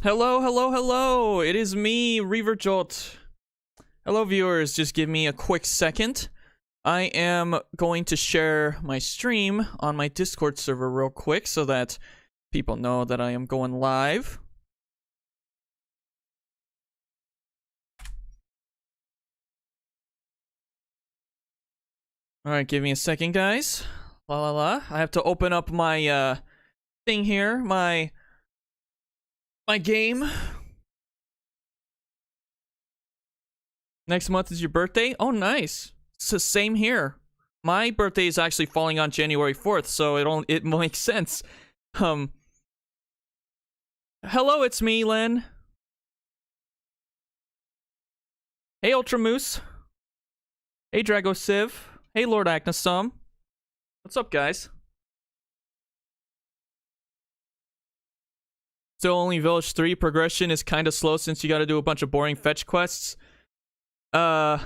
Hello, hello, hello! It is me, Reaverjolt. Hello, viewers. Just give me a quick second. I am going to share my stream on my Discord server real quick so that people know that I am going live. Alright, give me a second, guys. La la la. I have to open up my thing here, my game. Next month is your birthday? Oh, nice. So same here. My birthday is actually falling on January 4th, so it makes sense. Hello, it's me, Len. Hey, Ultra Moose. Hey, Drago Civ. Hey, Lord Agnesum. What's up, guys? Still only Village 3. Progression is kind of slow since you gotta do a bunch of boring fetch quests. I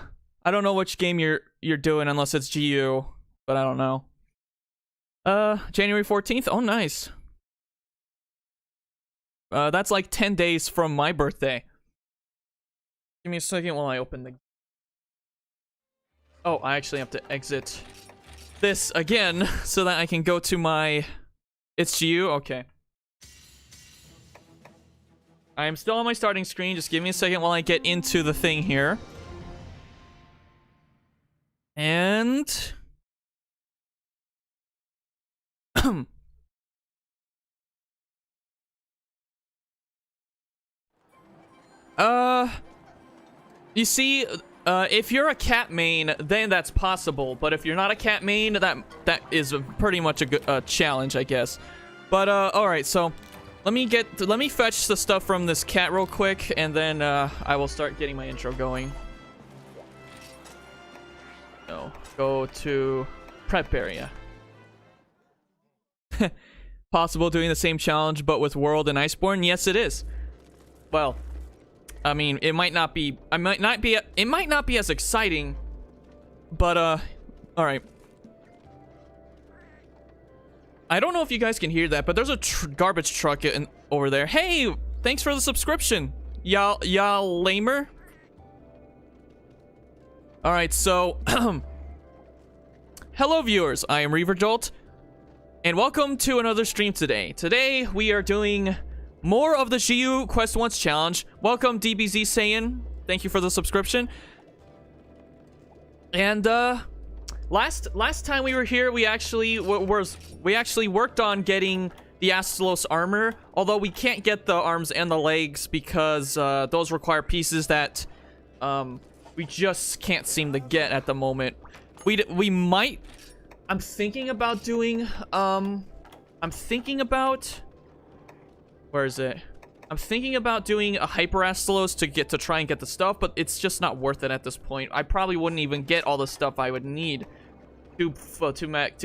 don't know which game you're doing unless it's GU, but I don't know. January 14th? Oh, nice. That's like 10 days from my birthday. Give me a second while I open the... Oh, I actually have to exit this again so that I can go to my... It's GU? Okay. I am still on my starting screen. Just give me a second while I get into the thing here. And... You see, if you're a cat main, then that's possible. But if you're not a cat main, that is pretty much a challenge, I guess. But, alright, so... Let me fetch the stuff from this cat real quick, and then, I will start getting my intro going. No, go to prep area. Possible doing the same challenge, but with World and Iceborne? Yes, it is. Well, I mean, it might not be as exciting, but, alright. I don't know if you guys can hear that, but there's a garbage truck over there. Hey, thanks for the subscription, y'all lamer. All right, so hello viewers, I am Reaverjolt, and welcome to another stream today. Today we are doing more of the GU Quest Once challenge. Welcome DBZ Saiyan, thank you for the subscription. And Last time we were here, we actually worked on getting the Astalos armor, although we can't get the arms and the legs because those require pieces that we just can't seem to get at the moment. We might. I'm thinking about doing. Where is it? I'm thinking about doing a Hyper Astalos to try and get the stuff, but it's just not worth it at this point. I probably wouldn't even get all the stuff I would need to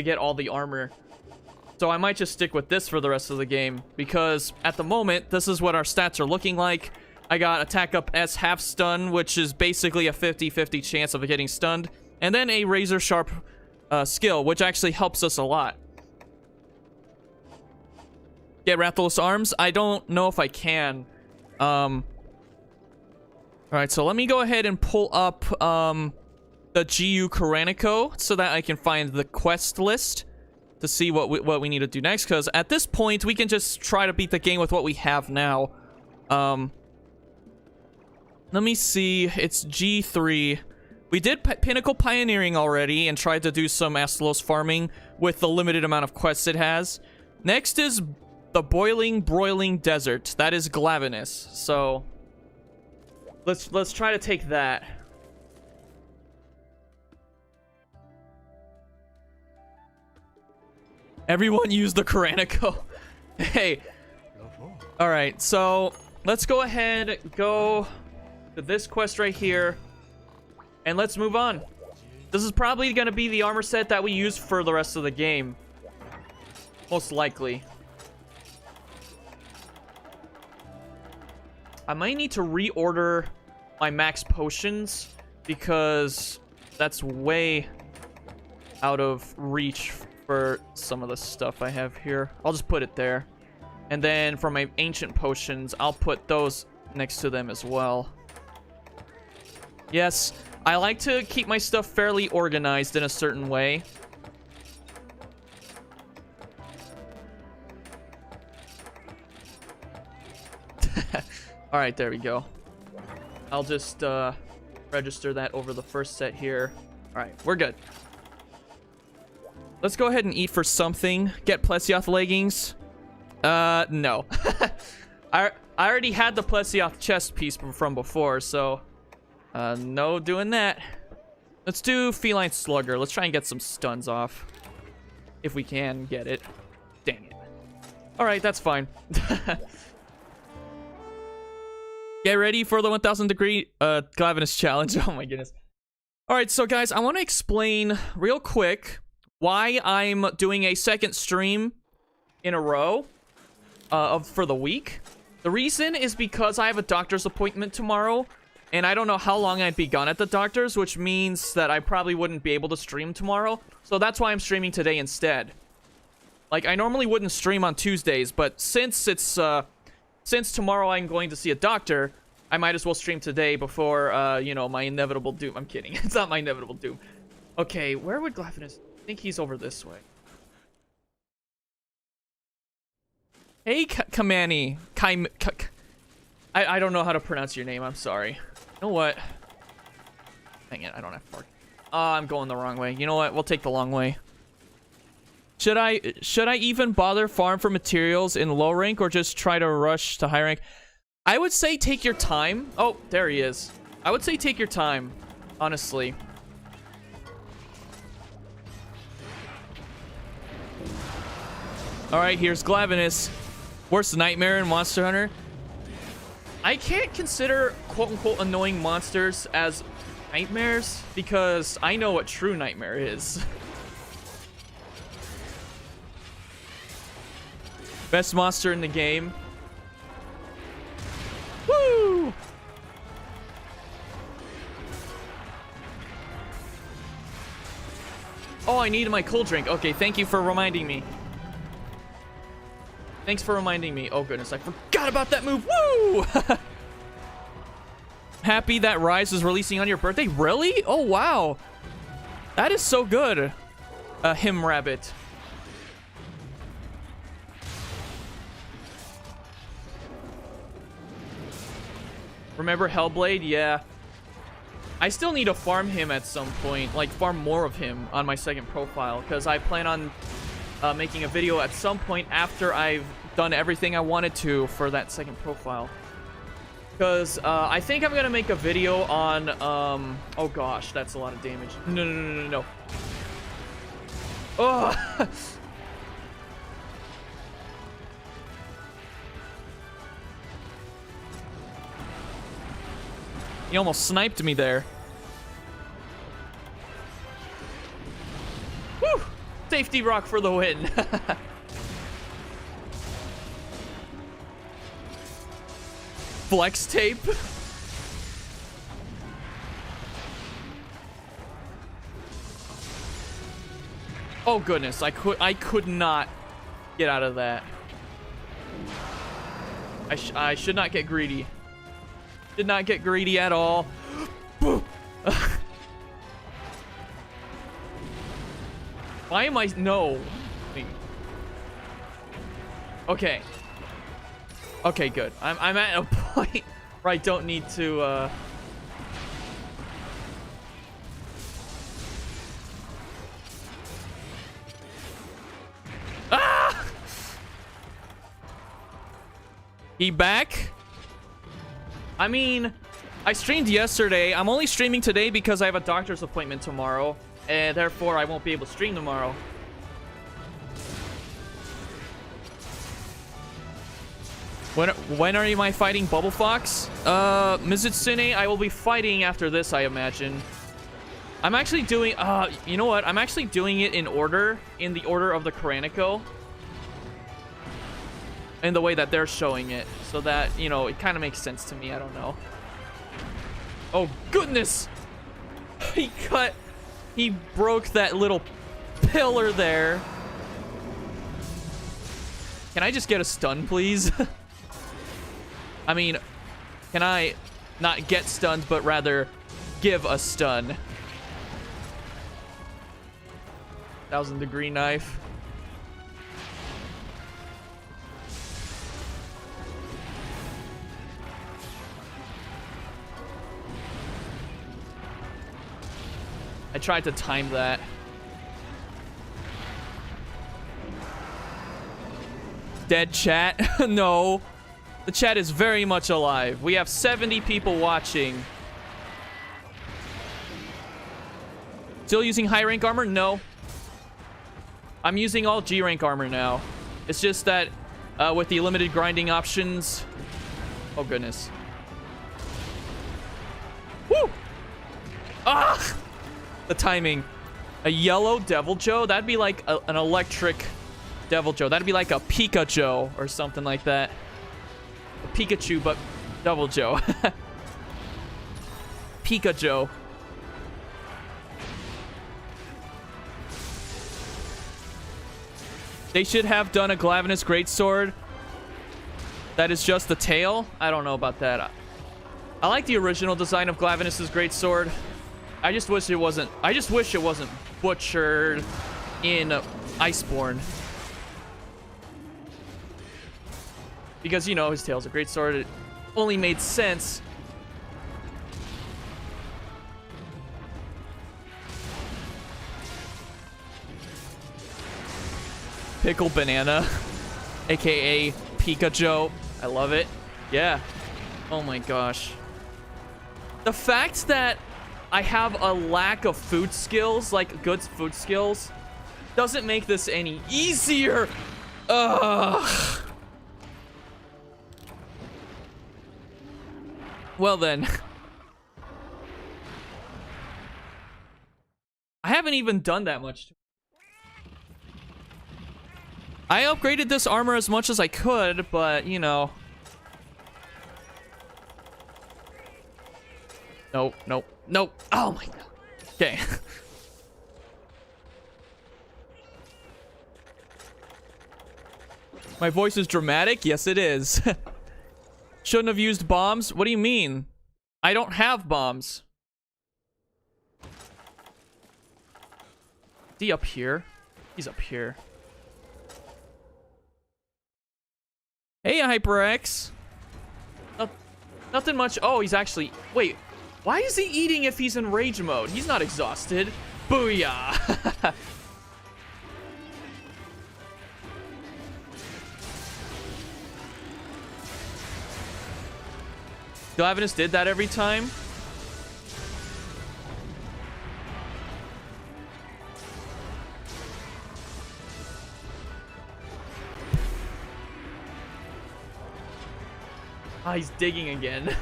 get all the armor. So I might just stick with this for the rest of the game, because at the moment this is what our stats are looking like. I got attack up S half stun, which is basically a 50-50 chance of getting stunned, and then a razor sharp skill, which actually helps us a lot. Get Rathalos arms? I don't know if I can. Alright, so let me go ahead and pull up the GU Koranico so that I can find the quest list to see what we need to do next, because at this point we can just try to beat the game with what we have now. Let me see, it's G3. We did Pinnacle Pioneering already and tried to do some Astalos farming with the limited amount of quests it has. Next is the Broiling Desert. That is Glaviness. So let's try to take that. Everyone use the Koranico. Hey. Alright, so let's go ahead, go to this quest right here, and let's move on. This is probably going to be the armor set that we use for the rest of the game. Most likely. I might need to reorder my max potions, because that's way out of reach for some of the stuff I have here. I'll just put it there. And then for my ancient potions, I'll put those next to them as well. Yes, I like to keep my stuff fairly organized in a certain way. Alright, there we go. I'll just register that over the first set here. Alright, we're good. Let's go ahead and eat for something. Get Plesioth leggings. No. I already had the Plesioth chest piece from before, so no doing that. Let's do Feline Slugger. Let's try and get some stuns off. If we can get it. Dang it. Alright, that's fine. Get ready for the 1000 degree Glaviness challenge. Oh my goodness. Alright, so guys, I want to explain real quick why I'm doing a second stream in a row for the week. The reason is because I have a doctor's appointment tomorrow, and I don't know how long I'd be gone at the doctor's, which means that I probably wouldn't be able to stream tomorrow. So that's why I'm streaming today instead. Like, I normally wouldn't stream on Tuesdays, but since it's since tomorrow I'm going to see a doctor, I might as well stream today before you know, my inevitable doom. I'm kidding. It's not my inevitable doom. Okay, where would Glaviness? I think he's over this way. Hey, Kamani. I don't know how to pronounce your name. I'm sorry. You know what? Dang it, I don't have fork. I'm going the wrong way. You know what? We'll take the long way. Should I even bother farm for materials in low rank or just try to rush to high rank? I would say take your time. Oh, there he is. I would say take your time, honestly. All right, here's Glaviness. Worst nightmare in Monster Hunter. I can't consider quote-unquote annoying monsters as nightmares because I know what true nightmare is. Best monster in the game. Woo! Oh, I needed my cold drink. Okay, thank you for reminding me. Thanks for reminding me. Oh, goodness. I forgot about that move. Woo! Happy that Rise is releasing on your birthday. Really? Oh, wow. That is so good. Him Rabbit. Remember Hellblade? Yeah. I still need to farm him at some point. Like, farm more of him on my second profile. Because I plan on making a video at some point after I've done everything I wanted to for that second profile. Because I think I'm going to make a video on... oh gosh, that's a lot of damage. No. Oh! He almost sniped me there. Woo! Safety rock for the win. Flex tape. Oh goodness, I could not get out of that. I should not get greedy. Did not get greedy at all. Why am I... No. Okay. Okay, good. I'm at a point where I don't need to... Ah! He back? I mean, I streamed yesterday. I'm only streaming today because I have a doctor's appointment tomorrow. And therefore, I won't be able to stream tomorrow. When are you fighting Bubble Fox? Mizutsune, I will be fighting after this, I imagine. I'm actually doing, you know what? I'm actually doing it in the order of the Karanico. In the way that they're showing it. So that, you know, it kind of makes sense to me. I don't know. Oh, goodness! He broke that little pillar there. Can I just get a stun, please? I mean, can I not get stunned, but rather give a stun? 1000-degree knife. I tried to time that. Dead chat? No. The chat is very much alive. We have 70 people watching. Still using high rank armor? No. I'm using all G rank armor now. It's just that with the limited grinding options. Oh goodness. Woo! Ah! The timing. A yellow Devil Joe? That'd be like an electric Devil Joe. That'd be like a Pikachu or something like that. A Pikachu, but Devil Joe. Pikachu. They should have done a Glaviness Greatsword that is just the tail. I don't know about that. I like the original design of Glaviness's Greatsword. I just wish it wasn't butchered in Iceborne. Because, you know, his tail's a greatsword. It only made sense. Pickle Banana, aka Pikachu. I love it. Yeah. Oh my gosh. The fact that I have a lack of food skills, like good food skills, doesn't make this any easier. Ugh. Well then. I haven't even done that much. I upgraded this armor as much as I could, but, you know. Nope, nope, nope. Oh my god. Okay. My voice is dramatic? Yes, it is. Shouldn't have used bombs? What do you mean? I don't have bombs. Is he up here? He's up here. Hey, HyperX. Nothing much. Oh, he's actually... Wait. Why is he eating if he's in rage mode? He's not exhausted. Booyah. Glaviness did that every time. Ah, he's digging again.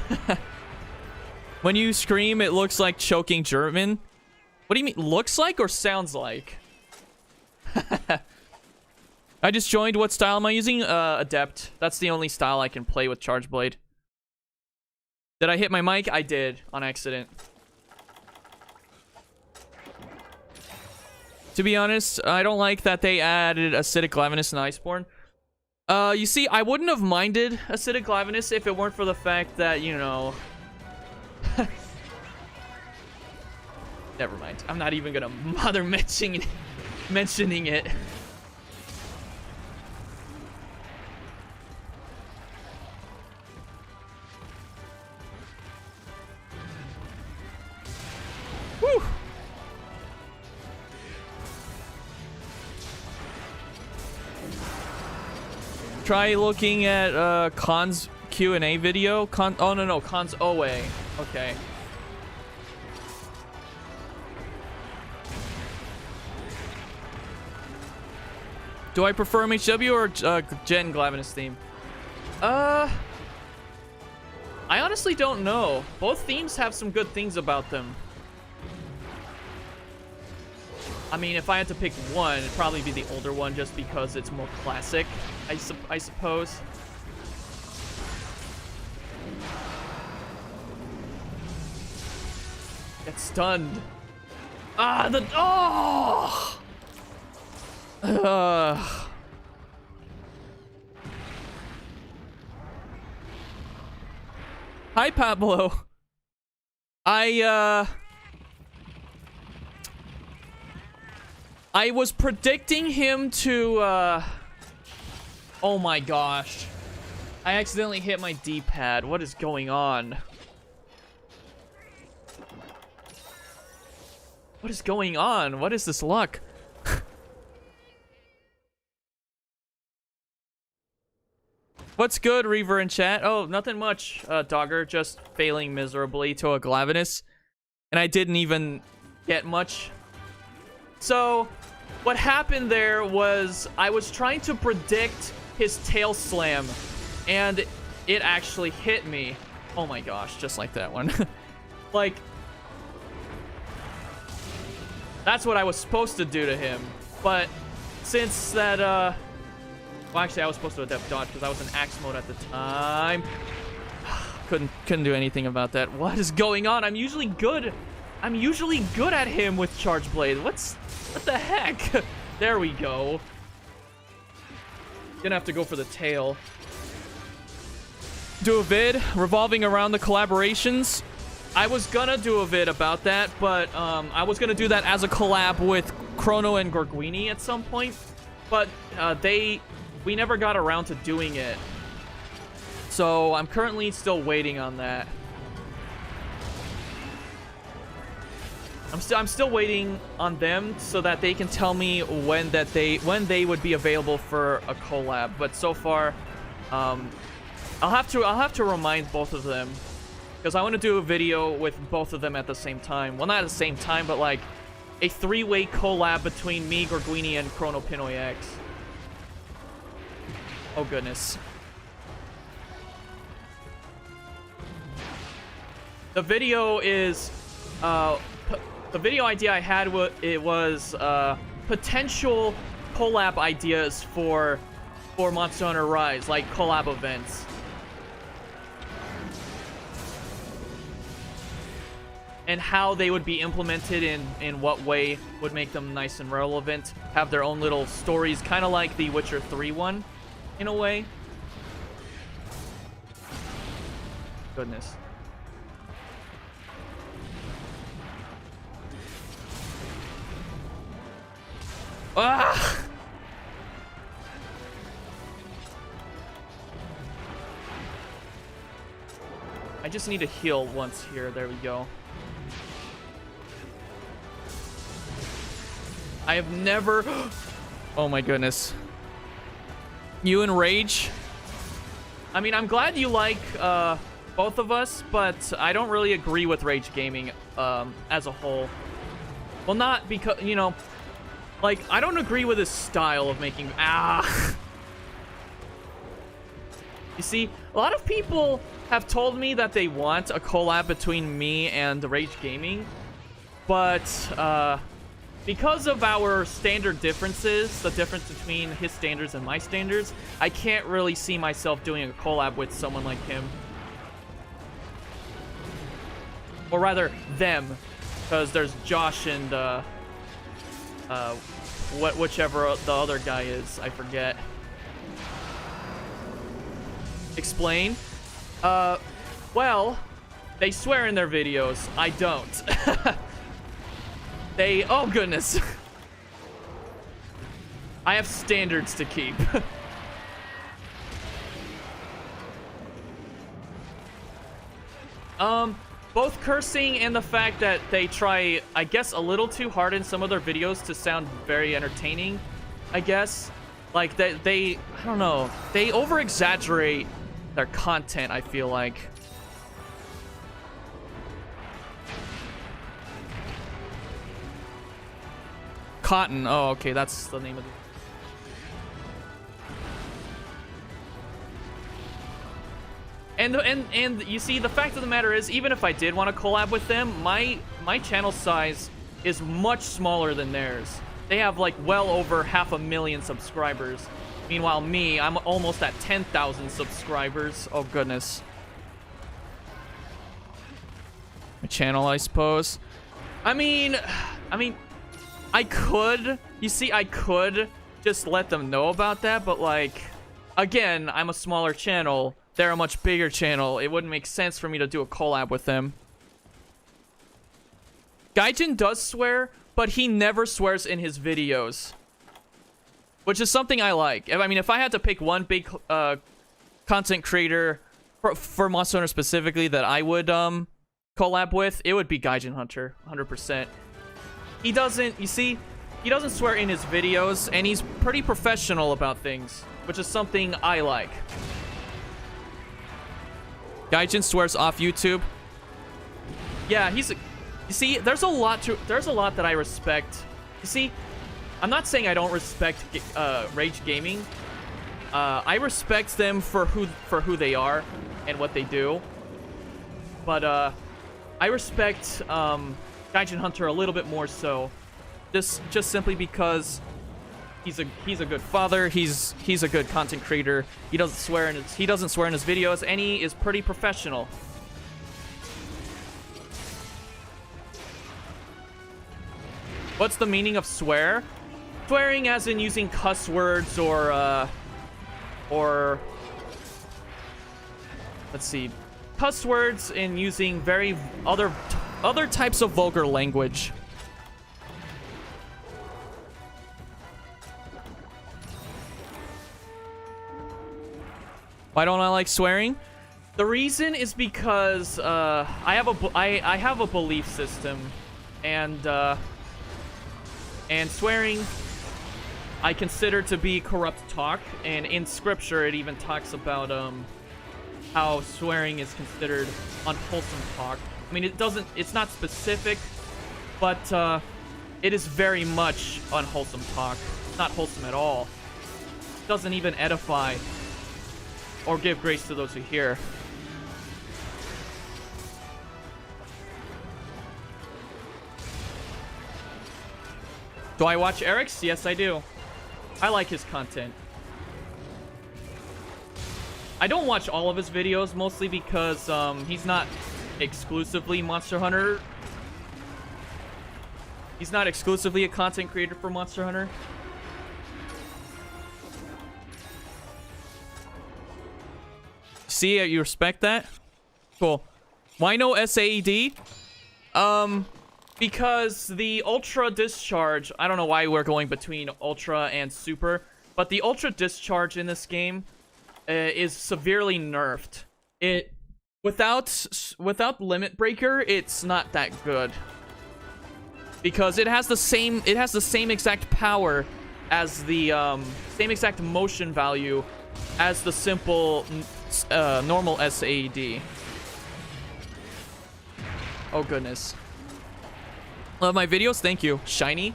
When you scream, it looks like choking German. What do you mean? Looks like or sounds like? I just joined. What style am I using? Adept. That's the only style I can play with Chargeblade. Did I hit my mic? I did, on accident. To be honest, I don't like that they added Acidic Glaviness in Iceborne. You see, I wouldn't have minded Acidic Glaviness if it weren't for the fact that, you know... Never mind. I'm not even gonna bother mentioning it. Woo! Try looking at Khan's Q&A video. Oh no, Khan's OA. Okay. Do I prefer MHGU or Gen Glaviness theme? I honestly don't know. Both themes have some good things about them. I mean, if I had to pick one, it'd probably be the older one just because it's more classic, I suppose. Get stunned. Ah, the... Oh! Hi, Pablo. I was predicting him to, oh my gosh. I accidentally hit my D-pad. What is going on? What is going on? What is this luck? What's good, Reaver in chat? Oh, nothing much, Dogger. Just failing miserably to a Glaviness. And I didn't even get much. So, what happened there was I was trying to predict his tail slam. And it actually hit me. Oh my gosh, just like that one. Like, that's what I was supposed to do to him. But since that, well, actually, I was supposed to adept dodge because I was in axe mode at the time. Couldn't do anything about that. What is going on? I'm usually good at him with Chargeblade. What the heck? There we go. Gonna have to go for the tail. Do a vid revolving around the collaborations. I was gonna do a vid about that, but I was gonna do that as a collab with Chrono and Gorguini at some point. But we never got around to doing it. So I'm currently still waiting on that. I'm still waiting on them so that they can tell me when they would be available for a collab. But so far, I'll have to remind both of them because I want to do a video with both of them at the same time. Well, not at the same time, but like a three-way collab between me, Gorguini, and Chrono Pinoy X. Oh goodness. The video is the video idea I had was potential collab ideas for Monster Hunter Rise, like collab events. And how they would be implemented in what way would make them nice and relevant. Have their own little stories, kind of like the Witcher 3 one. In a way. Goodness. Ah! I just need to heal once here. There we go. I have never... Oh my goodness. You and Rage? I mean, I'm glad you like both of us, but I don't really agree with Rage Gaming as a whole. Well, not because, you know, like, I don't agree with his style of making... Ah! You see, a lot of people have told me that they want a collab between me and Rage Gaming, but because of our standard differences, the difference between his standards and my standards, I can't really see myself doing a collab with someone like him. Or rather, them. Because there's Josh and, whichever the other guy is. I forget. Explain? Well, they swear in their videos. I don't. Oh goodness. I have standards to keep. Both cursing and the fact that they try, I guess, a little too hard in some of their videos to sound very entertaining, I guess. Like, they I don't know, they over-exaggerate their content, I feel like. Cotton. Oh, okay, that's the name of the... And you see, the fact of the matter is, even if I did want to collab with them, my channel size is much smaller than theirs. They have like well over 500,000 subscribers. Meanwhile, me, I'm almost at 10,000 subscribers. Oh goodness. My channel, I suppose. I mean, I could. You see, I could just let them know about that, but like, again, I'm a smaller channel. they're a much bigger channel. It wouldn't make sense for me to do a collab with them. Gaijin does swear, but he never swears in his videos, which is something I like. I mean, if I had to pick one big content creator for Monster Hunter specifically that I would collab with, it would be Gaijin Hunter, 100%. He doesn't, you see, he doesn't swear in his videos, and he's pretty professional about things, which is something I like. Gaijin swears off YouTube. Yeah, you see, there's a lot that I respect. You see, I'm not saying I don't respect Rage Gaming. I respect them for who they are and what they do. But I respect Gaijin Hunter a little bit more so, just simply because he's a good father. He's a good content creator. He doesn't swear in his videos, and he is pretty professional. What's the meaning of swear? Swearing as in using cuss words or let's see, cuss words and using very other types of vulgar language. Why don't I like swearing? The reason is because I have a belief system, and swearing I consider to be corrupt talk, and in scripture it even talks about how swearing is considered unwholesome talk. I mean, it's not specific, but it is very much unwholesome talk. It's not wholesome at all. It doesn't even edify or give grace to those who hear. Do I watch Eric's? Yes, I do. I like his content. I don't watch all of his videos, mostly because he's not exclusively Monster Hunter. He's not exclusively a content creator for Monster Hunter. See, you respect that? Cool. Why no SAED? Because the Ultra Discharge, I don't know why we're going between Ultra and Super, but the Ultra Discharge in this game is severely nerfed. Without Limit Breaker, it's not that good. Because it has the same exact power as the same exact motion value as the simple normal SAED. Oh goodness. Love my videos, thank you. Shiny.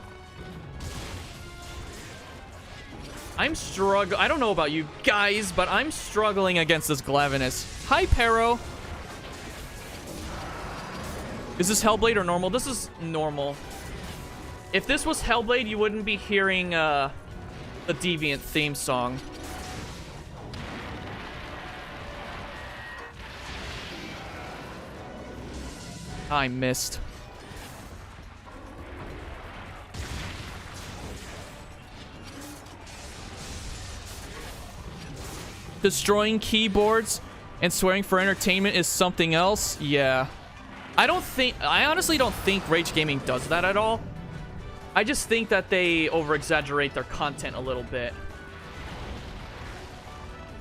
I don't know about you guys, but I'm struggling against this Glaviness. Hi, Pero. Is this Hellblade or normal? This is normal. If this was Hellblade, you wouldn't be hearing the Deviant theme song. I missed. Destroying keyboards and swearing for entertainment is something else? Yeah. I honestly don't think Rage Gaming does that at all. I just think that they over-exaggerate their content a little bit.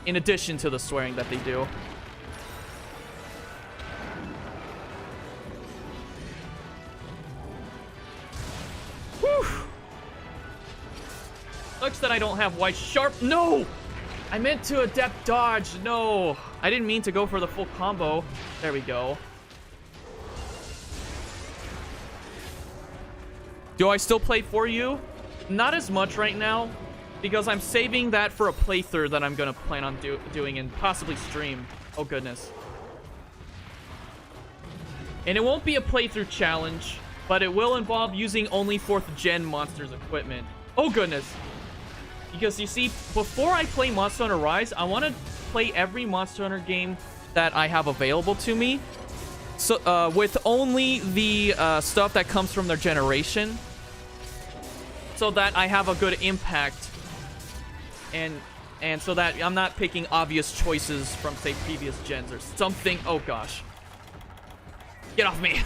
In addition to the swearing that they do. Whew. Sucks that I don't have white sharp. No! I meant to adept dodge. No, I didn't mean to go for the full combo. There we go. Do I still play for you? Not as much right now, because I'm saving that for a playthrough that I'm gonna plan on doing and possibly stream. Oh goodness. And it won't be a playthrough challenge, but it will involve using only 4th gen monsters equipment. Oh goodness. Because you see, before I play Monster Hunter Rise, I want to play every Monster Hunter game that I have available to me. So, with only the stuff that comes from their generation. So that I have a good impact. And and so that I'm not picking obvious choices from, say, previous gens or something. Oh gosh. Get off me.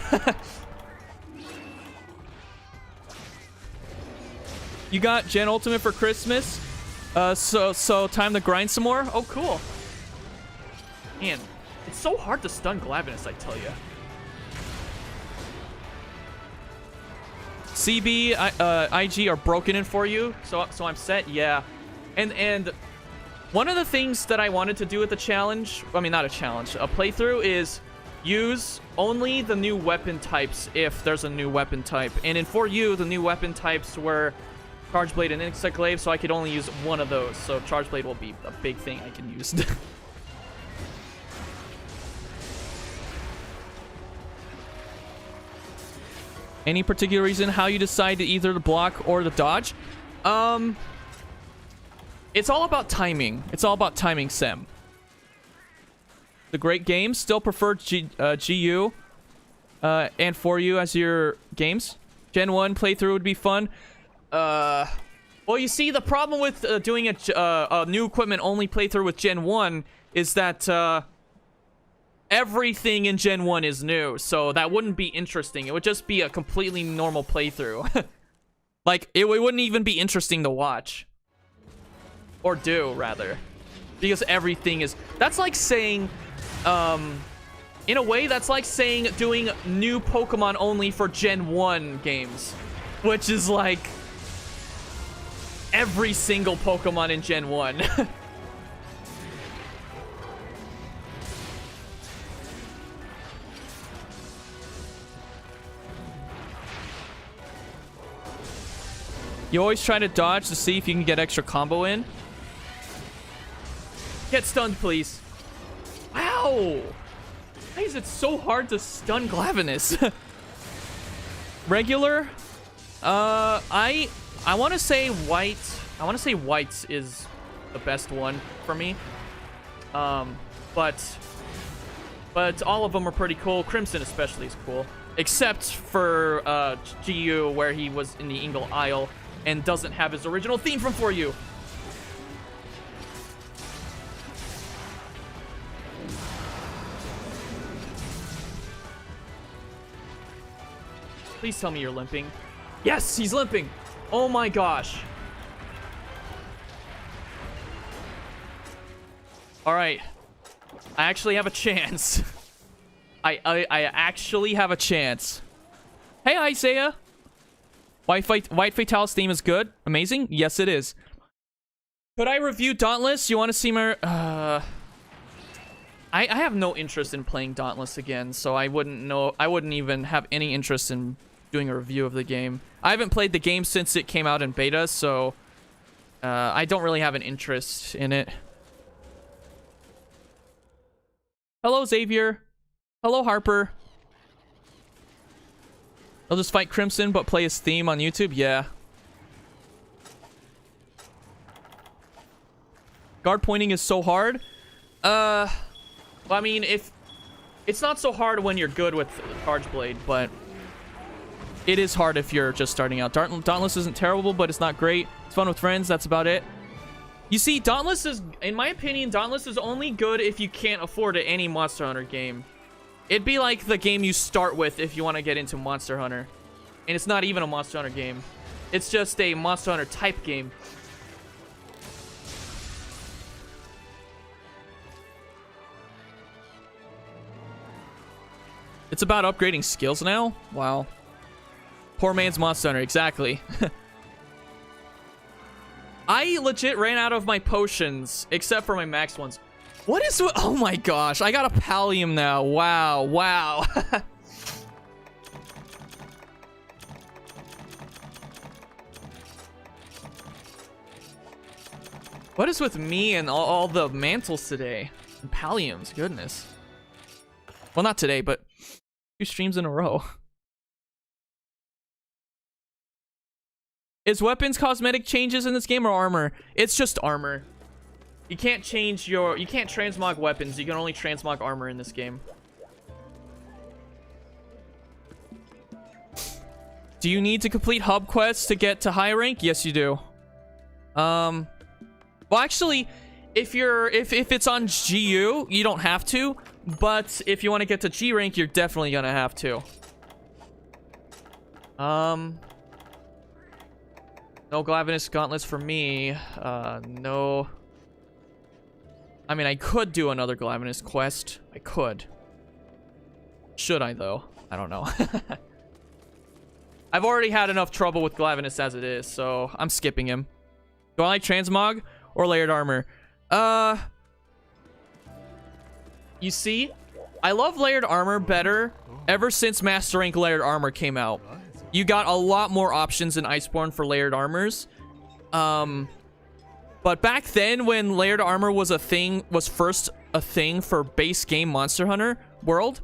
You got Gen Ultimate for Christmas? So time to grind some more? Oh, cool. Man, it's so hard to stun Glaviness, I tell you. CB, IG are broken in for you, so I'm set. Yeah, and one of the things that I wanted to do with the challenge, I mean not a challenge, a playthrough, is use only the new weapon types if there's a new weapon type. And in 4U, the new weapon types were Chargeblade and Insect Glaive, so I could only use one of those. So Chargeblade will be a big thing I can use. Any particular reason how you decide to either the block or the dodge? It's all about timing. It's all about timing, Sem. The great games. Still prefer GU and 4U as your games. Gen 1 playthrough would be fun. Well, you see, the problem with doing a new equipment only playthrough with Gen 1 is that everything in Gen 1 is new, so that wouldn't be interesting. It would just be a completely normal playthrough. Like, it wouldn't even be interesting to watch. Or do, rather. Because everything is... That's like saying... in a way, that's like saying doing new Pokemon only for Gen 1 games. Which is like... every single Pokemon in Gen 1. You always try to dodge to see if you can get extra combo in. Get stunned, please. Wow! Why is it so hard to stun Glaviness? Regular? I want to say white. I want to say white is the best one for me. But all of them are pretty cool. Crimson especially is cool. Except for GU, where he was in the Ingle Isle and doesn't have his original theme from 4U. Please tell me you're limping. Yes, he's limping. Oh my gosh. All right. I actually have a chance. I actually have a chance. Hey, Isaiah. White Fatalis theme is good. Amazing. Yes, it is. Could I review Dauntless? You want to see my... I have no interest in playing Dauntless again, so I wouldn't know. I wouldn't even have any interest in doing a review of the game. I haven't played the game since it came out in beta, so I don't really have an interest in it. Hello, Xavier. Hello, Harper. I'll just fight Crimson, but play his theme on YouTube? Yeah. Guard pointing is so hard. Well, I mean, if... It's not so hard when you're good with Chargeblade, but... It is hard if you're just starting out. Dauntless isn't terrible, but it's not great. It's fun with friends, that's about it. You see, Dauntless is... In my opinion, Dauntless is only good if you can't afford it any Monster Hunter game. It'd be like the game you start with if you want to get into Monster Hunter. And it's not even a Monster Hunter game. It's just a Monster Hunter type game. It's about upgrading skills now? Wow. Poor man's Monster Hunter, exactly. I legit ran out of my potions, except for my max ones. What is... Oh my gosh, I got a Pallium now. Wow, wow. What is with me and all the mantles today? And Palliums, goodness. Well, not today, but 2 streams in a row. Is weapons cosmetic changes in this game or armor? It's just armor. You can't change your... You can't transmog weapons. You can only transmog armor in this game. Do you need to complete hub quests to get to high rank? Yes, you do. Well, actually, if it's on GU, you don't have to. But if you want to get to G rank, you're definitely gonna have to. No Glaviness gauntlets for me. No. I mean, I could do another Glaviness quest. I could. Should I, though? I don't know. I've already had enough trouble with Glaviness as it is, so I'm skipping him. Do I like Transmog or Layered Armor? You see, I love Layered Armor better ever since Master Rank Layered Armor came out. You got a lot more options in Iceborne for Layered Armors. But back then, when Layered Armor was first a thing for base game Monster Hunter World,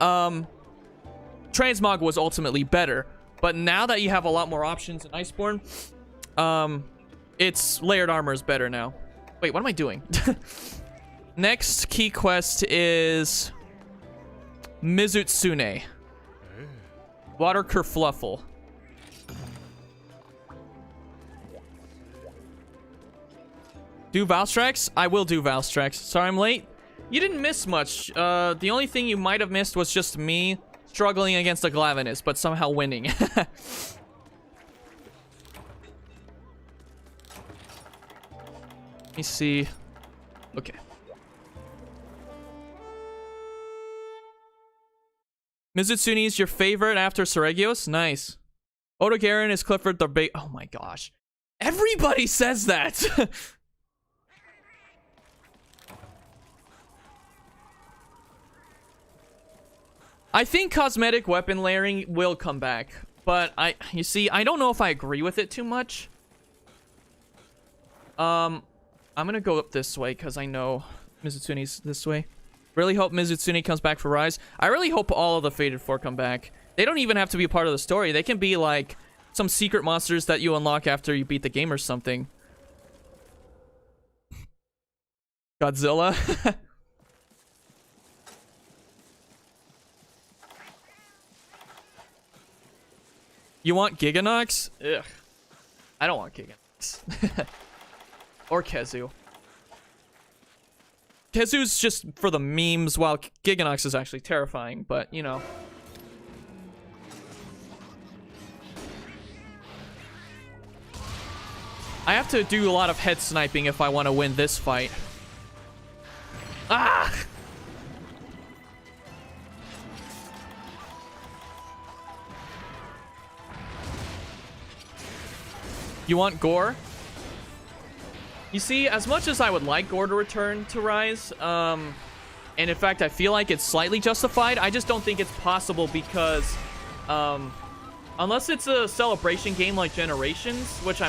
Transmog was ultimately better. But now that you have a lot more options in Iceborne, it's Layered Armor is better now. Wait, what am I doing? Next key quest is Mizutsune. Water Kerfluffle. Do Valstrax? I will do Valstrax. Sorry I'm late. You didn't miss much. The only thing you might have missed was just me struggling against a Glaviness, but somehow winning. Let me see. Okay. Mizutsune is your favorite after Seregios? Nice. Odogaron is Clifford the Big... Oh my gosh. Everybody says that! I think cosmetic weapon layering will come back. But you see, I don't know if I agree with it too much. I'm gonna go up this way because I know Mizutsune's this way. Really hope Mizutsune comes back for Rise. I really hope all of the Fated 4 come back. They don't even have to be a part of the story. They can be like some secret monsters that you unlock after you beat the game or something. Godzilla. You want Giganox? Ugh. I don't want Giganox. Or Kezu. Kezu's just for the memes, while Giganox is actually terrifying, but, you know. I have to do a lot of head sniping if I want to win this fight. Ah! You want Gore? You see, as much as I would like Gore to return to Rise, and in fact, I feel like it's slightly justified, I just don't think it's possible because, unless it's a celebration game like Generations, which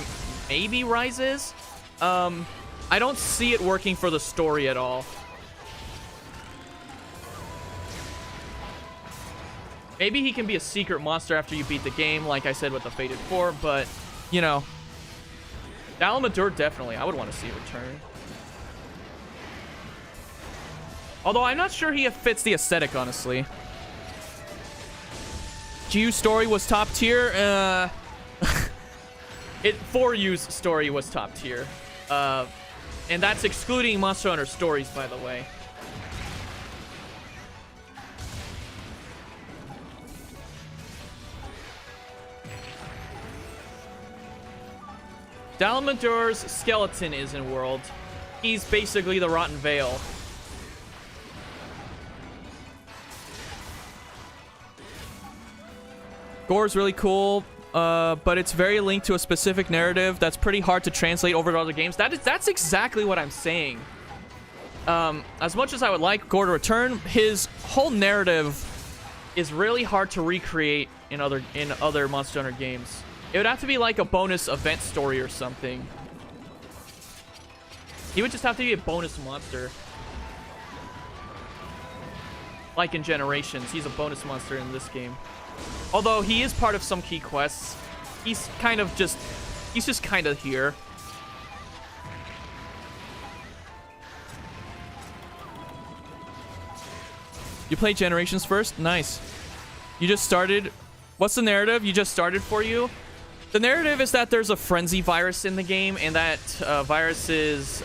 maybe Rise is, I don't see it working for the story at all. Maybe he can be a secret monster after you beat the game, like I said with the Fated 4, but, you know. Dalamadur, definitely. I would want to see a return. Although I'm not sure he fits the aesthetic, honestly. GU story was top tier. 4U's story was top tier. And that's excluding Monster Hunter stories, by the way. Dalamadur's skeleton is in World. He's basically the Rotten Veil. Gore's really cool, but it's very linked to a specific narrative that's pretty hard to translate over to other games. That's exactly what I'm saying. As much as I would like Gore to return, his whole narrative is really hard to recreate in other Monster Hunter games. It would have to be like a bonus event story or something. He would just have to be a bonus monster. Like in Generations, he's a bonus monster in this game. Although he is part of some key quests. He's just kind of here. You play Generations first? Nice. You just started. What's the narrative? You just started for you? The narrative is that there's a frenzy virus in the game, and that virus is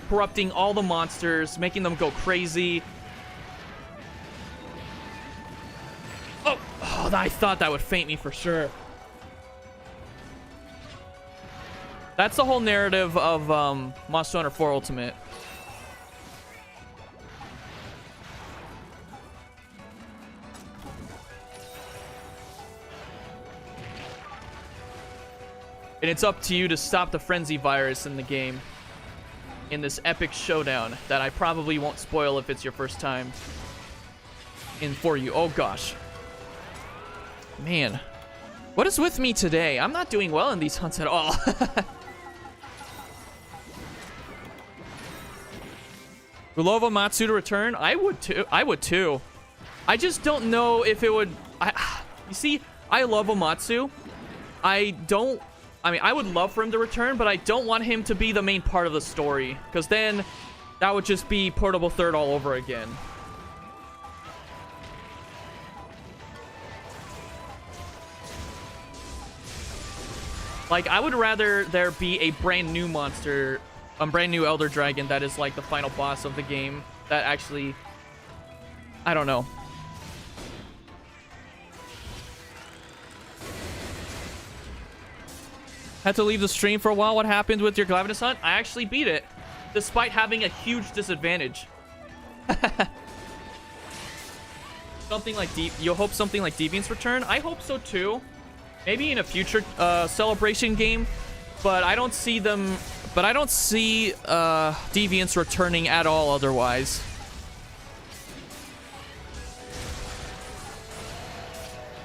corrupting all the monsters, making them go crazy. Oh, I thought that would faint me for sure. That's the whole narrative of Monster Hunter 4 Ultimate. And it's up to you to stop the frenzy virus in the game. In this epic showdown that I probably won't spoil if it's your first time in for you. Oh gosh. Man. What is with me today? I'm not doing well in these hunts at all. Ulova Matsu to return? I would too. I would too. I just don't know if it would... you see, I love Amatsu. I mean, I would love for him to return, but I don't want him to be the main part of the story. Because then, that would just be Portable Third all over again. Like, I would rather there be a brand new monster, a brand new Elder Dragon that is like the final boss of the game. That actually... I don't know. Had to leave the stream for a while. What happened with your Glaviness hunt? I actually beat it, despite having a huge disadvantage. Something like you hope something like Deviant's return? I hope so too. Maybe in a future celebration game, but I don't see them. But I don't see Deviant's returning at all otherwise.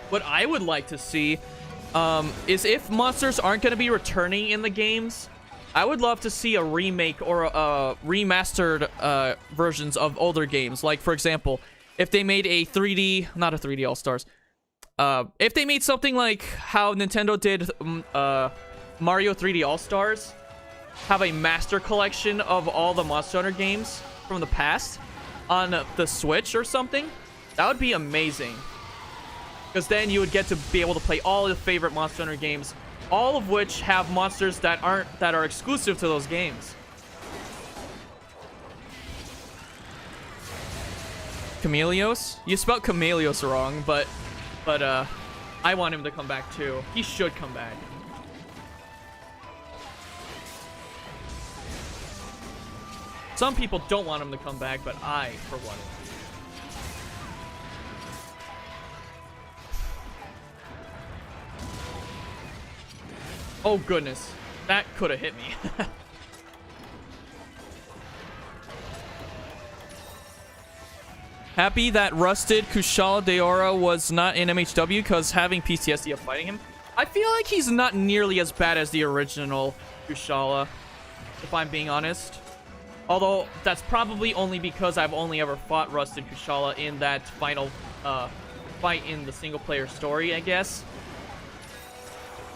What I would like to see is if monsters aren't going to be returning in the games, I would love to see a remake or remastered versions of older games. Like, for example, if they made a 3D, not a 3D All-Stars, if they made something like how Nintendo did Mario 3D All-Stars, have a master collection of all the Monster Hunter games from the past on the Switch or something, that would be amazing. Because then you would get to be able to play all your favorite Monster Hunter games, all of which have monsters that are exclusive to those games. Chameleos? You spelled Chameleos wrong, but I want him to come back too. He should come back. Some people don't want him to come back, but I, for one, oh goodness, that could have hit me. Happy that Rusted Kushala Deora was not in MHW because having PTSD of fighting him. I feel like he's not nearly as bad as the original Kushala, if I'm being honest. Although, that's probably only because I've only ever fought Rusted Kushala in that final fight in the single-player story, I guess.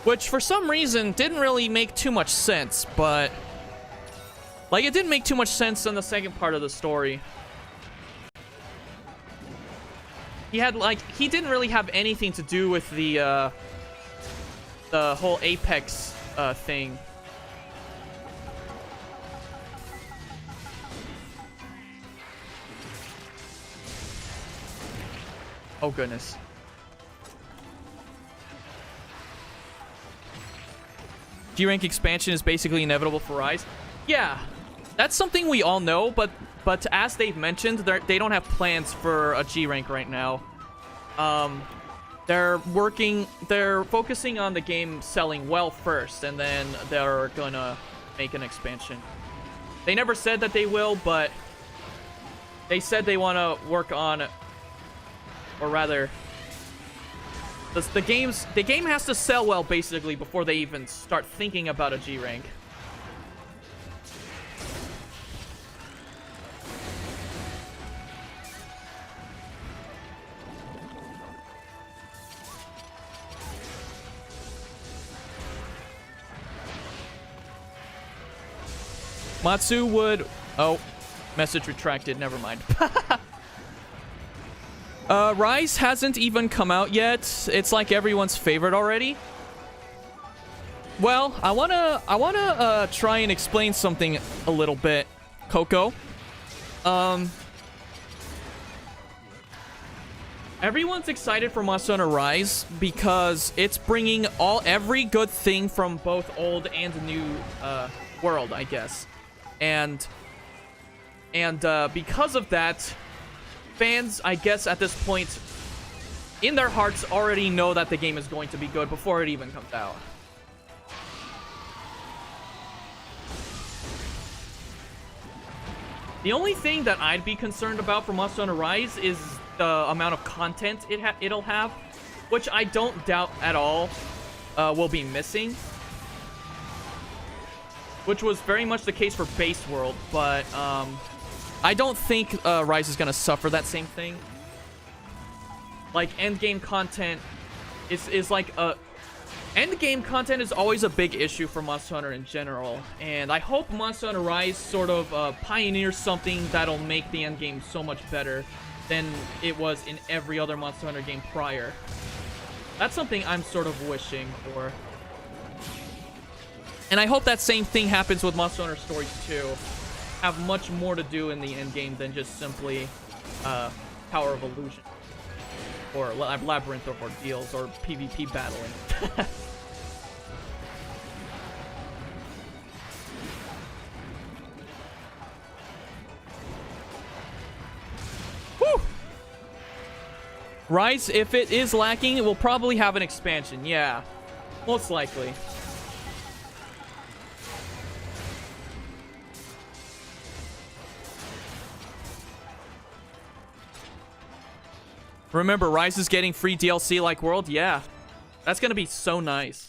Which, for some reason, didn't really make too much sense, but... like, it didn't make too much sense in the second part of the story. He had, like, he didn't really have anything to do with the whole Apex thing. Oh, goodness. G-Rank expansion is basically inevitable for Rise. Yeah, that's something we all know, but as they've mentioned, they don't have plans for a G-Rank right now. They're focusing on the game selling well first, and then they're gonna make an expansion. They never said that they will, but they said they want to work on, or rather, the game has to sell well basically before they even start thinking about a G rank. Matsu would... oh, message retracted. Never mind. Rise hasn't even come out yet. It's like everyone's favorite already. Well, I wanna try and explain something a little bit. Coco. Everyone's excited for Monster Hunter Rise because it's bringing every good thing from both old and new world, I guess. And because of that, fans, I guess at this point, in their hearts already know that the game is going to be good before it even comes out. The only thing that I'd be concerned about for Monster Hunter Rise is the amount of content it'll have, which I don't doubt at all will be missing. Which was very much the case for Base World, but I don't think Rise is gonna suffer that same thing. Like, endgame content is like a... Endgame content is always a big issue for Monster Hunter in general, and I hope Monster Hunter Rise sort of pioneers something that'll make the endgame so much better than it was in every other Monster Hunter game prior. That's something I'm sort of wishing for. And I hope that same thing happens with Monster Hunter Stories 2. Have much more to do in the endgame than just simply Power of Illusion. Or Labyrinth of Ordeals, or PvP battling. Woo! Rise, if it is lacking, it will probably have an expansion. Yeah, most likely. Remember, Rise is getting free DLC like World? Yeah. That's gonna be so nice.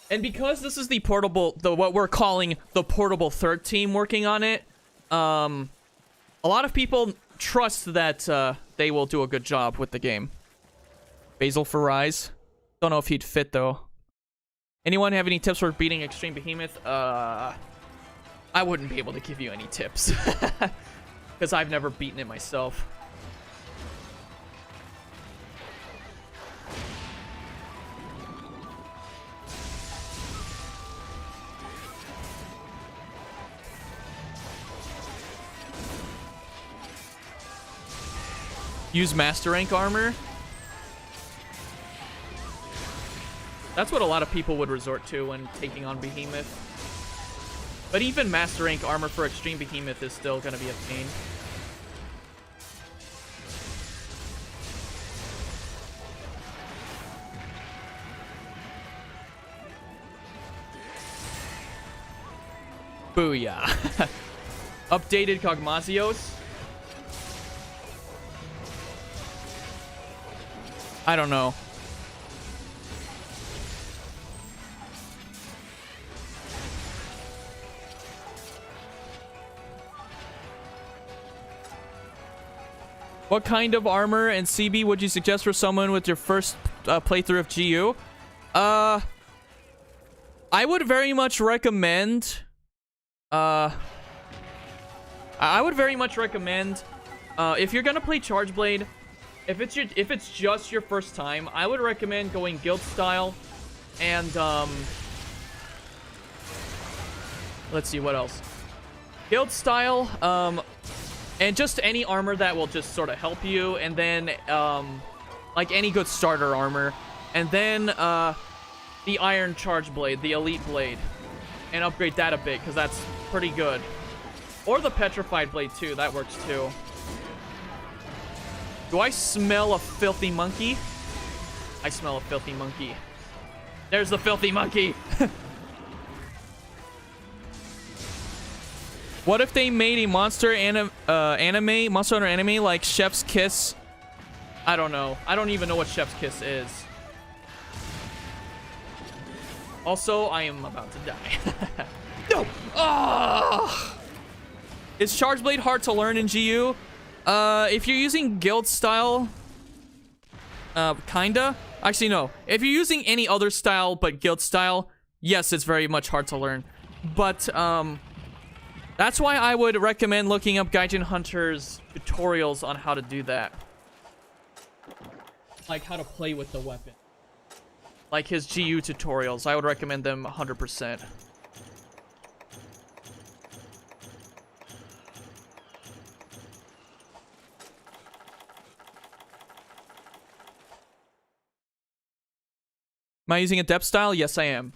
And because this is the portable, what we're calling the portable third team working on it, a lot of people trust that they will do a good job with the game. Basil for Rise. Don't know if he'd fit, though. Anyone have any tips for beating Extreme Behemoth? I wouldn't be able to give you any tips. Because I've never beaten it myself. Use Master Rank armor? That's what a lot of people would resort to when taking on Behemoth. But even Master Rank armor for Extreme Behemoth is still gonna be a pain. Booyah. Updated Cogmazios. I don't know. What kind of armor and CB would you suggest for someone with your first playthrough of GU? I would very much recommend... I would very much recommend... if you're gonna play Chargeblade, if it's just your first time, I would recommend going guild style and let's see what else. Guild style, and just any armor that will just sort of help you, and then like any good starter armor, and then the Iron Chargeblade, the Elite Blade, and upgrade that a bit because that's pretty good. Or the Petrified Blade too, that works too. Do I smell a filthy monkey? I smell a filthy monkey. There's the filthy monkey. What if they made a monster anime, Monster Hunter anime like Chef's Kiss? I don't know. I don't even know what Chef's Kiss is. Also, I am about to die. No! Oh! Is Chargeblade hard to learn in GU? If you're using guild style, kinda. Actually, no. If you're using any other style but guild style, yes, it's very much hard to learn. But, that's why I would recommend looking up Gaijin Hunter's tutorials on how to do that. Like how to play with the weapon. Like his GU tutorials. I would recommend them 100%. Am I using a depth style? Yes, I am.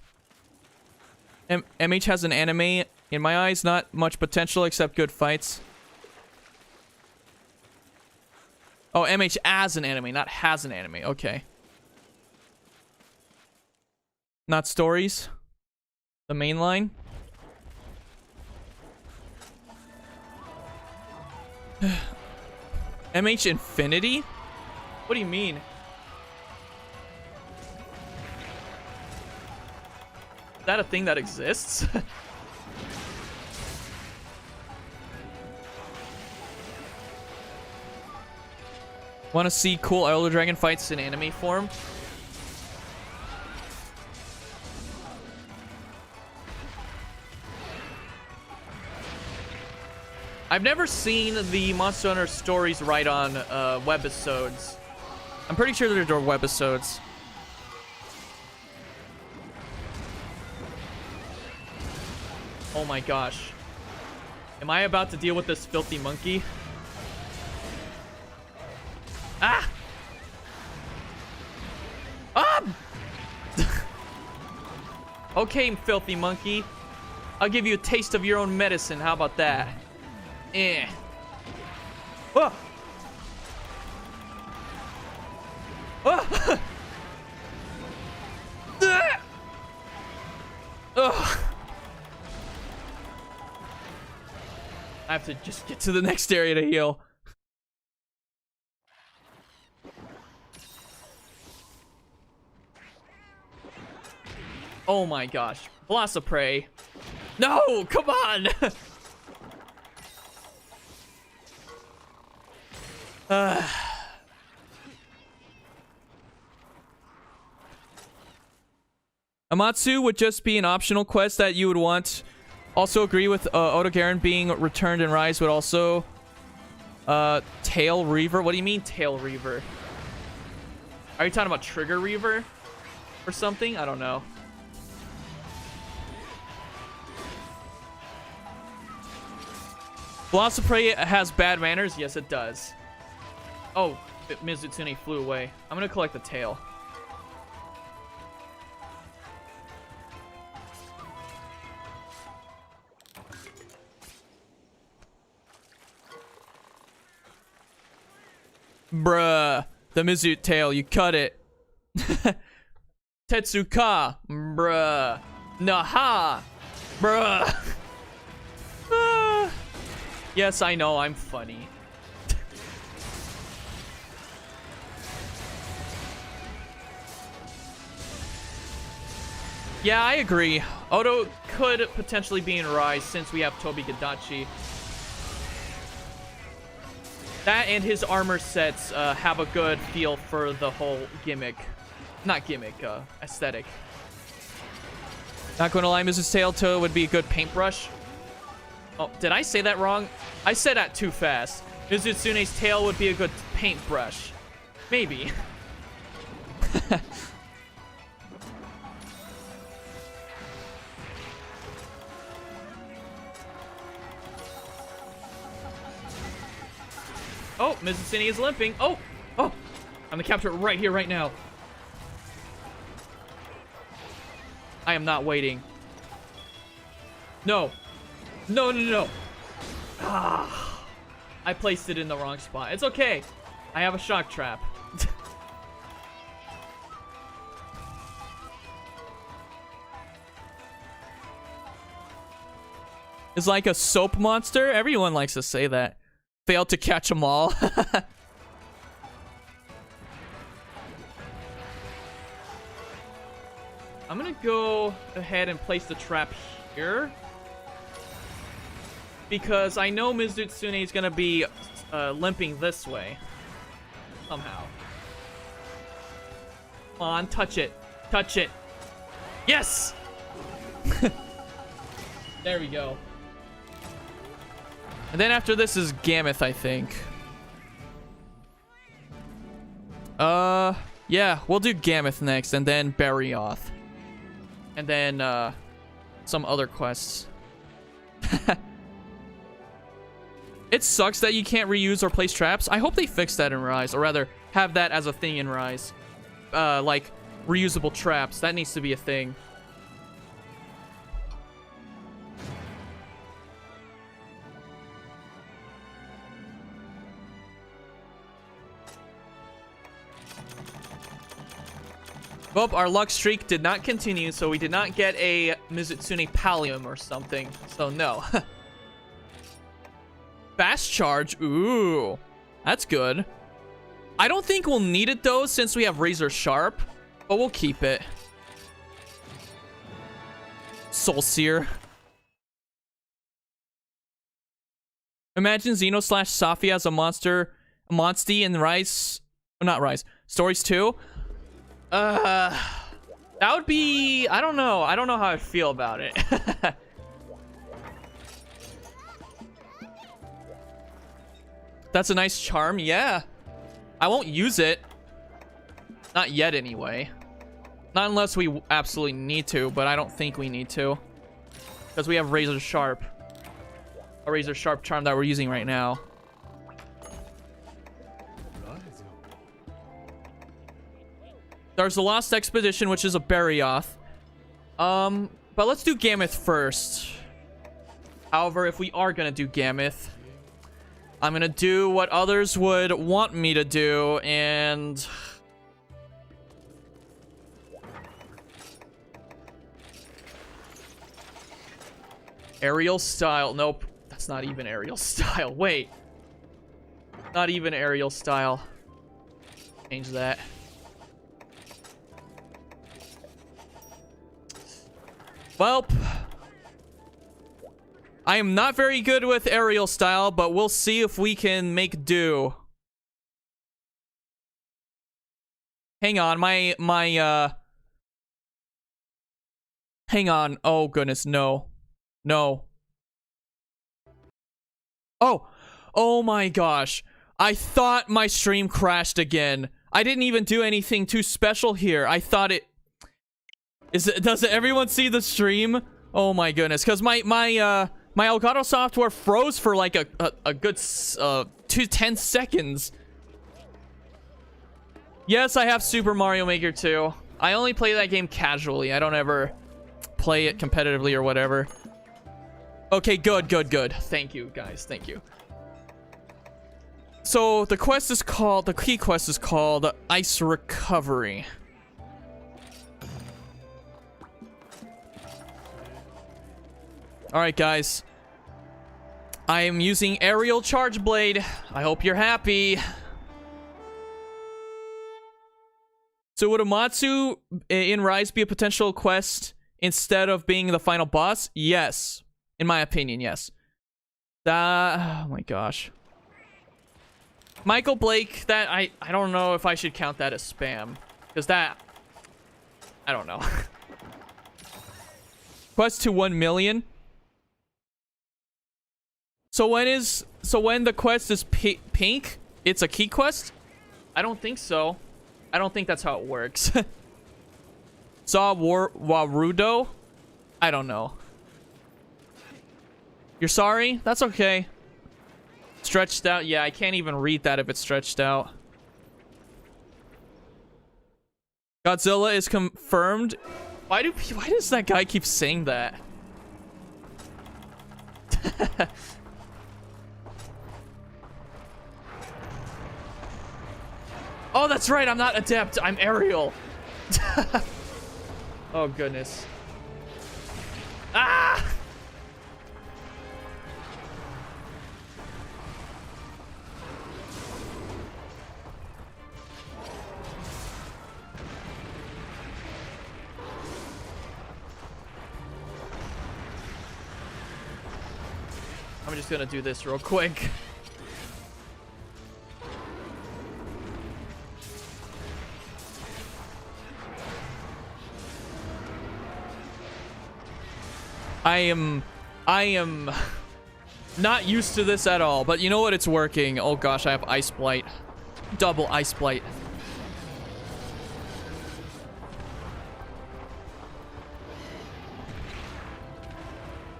MH has an anime. In my eyes, not much potential except good fights. Oh, MH as an anime, not has an anime. Okay. Not stories. The main line. MH Infinity? What do you mean? Is that a thing that exists? Want to see cool Elder Dragon fights in anime form? I've never seen the Monster Hunter stories right on webisodes. I'm pretty sure they're webisodes. Oh my gosh. Am I about to deal with this filthy monkey? Ah! Ah! Okay, filthy monkey. I'll give you a taste of your own medicine. How about that? Eh. Oh! Oh! Ugh. I have to just get to the next area to heal. Oh my gosh. Velociprey. No! Come on! Amatsu would just be an optional quest that you would want. Also agree with Otogaron being returned in Rise would also... Tail Reaver? What do you mean Tail Reaver? Are you talking about Trigger Reaver? Or something? I don't know. Velociprey has bad manners? Yes, it does. Oh, Mizutsune flew away. I'm gonna collect the tail. Bruh. The Mizu tail, you cut it. Tetsuka. Bruh. Naha. Bruh. Yes, I know, I'm funny. Yeah, I agree. Odo could potentially be in Rise since we have Tobi Gadachi. That and his armor sets have a good feel for the whole gimmick. Not gimmick, aesthetic. Not gonna lie, Mrs. Tailtoe would be a good paintbrush. Oh, did I say that wrong? I said that too fast. Mizutsune's tail would be a good paintbrush. Maybe. Oh, Mizutsune is limping. Oh! Oh! I'm gonna capture it right here, right now. I am not waiting. No. No, no, no. Ah. I placed it in the wrong spot. It's okay. I have a shock trap. It's like a soap monster. Everyone likes to say that. Failed to catch them all. I'm gonna go ahead and place the trap here. Because I know Mizutsune is gonna be limping this way. Somehow. Come on, touch it. Touch it. Yes! There we go. And then after this is Gammoth, I think. Yeah, we'll do Gammoth next, and then Barioth. And then, some other quests. It sucks that you can't reuse or place traps. I hope they fix that in Rise, or rather, have that as a thing in Rise. Like, reusable traps. That needs to be a thing. Well, our luck streak did not continue, so we did not get a Mizutsune Pallium or something. So, no. Fast charge. Ooh. That's good. I don't think we'll need it, though, since we have Razor Sharp. But we'll keep it. Soul Seer. Imagine Xeno slash Safi as a monster. Monsty in Rise. Not Rise. Stories 2. That would be... I don't know. I don't know how I feel about it. That's a nice charm. Yeah. I won't use it. Not yet, anyway. Not unless we absolutely need to, but I don't think we need to. Because we have Razor Sharp. A Razor Sharp charm that we're using right now. There's the Lost Expedition, which is a Behemoth. But let's do Gammoth first. However, if we are gonna do Gammoth, I'm gonna do what others would want me to do, and... Aerial style. Nope. That's not even aerial style. Wait. Not even aerial style. Change that. Welp. I am not very good with aerial style, but we'll see if we can make do. Hang on, hang on. Oh, goodness, no. No. Oh my gosh. I thought my stream crashed again. I didn't even do anything too special here. I thought it... Does everyone see the stream? Oh my goodness. Because my Elgato software froze for like a good 10 seconds. Yes, I have Super Mario Maker 2. I only play that game casually. I don't ever play it competitively or whatever. Okay, good. Thank you, guys. Thank you. So, the key quest is called Ice Recovery. Alright, guys. I am using Aerial Chargeblade. I hope you're happy. So, would Amatsu in Rise be a potential quest instead of being the final boss? Yes. In my opinion, yes. Oh my gosh. Michael Blake, that I don't know if I should count that as spam. Because that... I don't know. Quest to 1 million. So when the quest is pink, it's a key quest? I don't think so. I don't think that's how it works. Saw Warudo? I don't know. You're sorry? That's okay. Stretched out? Yeah, I can't even read that if it's stretched out. Godzilla is confirmed. Why does that guy keep saying that? Oh, that's right. I'm not adept. I'm aerial. Oh, goodness. Ah! I'm just gonna do this real quick. I am not used to this at all, but you know what? It's working. Oh gosh, I have Ice Blight. Double Ice Blight.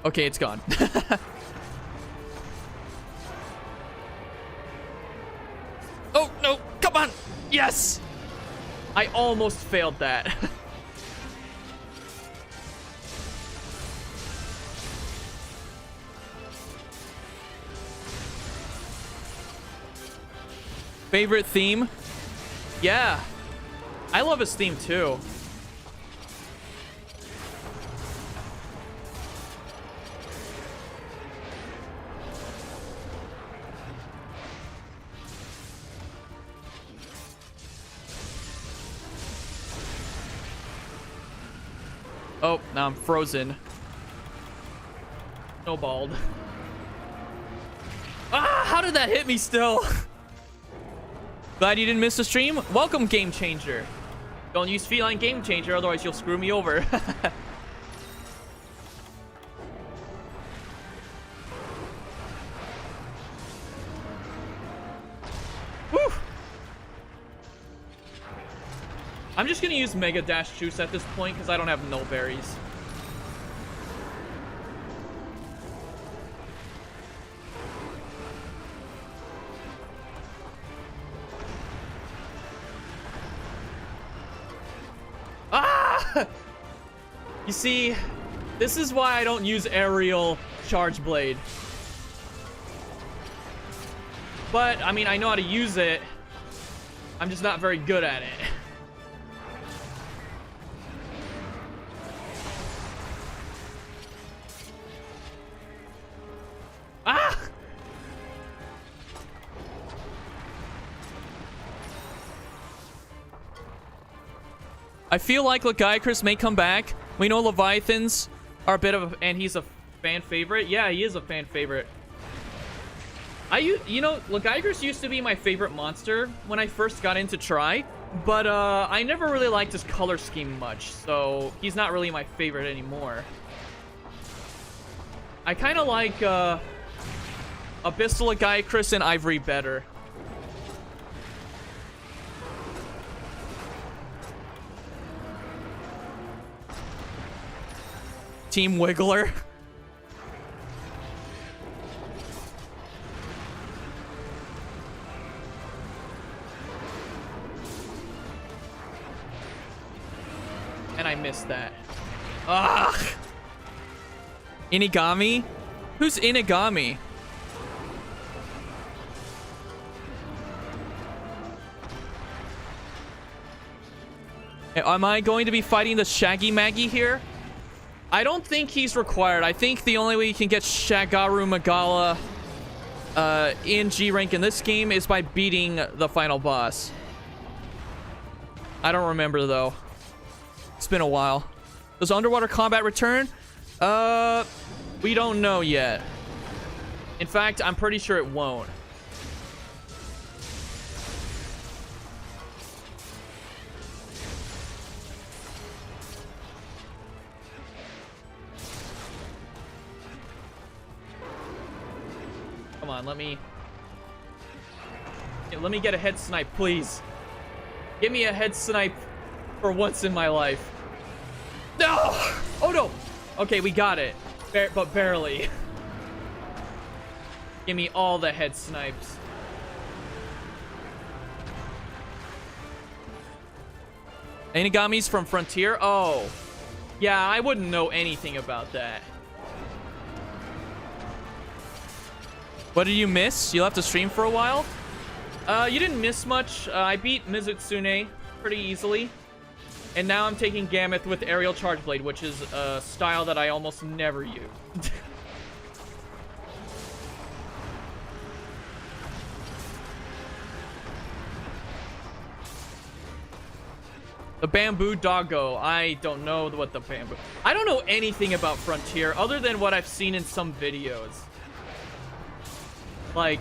Okay, it's gone. Oh, no. Come on. Yes. I almost failed that. Favorite theme? Yeah. I love his theme too. Oh, now I'm frozen. Snowballed. Ah, how did that hit me still? Glad you didn't miss the stream. Welcome, Game Changer. Don't use Feline Game Changer, otherwise you'll screw me over. Whew. I'm just gonna use Mega Dash Juice at this point because I don't have no berries. Ah! You see, this is why I don't use aerial Chargeblade. But, I mean, I know how to use it. I'm just not very good at it. Ah! I feel like Legiacrus may come back. We know Leviathans are a bit of a... And he's a fan favorite. Yeah, he is a fan favorite. You know, Legiacrus used to be my favorite monster when I first got into Tri. But, I never really liked his color scheme much. So, he's not really my favorite anymore. I kind of like, Abyssal Legiacrus and Ivory better. Team Wiggler. And I missed that. Ugh. Inigami? Who's Inigami? Am I going to be fighting the Shaggy Maggie here? I don't think he's required. I think the only way you can get Shagaru Magala in G rank in this game is by beating the final boss. I don't remember though. It's been a while. Does underwater combat return? We don't know yet. In fact, I'm pretty sure it won't. Come on, let me get a head snipe, please. Give me a head snipe for once in my life. No! Oh no! Okay, we got it. But barely. Give me all the head snipes. Inigamis from Frontier? Oh. Yeah, I wouldn't know anything about that. What did you miss? You left the stream for a while? You didn't miss much. I beat Mizutsune pretty easily. And now I'm taking Gammoth with Aerial Chargeblade, which is a style that I almost never use. The Bamboo Doggo. I don't know what the Bamboo... I don't know anything about Frontier other than what I've seen in some videos. Like...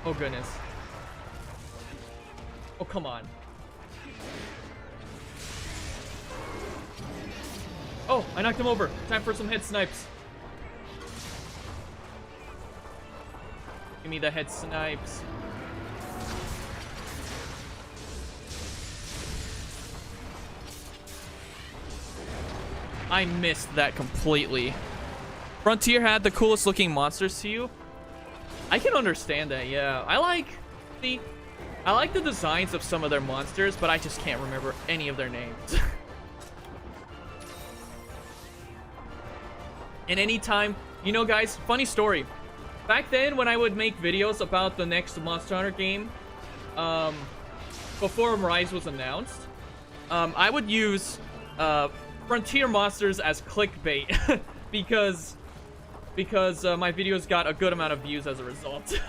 Oh, goodness. Oh, come on. Oh, I knocked him over. Time for some head snipes. Give me the head snipes. I missed that completely. Frontier had the coolest looking monsters to you. I can understand that, yeah. I like... See, I like the designs of some of their monsters, but I just can't remember any of their names. And anytime, you know, guys, funny story. Back then, when I would make videos about the next Monster Hunter game, before Rise was announced, I would use Frontier monsters as clickbait because my videos got a good amount of views as a result.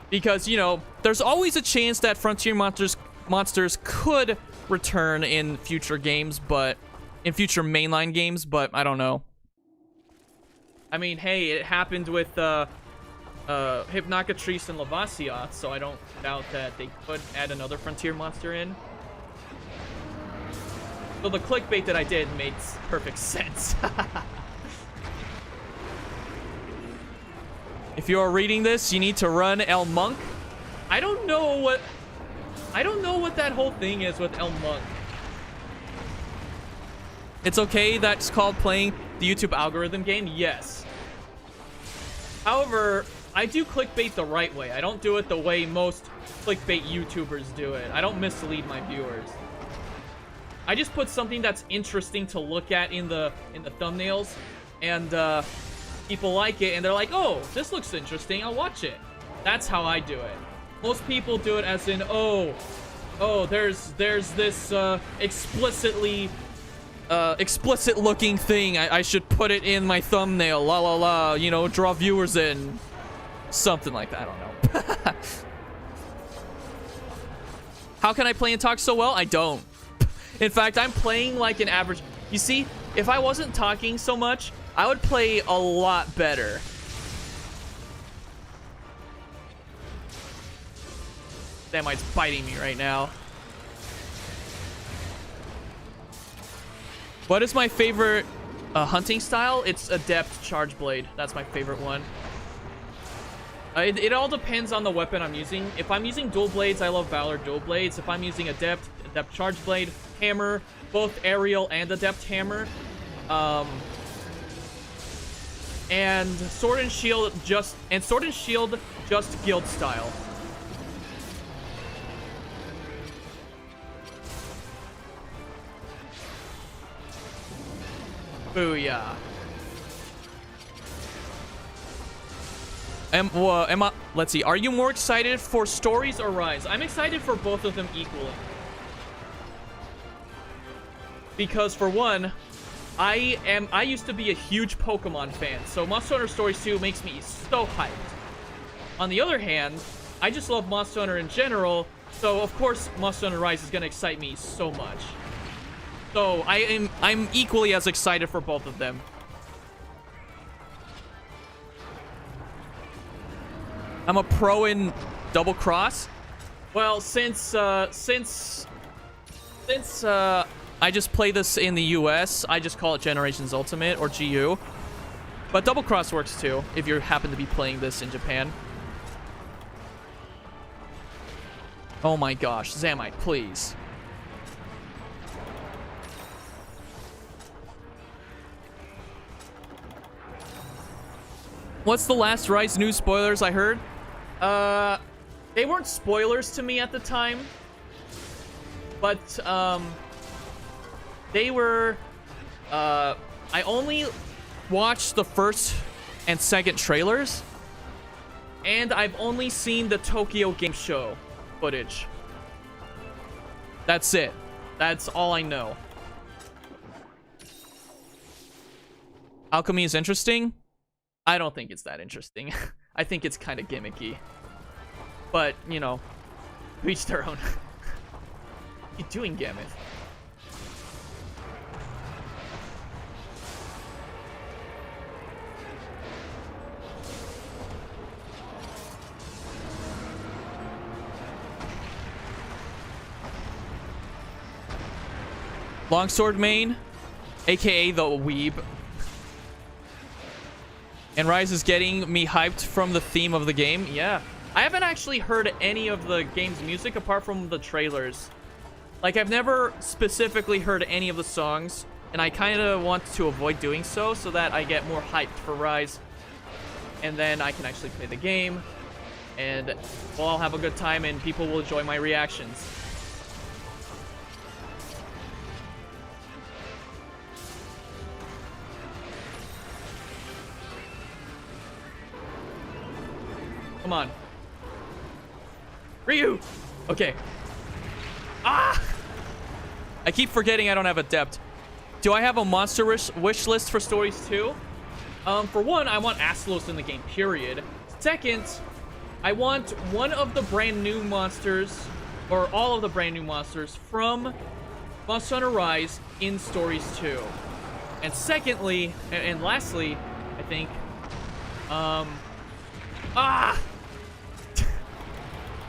Because, you know, there's always a chance that Frontier monsters could return in future games, but in future mainline games, but I don't know. I mean, hey, it happened with Hypnocatrice and Lavasia, so I don't doubt that they could add another Frontier monster in. So the clickbait that I did makes perfect sense. If you are reading this, you need to run El Monk. I don't know what that whole thing is with El Monk. It's okay, that's called playing the YouTube algorithm game, yes. However, I do clickbait the right way. I don't do it the way most clickbait YouTubers do it. I don't mislead my viewers. I just put something that's interesting to look at in the thumbnails, and people like it, and they're like, oh, this looks interesting, I'll watch it. That's how I do it. Most people do it as in, oh, there's this explicit looking thing. I should put it in my thumbnail. La la la. You know, draw viewers in. Something like that. I don't know. How can I play and talk so well? I don't. In fact, I'm playing like an average. You see, if I wasn't talking so much, I would play a lot better. That might's biting me right now. What is my favorite hunting style? It's Adept Chargeblade. That's my favorite one. It all depends on the weapon I'm using. If I'm using dual blades, I love Valor dual blades. If I'm using Adept Chargeblade, Hammer, both aerial and Adept Hammer. And Sword and Shield just guild style. Booyah. Let's see. Are you more excited for Stories or Rise? I'm excited for both of them equally. Because for one, I used to be a huge Pokemon fan, so Monster Hunter Stories 2 makes me so hyped. On the other hand, I just love Monster Hunter in general, so of course Monster Hunter Rise is gonna excite me so much. So I'm equally as excited for both of them. I'm a pro in Double Cross. Well, since I just play this in the US, I just call it Generations Ultimate or GU. But Double Cross works too if you happen to be playing this in Japan. Oh my gosh, Zamite, please. What's the last Rise news spoilers I heard? They weren't spoilers to me at the time. But, they were, I only watched the first and second trailers. And I've only seen the Tokyo Game Show footage. That's it. That's all I know. Alchemy is interesting? I don't think it's that interesting. I think it's kind of gimmicky. But, you know, each their own. What are you doing, Behemoth? Longsword main, aka the weeb. And Rise is getting me hyped from the theme of the game. Yeah. I haven't actually heard any of the game's music apart from the trailers. Like, I've never specifically heard any of the songs, and I kind of want to avoid doing so that I get more hyped for Rise. and then I can actually play the game, and we'll all have a good time, and people will enjoy my reactions. Come on. Ryu! Okay. Ah! I keep forgetting I don't have Adept. Do I have a monster wish list for stories too? For one, I want Astalos in the game, period. Second, I want one of the brand new monsters, or all of the brand new monsters from Monster Hunter Rise in Stories 2. And secondly, and lastly, I think,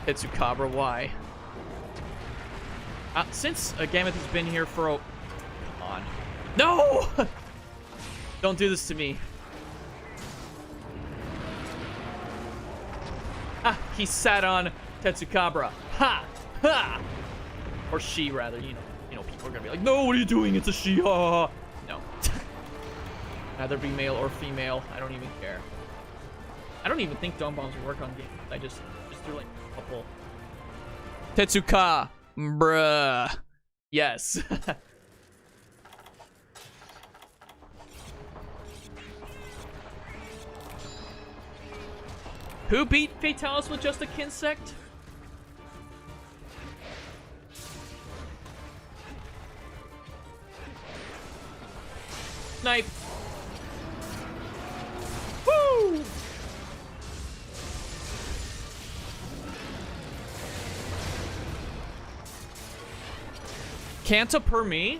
Hitsukabra, why? Since Behemoth has been here for a... Come on. No! Don't do this to me. Ah, he sat on Tetsukabra. Ha! Ha! Or she, rather. You know, people are gonna be like, no, what are you doing? It's a she. Ha! No. Either be male or female. I don't even care. I don't even think dumb bombs work on games. I just threw like a couple. Tetsuka, bruh. Yes. Who beat Fatalis with just a Kinsect? Snipe. Woo! Kanta per me?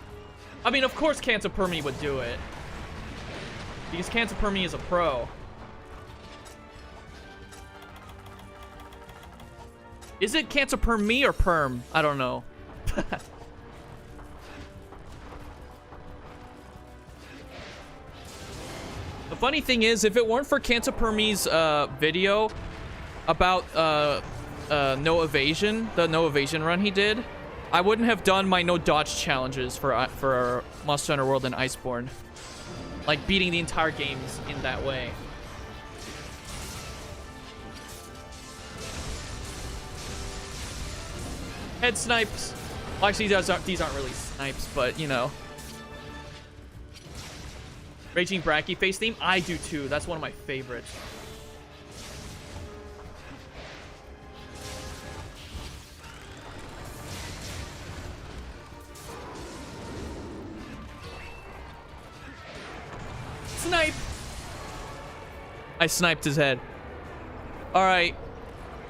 I mean, of course Kanta per me would do it. Because Kanta per me is a pro. Is it Kanta per me or perm? I don't know. The funny thing is, if it weren't for Kanta per me's video about no evasion, the no evasion run he did, I wouldn't have done my no dodge challenges for Monster Hunter World and Iceborne. Like beating the entire games in that way. Head snipes. Well, actually, these aren't really snipes, but you know. Raging Bracky face theme? I do too. That's one of my favorites. Snipe! I sniped his head. Alright.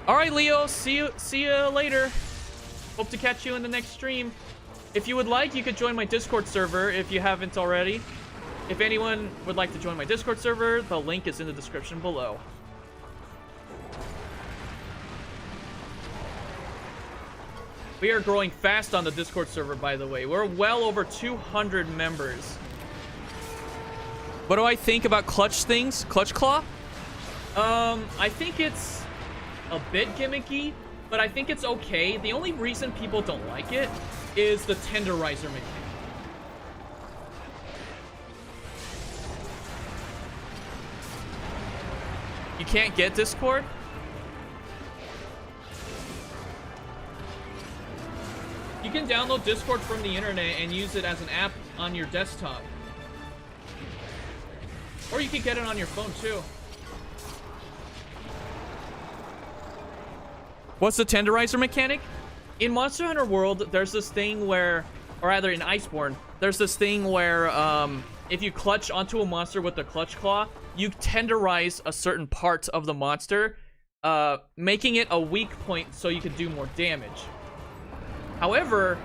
Alright, Leo. See you later. Hope to catch you in the next stream. If you would like, you could join my Discord server if you haven't already. If anyone would like to join my Discord server, the link is in the description below. We are growing fast on the Discord server, by the way. We're well over 200 members. What do I think about clutch things? Clutch Claw? I think it's a bit gimmicky, but I think it's okay. The only reason people don't like it is the tenderizer mechanic. You can't get Discord? You can download Discord from the internet and use it as an app on your desktop. Or you can get it on your phone too. What's the tenderizer mechanic? In Monster Hunter World, there's this thing where, or rather in Iceborne, there's this thing where if you clutch onto a monster with the clutch claw, you tenderize a certain part of the monster, making it a weak point so you can do more damage. However,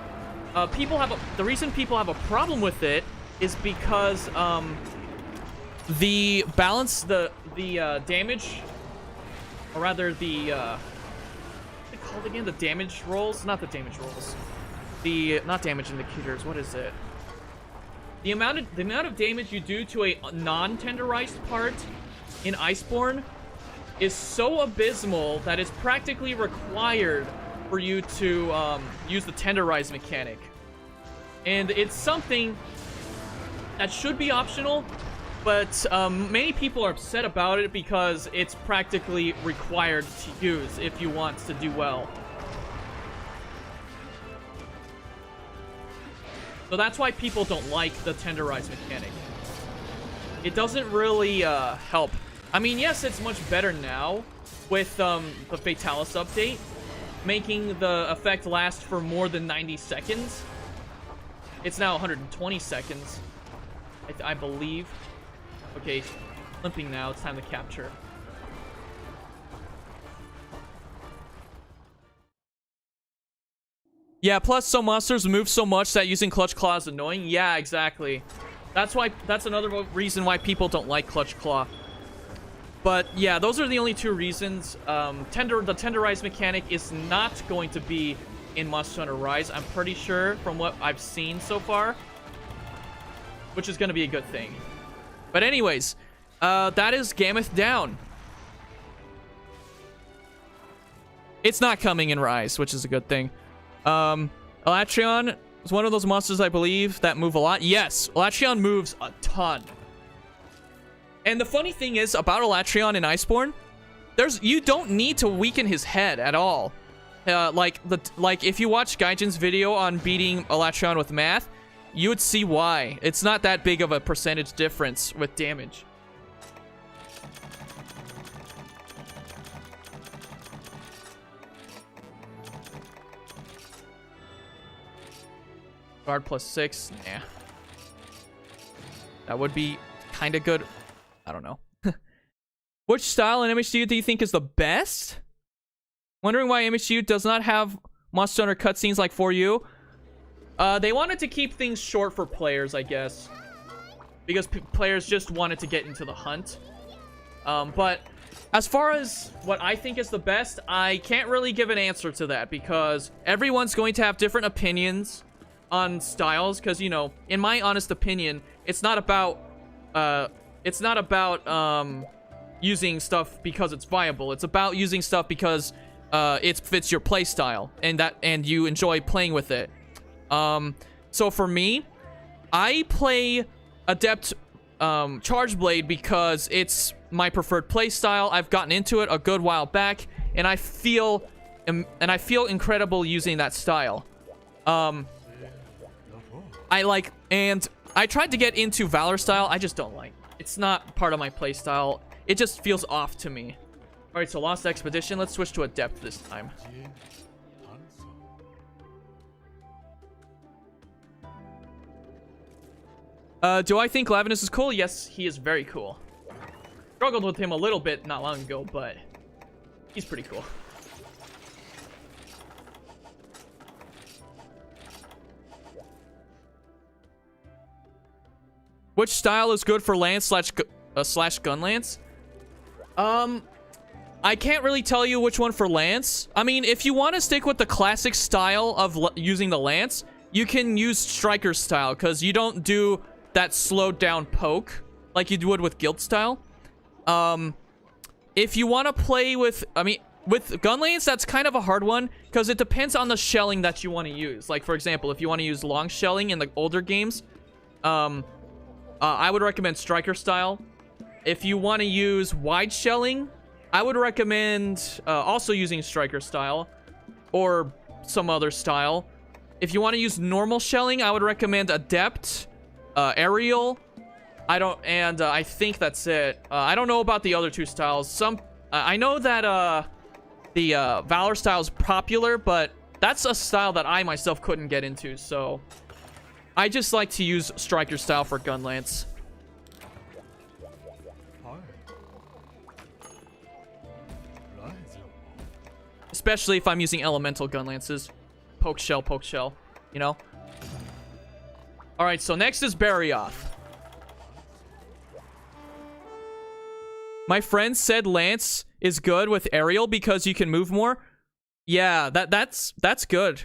the reason people have a problem with it is because the balance, the damage, or rather the what's it called again? The damage rolls? Not the damage rolls. Not damage indicators. What is it? The amount of damage you do to a non-tenderized part in Iceborne is so abysmal that it's practically required for you to use the tenderize mechanic. And it's something that should be optional, But many people are upset about it because it's practically required to use if you want to do well. So that's why people don't like the tenderize mechanic. It doesn't really help. I mean, yes, it's much better now with the Fatalis update, making the effect last for more than 90 seconds. It's now 120 seconds, I believe. Okay, limping now. It's time to capture. Yeah, plus some monsters move so much that using Clutch Claw is annoying. Yeah, exactly. That's another reason why people don't like Clutch Claw. But yeah, those are the only two reasons. The tenderize mechanic is not going to be in Monster Hunter Rise, I'm pretty sure, from what I've seen so far. Which is going to be a good thing. But anyways, that is Gammoth down. It's not coming in Rise, which is a good thing. Elatrion is one of those monsters, I believe, that move a lot. Yes, Elatrion moves a ton. And the funny thing is about Elatrion in Iceborne, you don't need to weaken his head at all. Like if you watch Gaijin's video on beating Elatrion with math, you would see why. It's not that big of a percentage difference with damage. Guard +6, nah. That would be kind of good. I don't know. Which style in MHGU do you think is the best? Wondering why MHGU does not have Monster Hunter cutscenes like For You. They wanted to keep things short for players, I guess. Because players just wanted to get into the hunt. But as far as what I think is the best, I can't really give an answer to that. Because everyone's going to have different opinions on styles. Because, you know, in my honest opinion, it's not about using stuff because it's viable. It's about using stuff because it fits your playstyle and you enjoy playing with it. So for me, I play Adept Chargeblade because it's my preferred playstyle. I've gotten into it a good while back, and I feel incredible using that style. I tried to get into Valor style. I just don't like. It's not part of my playstyle. It just feels off to me. All right, so Lost Expedition. Let's switch to Adept this time. Do I think Glaviness is cool? Yes, he is very cool. Struggled with him a little bit not long ago, but he's pretty cool. Which style is good for Lance slash Gun Lance? I can't really tell you which one for Lance. I mean, if you want to stick with the classic style of using the Lance, you can use Striker style, because you don't do that slowed down poke like you would with Guild style. If you want to play with, with Gun Lance, that's kind of a hard one, because it depends on the shelling that you want to use. Like, for example, if you want to use long shelling in the older games, I would recommend Striker style. If you want to use wide shelling, I would recommend also using Striker style or some other style. If you want to use normal shelling, I would recommend Adept, Aerial. I think that's it. I don't know about the other two styles. I know that the Valor style is popular, but that's a style that I myself couldn't get into, so I just like to use Striker style for Gun Lance. Especially if I'm using elemental Gun Lances. Poke shell, you know? Alright, so next is Behemoth. My friend said Lance is good with Aerial because you can move more. Yeah, that's good.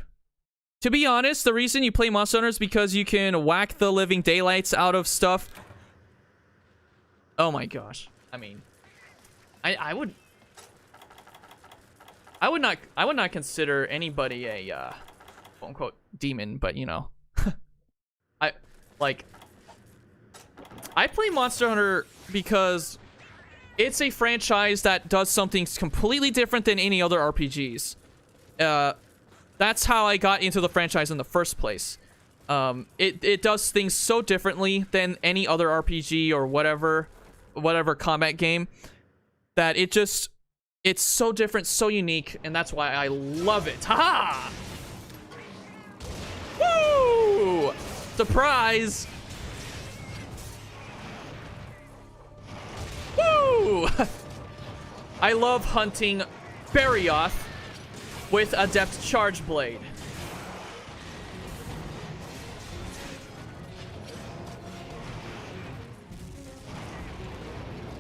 To be honest, the reason you play Monster Hunter is because you can whack the living daylights out of stuff. Oh my gosh. I mean, I would not consider anybody a quote unquote demon, but you know. I I play Monster Hunter because it's a franchise that does something completely different than any other RPGs. That's how I got into the franchise in the first place. It does things so differently than any other RPG or whatever combat game that it's so different, so unique, and that's why I love it. Haha! Woo! Surprise! Woo! I love hunting Behemoth with Adept Chargeblade.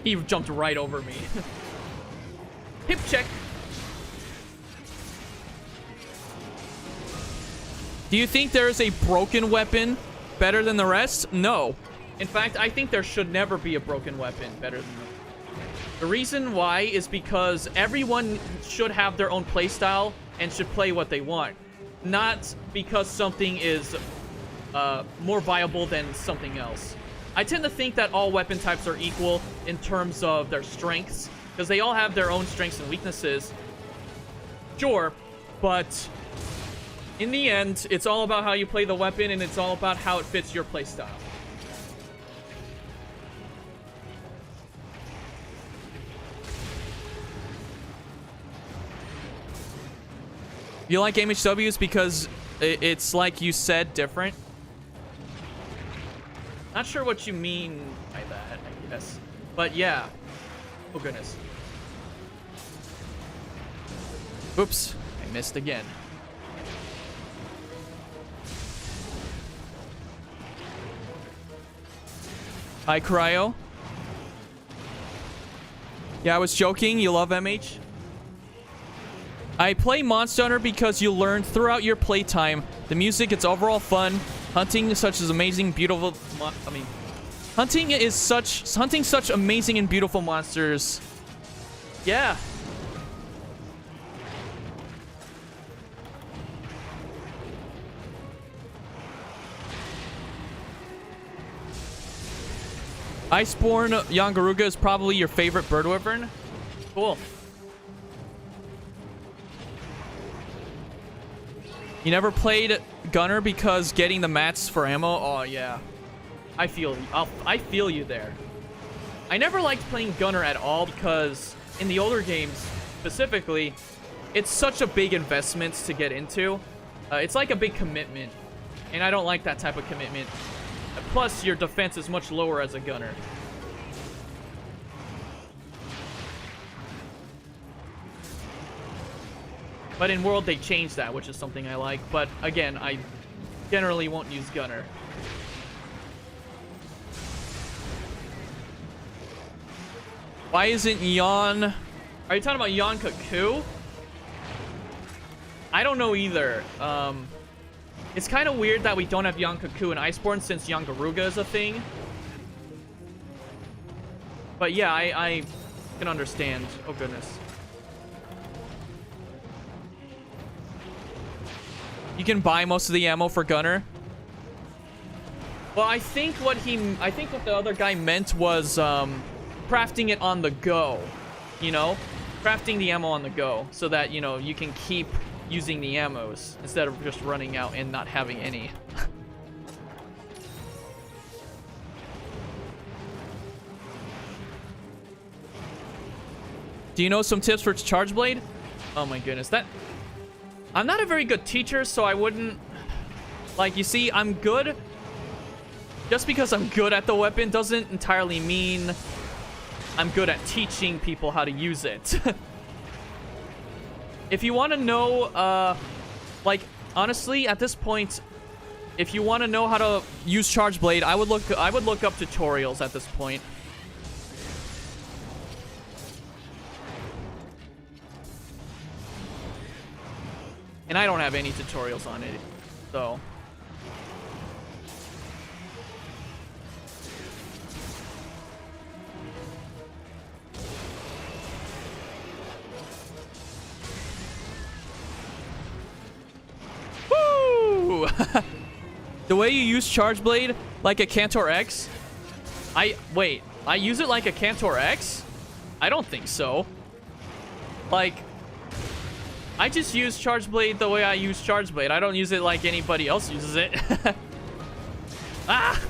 He jumped right over me. Hip check. Do you think there is a broken weapon better than the rest? No. In fact, I think there should never be a broken weapon better than the reason why is because everyone should have their own playstyle and should play what they want. Not because something is more viable than something else. I tend to think that all weapon types are equal in terms of their strengths, because they all have their own strengths and weaknesses. Sure, but in the end, it's all about how you play the weapon, and it's all about how it fits your playstyle. You like MHWs because it's like you said, different? Not sure what you mean by that, I guess. But yeah. Oh goodness. Oops, I missed again. Hi, Cryo. Yeah, I was joking. You love MH? I play Monster Hunter because you learn throughout your playtime. The music, it's overall fun. Hunting such amazing, beautiful... hunting such amazing and beautiful monsters. Yeah. Iceborne Yangaruga is probably your favorite bird wyvern. Cool. You never played Gunner because getting the mats for ammo? Oh yeah, I feel you there. I never liked playing Gunner at all because in the older games specifically, it's such a big investment to get into. It's like a big commitment, and I don't like that type of commitment. Plus, your defense is much lower as a Gunner. But in World, they changed that, which is something I like. But again, I generally won't use Gunner. Why isn't Yon... Are you talking about Yon Kaku? I don't know either. It's kind of weird that we don't have Yon Kaku and Iceborne since Yangaruga is a thing. But yeah, I can understand. Oh goodness. You can buy most of the ammo for Gunner. Well, I think what the other guy meant was crafting it on the go. You know, crafting the ammo on the go so that, you know, you can keep using the ammos instead of just running out and not having any. Do you know some tips for Chargeblade? Oh my goodness, I'm not a very good teacher, so I wouldn't... Like, you see, I'm good. Just because I'm good at the weapon doesn't entirely mean I'm good at teaching people how to use it. If you want to know, like, honestly, at this point, if you want to know how to use Chargeblade, I would look up tutorials at this point. And I don't have any tutorials on it, so... Woo! The way you use Chargeblade, like a Cantor X, Wait, I use it like a Cantor X? I don't think so. Like, I just use Chargeblade the way I use Chargeblade. I don't use it like anybody else uses it. Ah!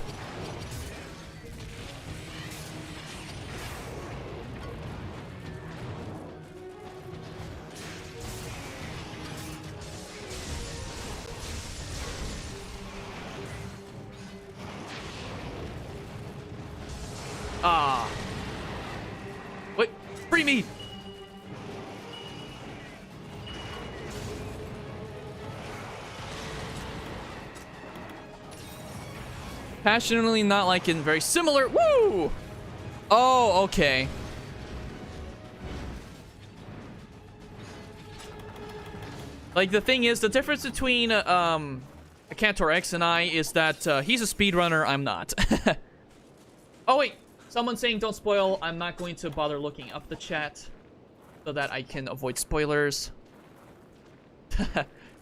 Ah. Wait, free me! Passionately not like in very similar. Woo! Oh, okay. Like, the thing is, the difference between a Cantor X and I is that he's a speedrunner, I'm not. Oh, wait. Someone's saying don't spoil. I'm not going to bother looking up the chat so that I can avoid spoilers.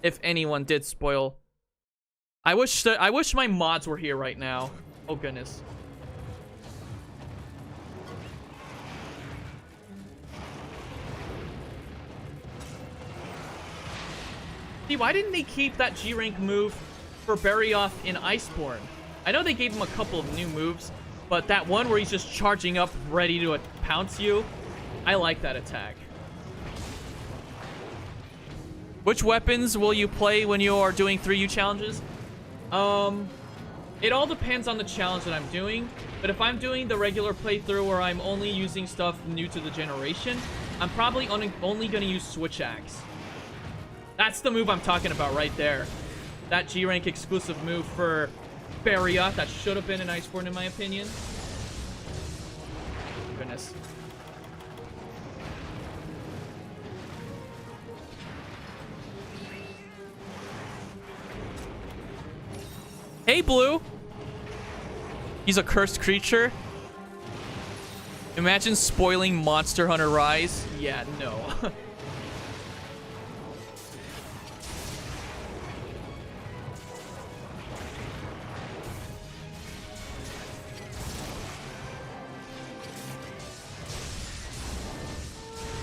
If anyone did spoil. I wish my mods were here right now. Oh, goodness. See, why didn't they keep that G-rank move for Behemoth in Iceborne? I know they gave him a couple of new moves, but that one where he's just charging up ready to pounce you, I like that attack. Which weapons will you play when you are doing 3U challenges? It all depends on the challenge that I'm doing, but if I'm doing the regular playthrough where I'm only using stuff new to the generation, I'm probably only going to use Switch Axe. That's the move I'm talking about right there. That G-rank exclusive move for Behemoth that should have been an Iceborne in my opinion. Goodness. Hey, Blue. He's a cursed creature. Imagine spoiling Monster Hunter Rise. Yeah, no.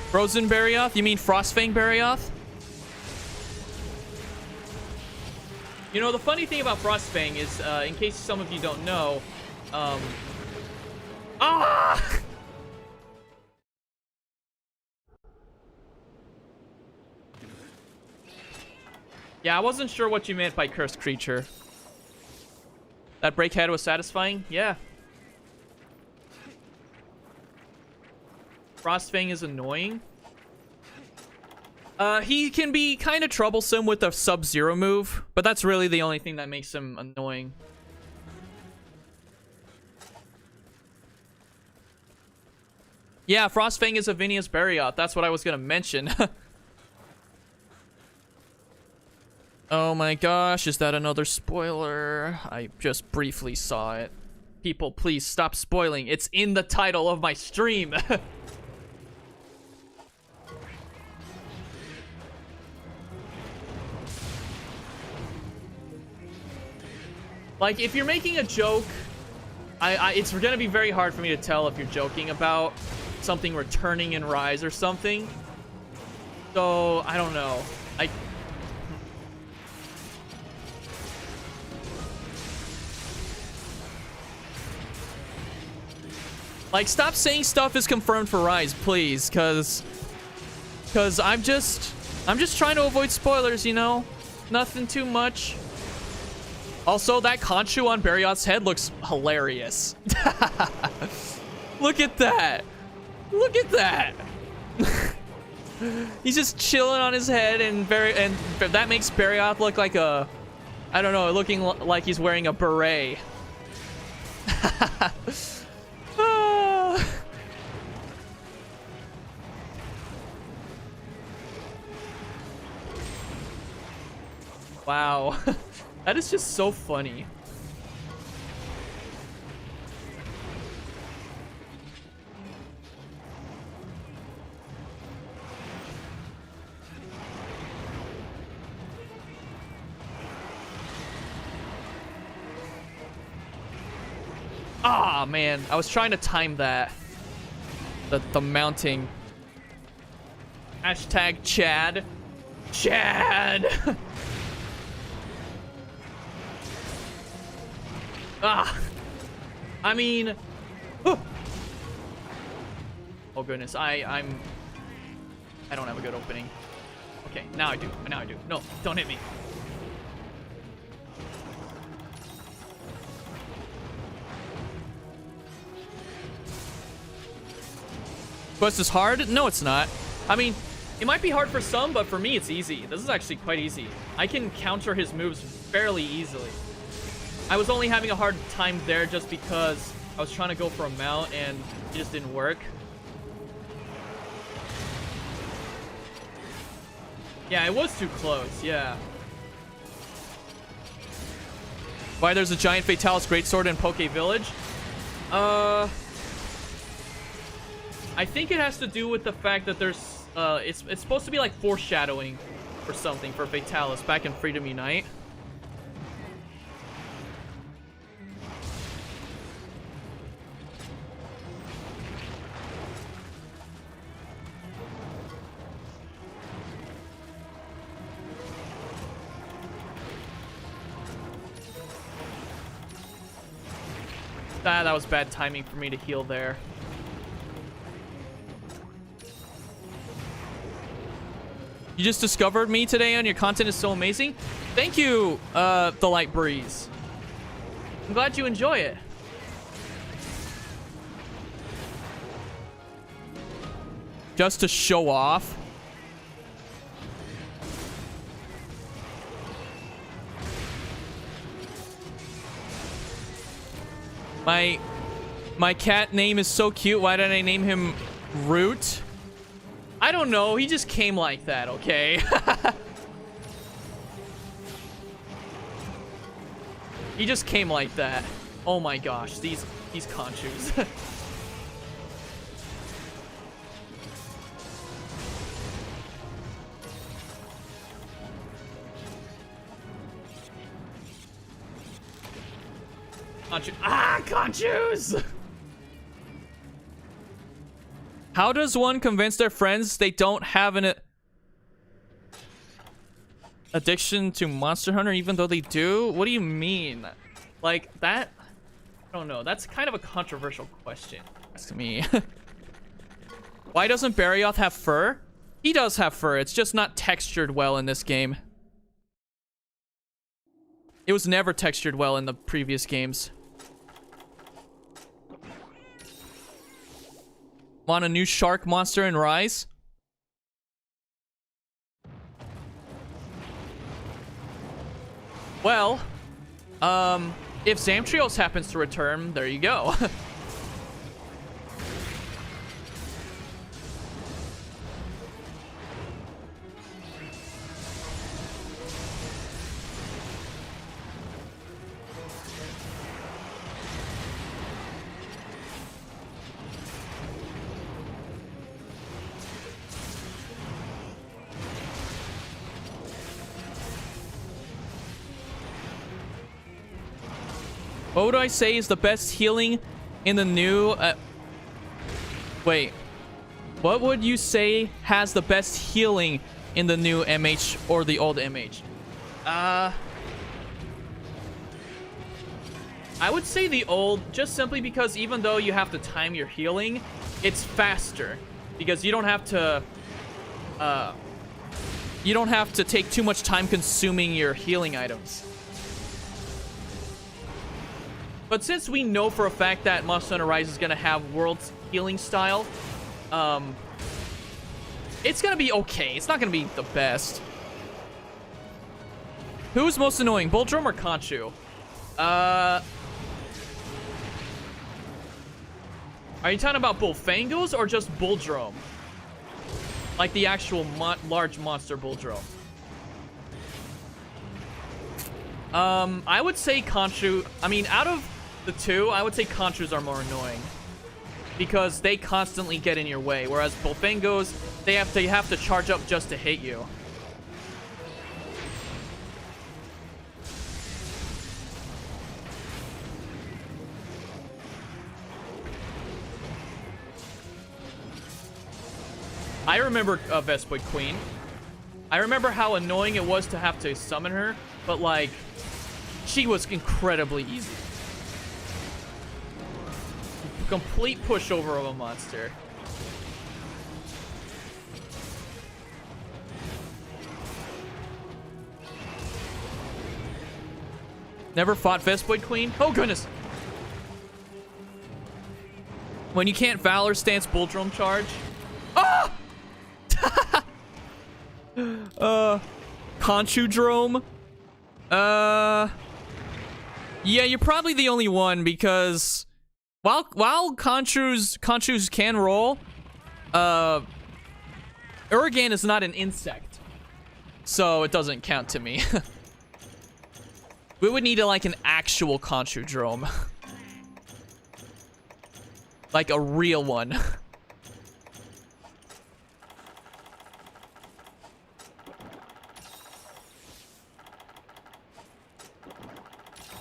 Frozen Behemoth? You mean Frostfang Behemoth? You know, the funny thing about Frostfang is, in case some of you don't know, ah! Yeah, I wasn't sure what you meant by cursed creature. That breakhead was satisfying? Yeah. Frostfang is annoying. He can be kind of troublesome with a Sub-Zero move, but that's really the only thing that makes him annoying. Yeah, Frostfang is a Vinius Behemoth. That's what I was gonna mention. Oh my gosh, is that another spoiler? I just briefly saw it. People, please stop spoiling. It's in the title of my stream. Like, if you're making a joke, it's gonna be very hard for me to tell if you're joking about something returning in Rise or something. So, I don't know. Like, stop saying stuff is confirmed for Rise, please, cause I'm just trying to avoid spoilers, you know? Nothing too much. Also, that Khonshu on Behemoth's head looks hilarious. Look at that. Look at that. He's just chilling on his head, and that makes Behemoth look like a, I don't know, looking like he's wearing a beret. Wow. That is just so funny. Ah, man. I was trying to time that. The mounting. Hashtag Chad. Chad! Ah! I mean... Oh goodness, I don't have a good opening. Okay, now I do. Now I do. No, don't hit me. Quest is hard? No, it's not. I mean, it might be hard for some, but for me, it's easy. This is actually quite easy. I can counter his moves fairly easily. I was only having a hard time there just because I was trying to go for a mount and it just didn't work. Yeah, it was too close, yeah. Why there's a giant Fatalis Greatsword in Poke Village? I think it has to do with the fact that there's, it's supposed to be like foreshadowing or something for Fatalis back in Freedom Unite. That was bad timing for me to heal there. You just discovered me today and your content is so amazing. Thank you, The Light Breeze. I'm glad you enjoy it. Just to show off. My cat name is so cute. Why did I name him Root? I don't know. He just came like that, okay? He just came like that. Oh my gosh, these Conchus. Conchus! How does one convince their friends they don't have an addiction to Monster Hunter even though they do? What do you mean? Like, that? I don't know. That's kind of a controversial question. Ask me. Why doesn't Behemoth have fur? He does have fur. It's just not textured well in this game. It was never textured well in the previous games. Want a new shark monster in Rise? Well, if Zamtrios happens to return, there you go. What would I say is the best healing in the new... wait. What would you say has the best healing in the new MH or the old MH? I would say the old, just simply because even though you have to time your healing, it's faster. Because you don't have to... you don't have to take too much time consuming your healing items. But since we know for a fact that Monster Hunter Rise is going to have World's healing style, it's going to be okay. It's not going to be the best. Who's most annoying, Bulldrum or Conchu? Are you talking about Bullfangos or just Bulldrum? Like the actual large monster Bulldrum? I would say Conchu... I mean, out of the two, I would say Conchus are more annoying. Because they constantly get in your way. Whereas Bullfangos, they have to charge up just to hit you. I remember Vespoid Queen. I remember how annoying it was to have to summon her, but like, she was incredibly easy. Complete pushover of a monster. Never fought Vespoid Queen? Oh goodness! When you can't Valor Stance Bull Drum Charge. Ah! Conchu-drome? Yeah, you're probably the only one because while Conchus can roll, Uragan is not an insect. So it doesn't count to me. We would need like an actual Conchu-drome. Like a real one.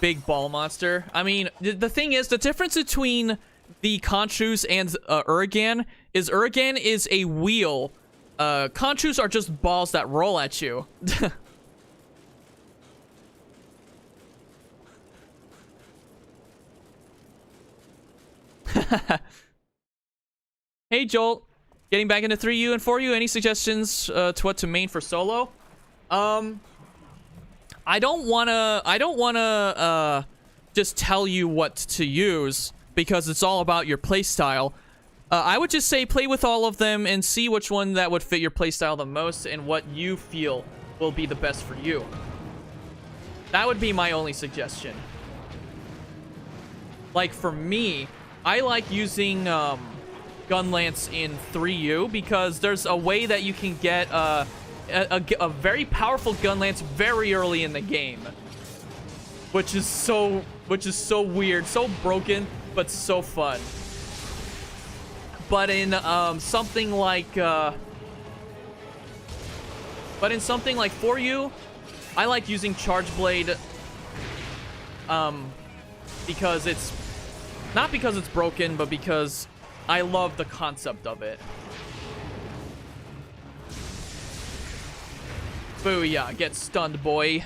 Big ball monster. I mean, the thing is, the difference between the Conchus and Uragan is Uragan is a wheel. Conchus are just balls that roll at you. Hey Joel, getting back into 3U and 4U. Any suggestions to what to main for solo? I don't wanna just tell you what to use because it's all about your playstyle. I would just say play with all of them and see which one that would fit your playstyle the most and what you feel will be the best for you. That would be my only suggestion. Like for me, I like using Gunlance in 3U because there's a way that you can get a very powerful Gunlance very early in the game, which is so weird, so broken, but so fun. But in something like 4U, I like using Chargeblade because it's not because it's broken, but because I love the concept of it. Booyah, get stunned, boy.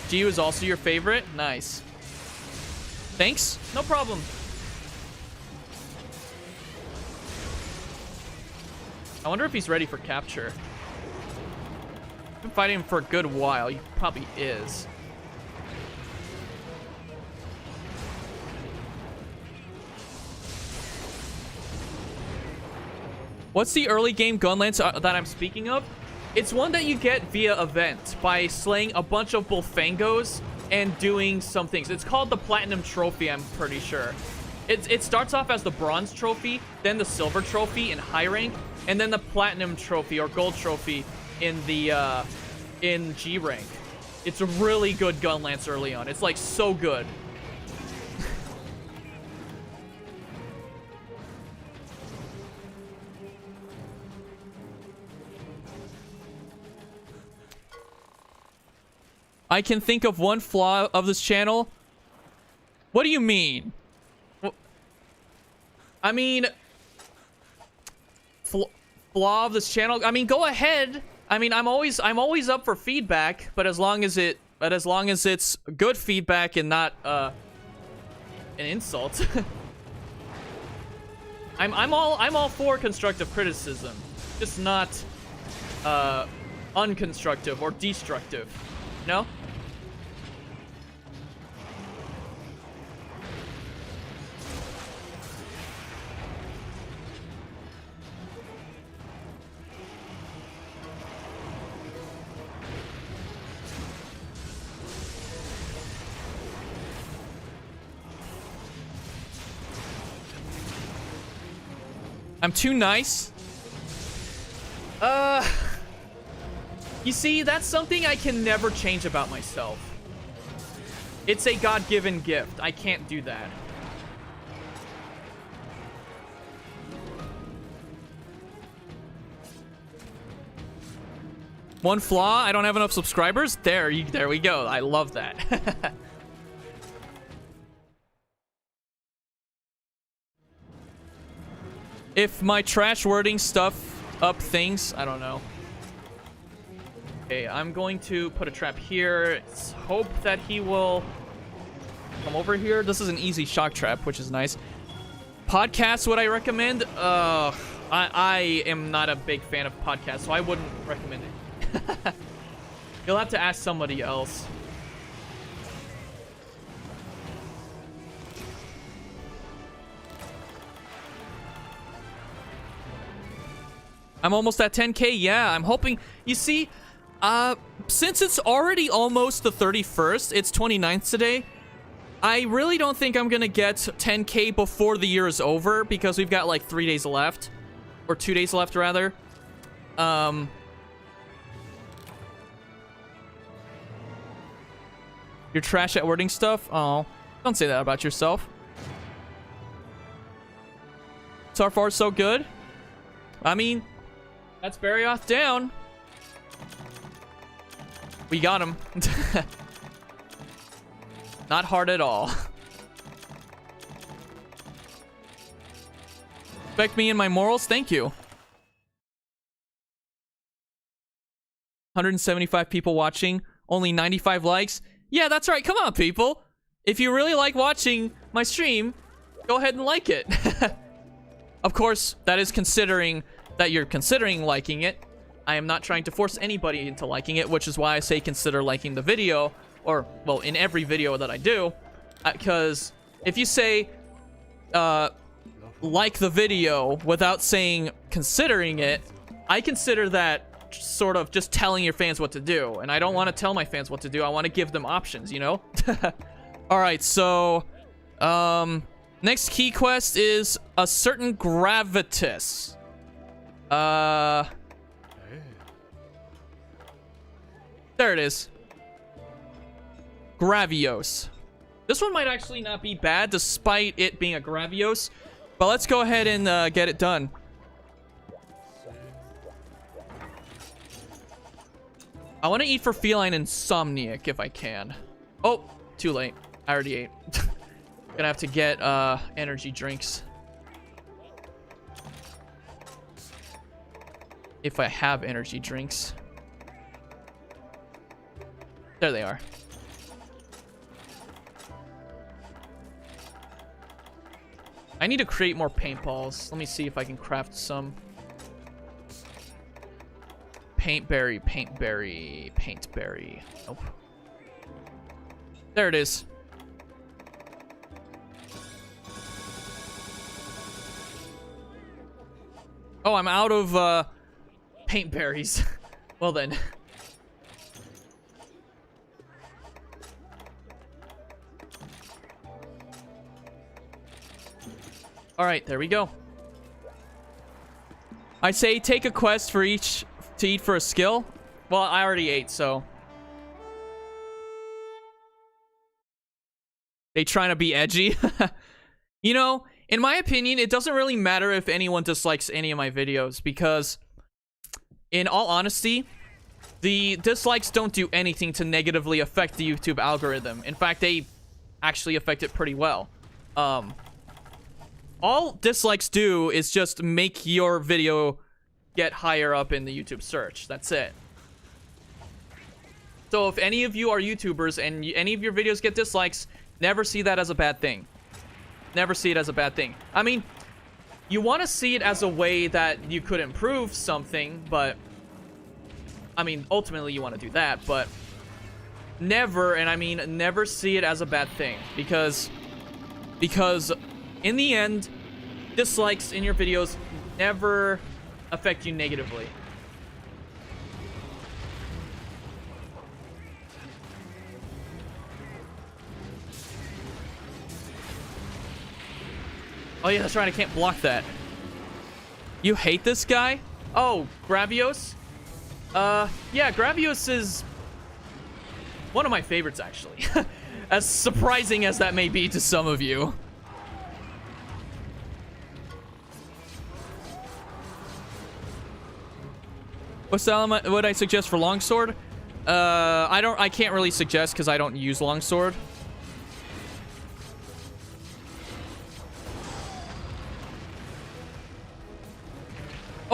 GU is also your favorite? Nice. Thanks, no problem. I wonder if he's ready for capture. I've been fighting him for a good while. He probably is. What's the early game Gunlance that I'm speaking of? It's one that you get via event by slaying a bunch of Bullfangos and doing some things. It's called the Platinum Trophy, I'm pretty sure. It starts off as the Bronze Trophy, then the Silver Trophy in high rank, and then the Platinum Trophy or Gold Trophy in the in G rank. It's a really good Gunlance early on. It's like so good. I can think of one flaw of this channel. What do you mean? I mean, flaw of this channel. I mean, go ahead. I mean, I'm always up for feedback, but as long as it's good feedback and not an insult. I'm all for constructive criticism, just not unconstructive or destructive. No? I'm too nice? You see, that's something I can never change about myself. It's a God-given gift. I can't do that. One flaw, I don't have enough subscribers. There we go. I love that. if my trash wording stuff up things, I don't know. Okay, I'm going to put a trap here. Let's hope that he will come over here. This is an easy shock trap, which is nice. Podcasts, would I recommend? I am not a big fan of podcasts, so I wouldn't recommend it. You'll have to ask somebody else. I'm almost at 10K. Yeah, I'm hoping. You see, since it's already almost the 31st, it's 29th today. I really don't think I'm gonna get 10K before the year is over because we've got like 3 days left, or 2 days left rather. You're trash at wording stuff. Oh, don't say that about yourself. So far, so good. I mean, that's Behemoth down. We got him. Not hard at all. Respect me and my morals. Thank you. 175 people watching. Only 95 likes. Yeah, that's right. Come on, people. If you really like watching my stream, go ahead and like it. Of course, that is considering that you're considering liking it. I am not trying to force anybody into liking it, which is why I say consider liking the video. Or, well, in every video that I do. Because if you say, like the video without saying considering it, I consider that sort of just telling your fans what to do. And I don't want to tell my fans what to do. I want to give them options, you know? Alright, so... next key quest is a certain Gravitas. There it is. Gravios. This one might actually not be bad despite it being a Gravios. But let's go ahead and get it done. I want to eat for feline insomniac if I can. Oh, too late. I already ate. Gonna have to get energy drinks. If I have energy drinks. There they are. I need to create more paintballs. Let me see if I can craft some. Paintberry, paintberry, paintberry. Nope. There it is. Oh, I'm out of paint berries. Well then. Alright, there we go. I say take a quest for each to eat for a skill. Well, I already ate, so. They trying to be edgy. You know, in my opinion, it doesn't really matter if anyone dislikes any of my videos because, in all honesty, the dislikes don't do anything to negatively affect the YouTube algorithm. In fact, they actually affect it pretty well. All dislikes do is just make your video get higher up in the YouTube search. That's it. So if any of you are YouTubers and any of your videos get dislikes, never see that as a bad thing. Never see it as a bad thing. I mean, you want to see it as a way that you could improve something, but I mean, ultimately you want to do that, but never, and I mean never see it as a bad thing because in the end, dislikes in your videos never affect you negatively. Oh yeah, that's right, I can't block that. You hate this guy? Oh, Gravios? Yeah, Gravios is one of my favorites, actually. As surprising as that may be to some of you. What's the element would I suggest for longsword? I can't really suggest because I don't use longsword.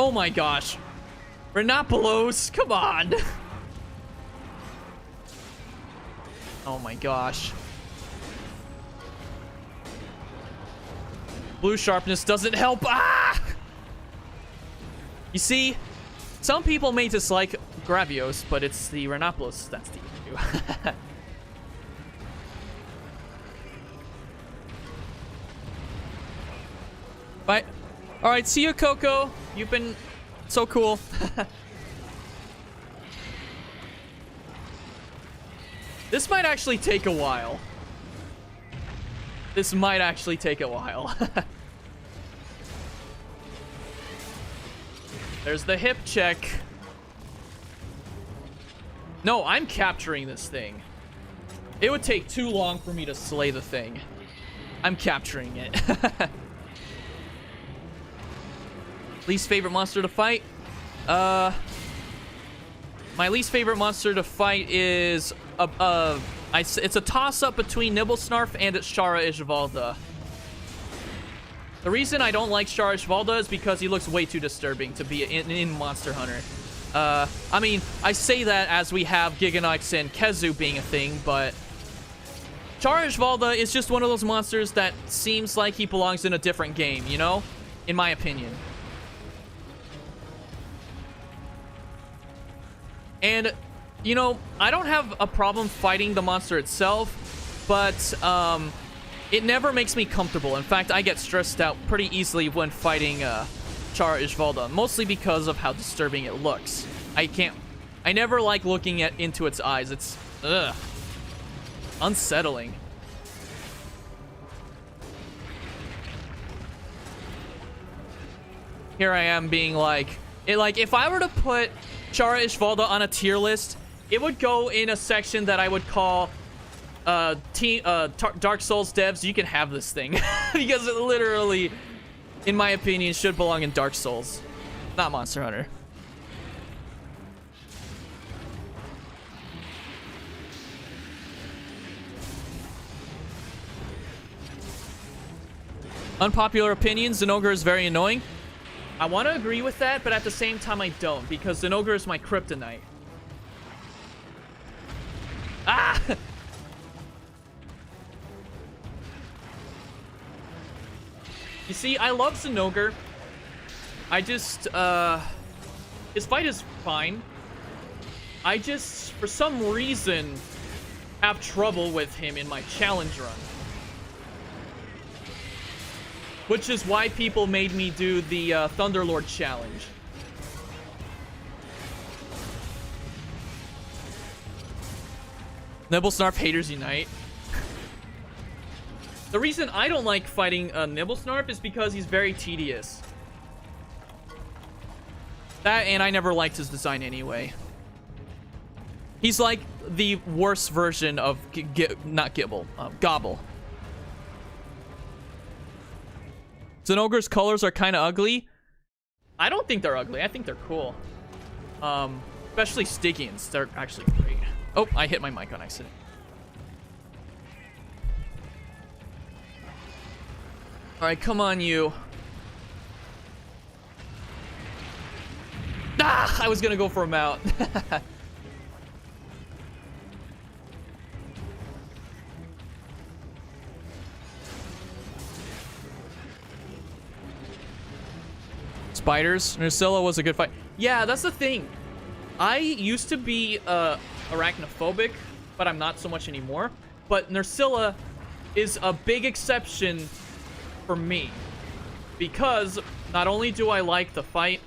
Oh my gosh. Renopolos, come on. Oh my gosh. Blue sharpness doesn't help. Ah! You see, some people may dislike Gravios, but it's the Renopolos that's the issue. Bye. All right, see you, Coco. You've been so cool. This might actually take a while. This might actually take a while. There's the hip check. No, I'm capturing this thing. It would take too long for me to slay the thing. I'm capturing it. Least favorite monster to fight? My least favorite monster to fight is it's a toss-up between Nibblesnarf and Shara Ishvalda. The reason I don't like Shara Ishvalda is because he looks way too disturbing to be in Monster Hunter. I mean, I say that as we have Giganox and Kezu being a thing, but Shara Ishvalda is just one of those monsters that seems like he belongs in a different game, you know? In my opinion. And, you know, I don't have a problem fighting the monster itself, but it never makes me comfortable. In fact, I get stressed out pretty easily when fighting Shara Ishvalda, mostly because of how disturbing it looks. I never like looking into its eyes. It's, unsettling. Here I am being like, if I were to put Shara Ishvalda on a tier list, it would go in a section that I would call Dark Souls devs, you can have this thing. Because it literally, in my opinion, should belong in Dark Souls, not Monster Hunter. Unpopular opinion, Zinogre is very annoying. I want to agree with that, but at the same time I don't, because Zinogre is my kryptonite. Ah! You see, I love Zinogre. I just, his fight is fine. I just, for some reason, have trouble with him in my challenge run. Which is why people made me do the Thunderlord challenge. Nibblesnarf haters unite. The reason I don't like fighting Nibblesnarf is because he's very tedious. That, and I never liked his design anyway. He's like the worst version of Gobble. Zinogre's colors are kind of ugly. I don't think they're ugly. I think they're cool. Especially Stygians. They're actually great. Oh, I hit my mic on accident. Alright, come on, you. Ah! I was gonna go for a mount. Spiders. Nursilla was a good fight. Yeah, that's the thing. I used to be arachnophobic, but I'm not so much anymore. But Nursilla is a big exception for me, because not only do I like the fight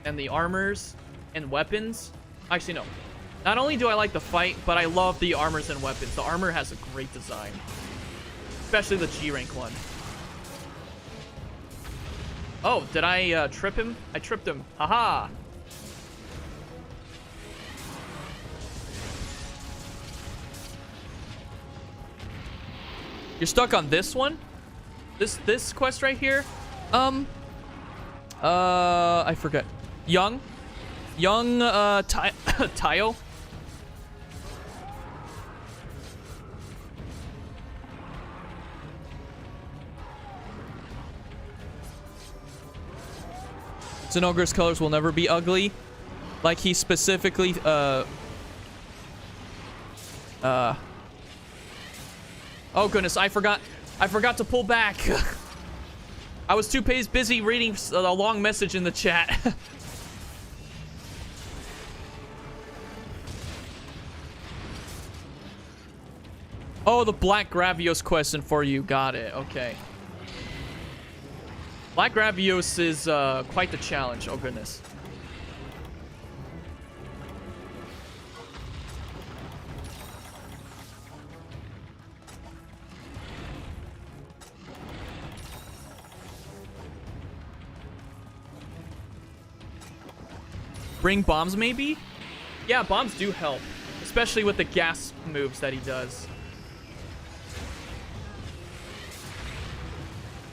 and the armors and weapons. Actually, no. Not only do I like the fight, but I love the armors and weapons. The armor has a great design, especially the G rank one. Oh, did I trip him? I tripped him. Haha. You're stuck on this one? This quest right here? I forget. Young Tayo. Zenogre's colors will never be ugly. Like he specifically, oh goodness, I forgot to pull back. I was too busy reading a long message in the chat. Oh, the Black Gravios question for you. Got it. Okay. Black Gravios is quite the challenge. Oh, goodness. Bring bombs, maybe? Yeah, bombs do help. Especially with the gas moves that he does.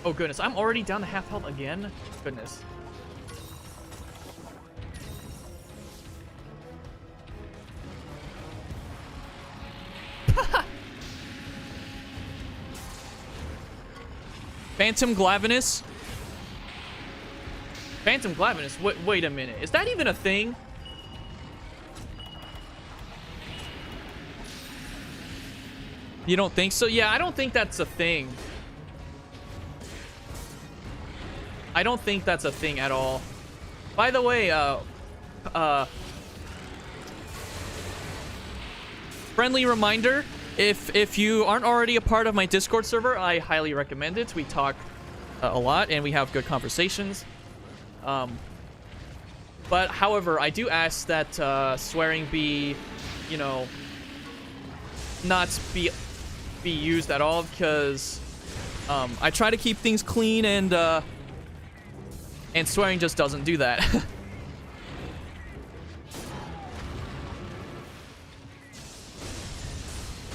Oh, goodness. I'm already down to half health again? Goodness. Phantom Glaviness? Phantom Glaviness? Wait a minute. Is that even a thing? You don't think so? Yeah, I don't think that's a thing. I don't think that's a thing at all. By the way, friendly reminder, if you aren't already a part of my Discord server, I highly recommend it. We talk a lot and we have good conversations. But however, I do ask that swearing be, you know, not be used at all, because I try to keep things clean, and swearing just doesn't do that.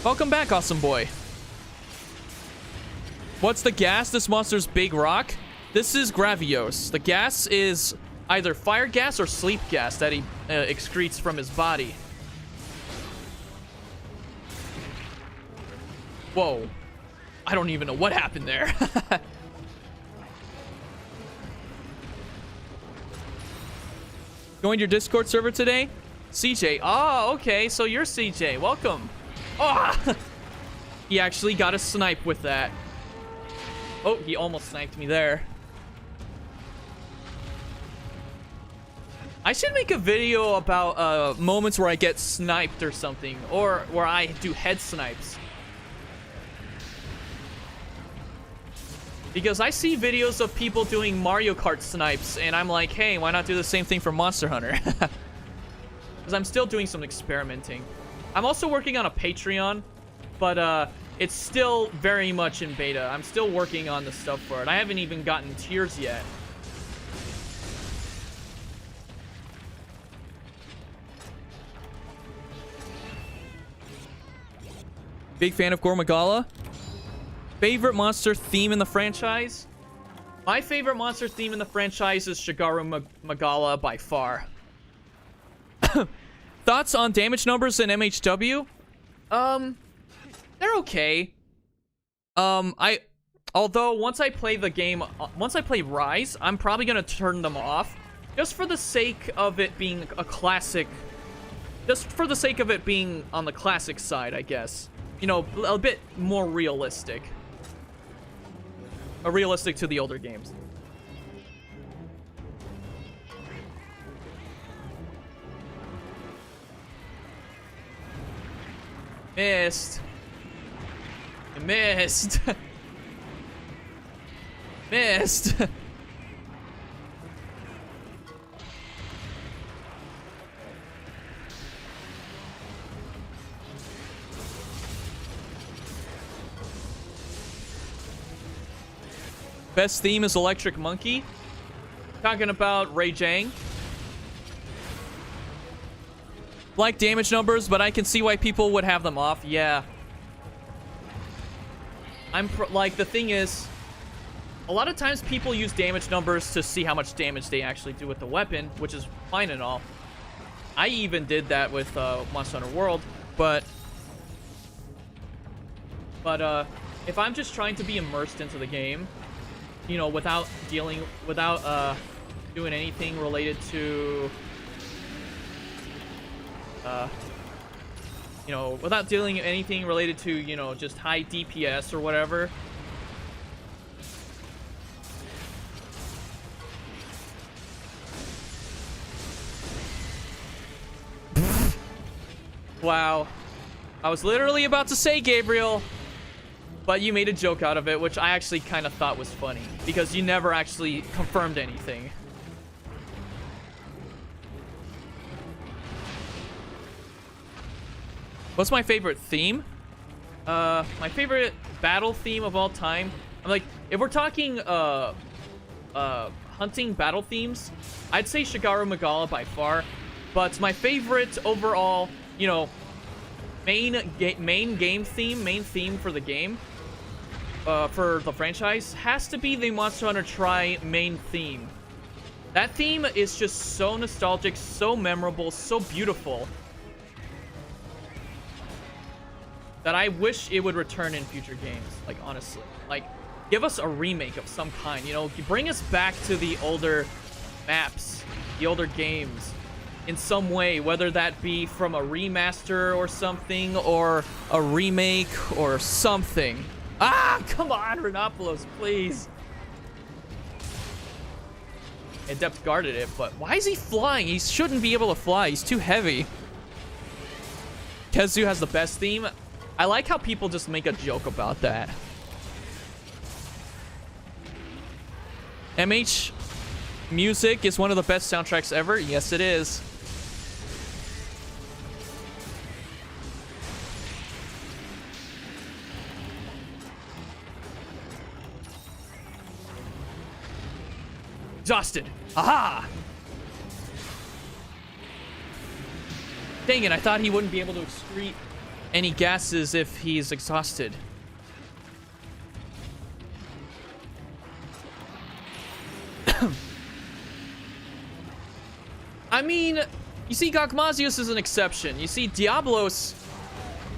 Welcome back, awesome boy. What's the gas? This monster's big rock? This is Gravios. The gas is either fire gas or sleep gas that he excretes from his body. Whoa. I don't even know what happened there. Joined your Discord server today? CJ. Oh, okay. So you're CJ. Welcome. Oh! He actually got a snipe with that. Oh, he almost sniped me there. I should make a video about moments where I get sniped or something, or where I do head snipes. Because I see videos of people doing Mario Kart snipes, and I'm like, hey, why not do the same thing for Monster Hunter? Because I'm still doing some experimenting. I'm also working on a Patreon, but it's still very much in beta. I'm still working on the stuff for it. I haven't even gotten tiers yet. Big fan of Gormagala. Favorite monster theme in the franchise? My favorite monster theme in the franchise is Shigaru Magala by far. Thoughts on damage numbers in MHW? They're okay. Although once I play the game, once I play Rise, I'm probably gonna turn them off, just for the sake of it being a classic. Just for the sake of it being on the classic side, I guess. You know, a bit more realistic. Realistic to the older games. Missed. Missed. Missed. Best theme is Electric Monkey. Talking about Ray Jang. Like damage numbers, but I can see why people would have them off. Yeah. Like, the thing is, a lot of times people use damage numbers to see how much damage they actually do with the weapon, which is fine and all. I even did that with Monster Hunter World, but if I'm just trying to be immersed into the game, you know, without doing anything related to, you know, without dealing anything related to, you know, just high DPS or whatever. Wow. I was literally about to say Gabriel, but you made a joke out of it, which I actually kind of thought was funny, because you never actually confirmed anything. What's my favorite theme? My favorite battle theme of all time. I'm like, if we're talking hunting battle themes, I'd say Shigaru Magala by far. But my favorite overall, you know, main theme for the game, for the franchise, has to be the Monster Hunter Tri main theme. That theme is just so nostalgic, so memorable, so beautiful, that I wish it would return in future games. Like, honestly. Like, give us a remake of some kind, you know? Bring us back to the older maps, the older games, in some way, whether that be from a remaster or something, or a remake or something. Ah, come on, Renopoulos, please. Adept guarded it, but why is he flying? He shouldn't be able to fly. He's too heavy. Kezu has the best theme. I like how people just make a joke about that. MH music is one of the best soundtracks ever. Yes, it is. Exhausted. Aha! Dang it, I thought he wouldn't be able to excrete any gases if he's exhausted. I mean, you see, Gogmazius is an exception. You see, Diablos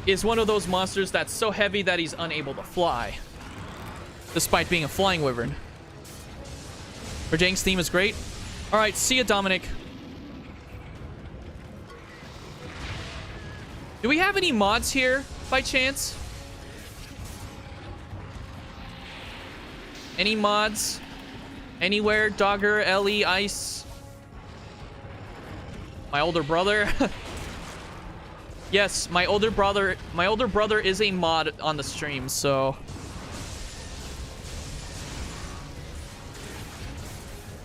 is one of those monsters that's so heavy that he's unable to fly, despite being a flying wyvern. Rajang's theme is great. All right, see ya, Dominic. Do we have any mods here, by chance? Any mods? Anywhere? Dogger, Ellie, Ice? My older brother? Yes, my older brother is a mod on the stream, so...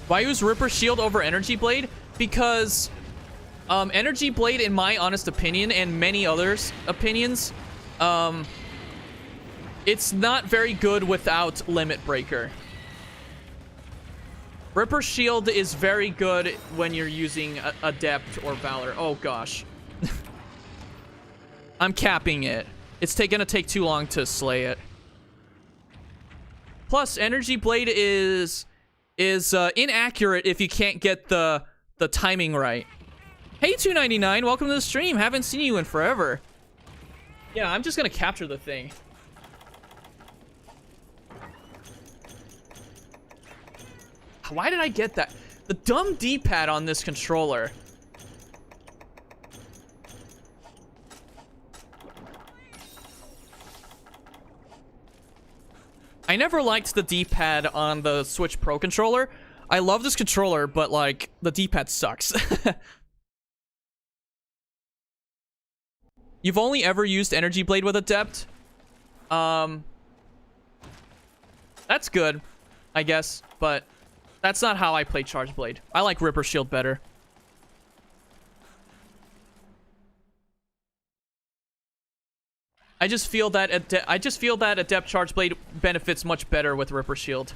Why use Ripper Shield over Energy Blade? Because Energy Blade, in my honest opinion, and many others' opinions, it's not very good without Limit Breaker. Ripper Shield is very good when you're using Adept or Valor. Oh gosh. I'm capping it. It's gonna take too long to slay it. Plus, Energy Blade is inaccurate if you can't get the timing right. Hey, 299, welcome to the stream. Haven't seen you in forever. Yeah, I'm just gonna capture the thing. Why did I get that? The dumb D-pad on this controller. I never liked the D-pad on the Switch Pro controller. I love this controller, but, like, the D-pad sucks. You've only ever used Energy Blade with Adept? That's good, I guess, but that's not how I play Chargeblade. I like Ripper Shield better. I just feel that Adept Chargeblade benefits much better with Ripper Shield.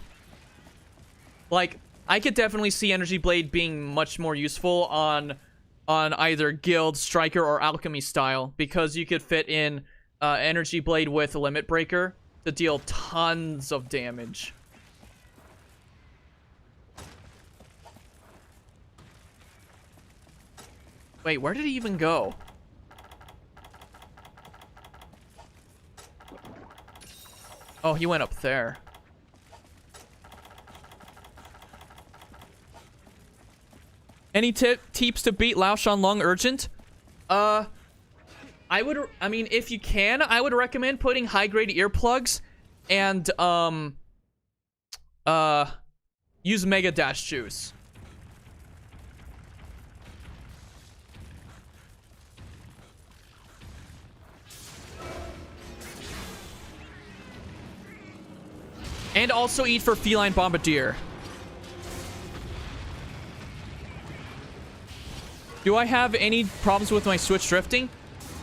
Like, I could definitely see Energy Blade being much more useful on either Guild, Striker, or Alchemy style, because you could fit in Energy Blade with Limit Breaker to deal tons of damage. Wait, where did he even go? Oh, he went up there. Any tips to beat Lao Shan Lung Urgent? I mean, if you can, I would recommend putting high-grade earplugs and, use Mega Dash Juice. And also eat for Feline Bombardier. Do I have any problems with my Switch drifting?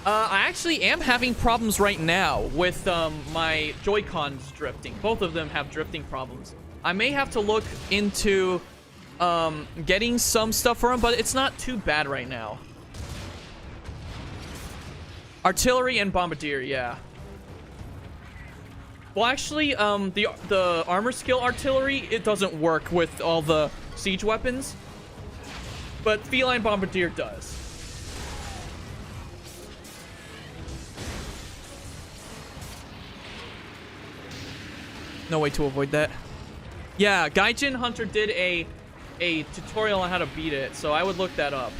I actually am having problems right now with my Joy-Cons drifting. Both of them have drifting problems. I may have to look into getting some stuff for them, but it's not too bad right now. Artillery and Bombardier, yeah. Well, actually, the armor skill artillery, it doesn't work with all the siege weapons. But Feline Bombardier does. No way to avoid that. Yeah, Gaijin Hunter did a tutorial on how to beat it, so I would look that up.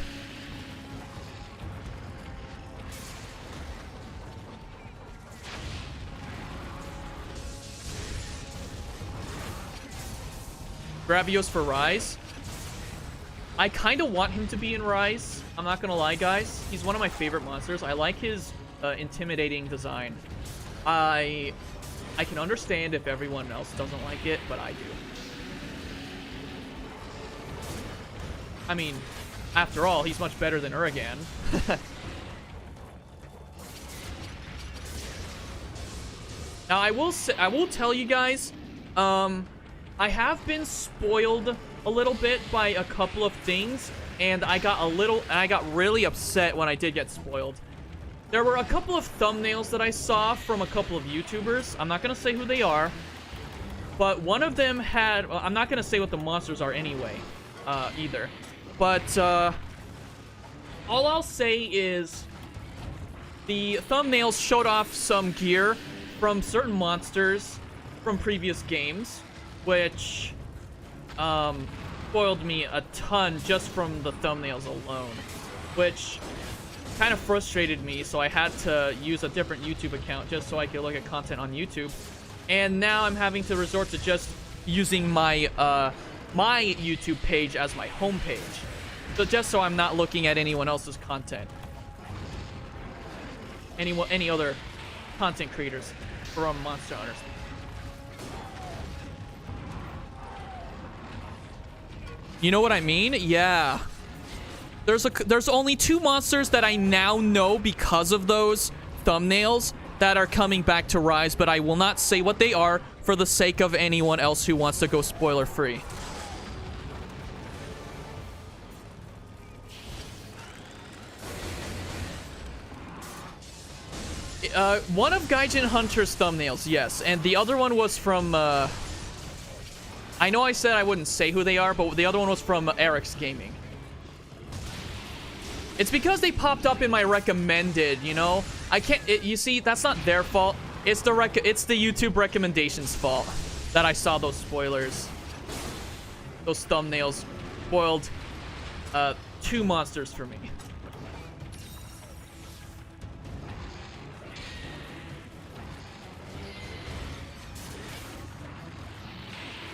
Gravios for Rise. I kind of want him to be in Rise. I'm not gonna lie, guys. He's one of my favorite monsters. I like his intimidating design. I can understand if everyone else doesn't like it, but I do. I mean, after all, he's much better than Uragan. Now, I will tell you guys, I have been spoiled a little bit by a couple of things, and I got really upset when I did get spoiled. There were a couple of thumbnails that I saw from a couple of YouTubers. I'm not gonna say who they are, but one of them had, well, I'm not gonna say what the monsters are anyway, either. But all I'll say is the thumbnails showed off some gear from certain monsters from previous games, which spoiled me a ton just from the thumbnails alone, which kind of frustrated me, so I had to use a different YouTube account just so I could look at content on YouTube. And now I'm having to resort to just using my my YouTube page as my homepage, so just so I'm not looking at anyone else's content, any other content creators from Monster Hunters. You know what I mean? Yeah. There's only 2 monsters that I now know because of those thumbnails that are coming back to Rise, but I will not say what they are for the sake of anyone else who wants to go spoiler free. One of Gaijin Hunter's thumbnails, yes, and the other one was from I know I said I wouldn't say who they are, but the other one was from Eric's Gaming. It's because they popped up in my recommended, you know? I can't, you see, that's not their fault. It's the YouTube recommendations fault that I saw those spoilers. Those thumbnails spoiled 2 monsters for me.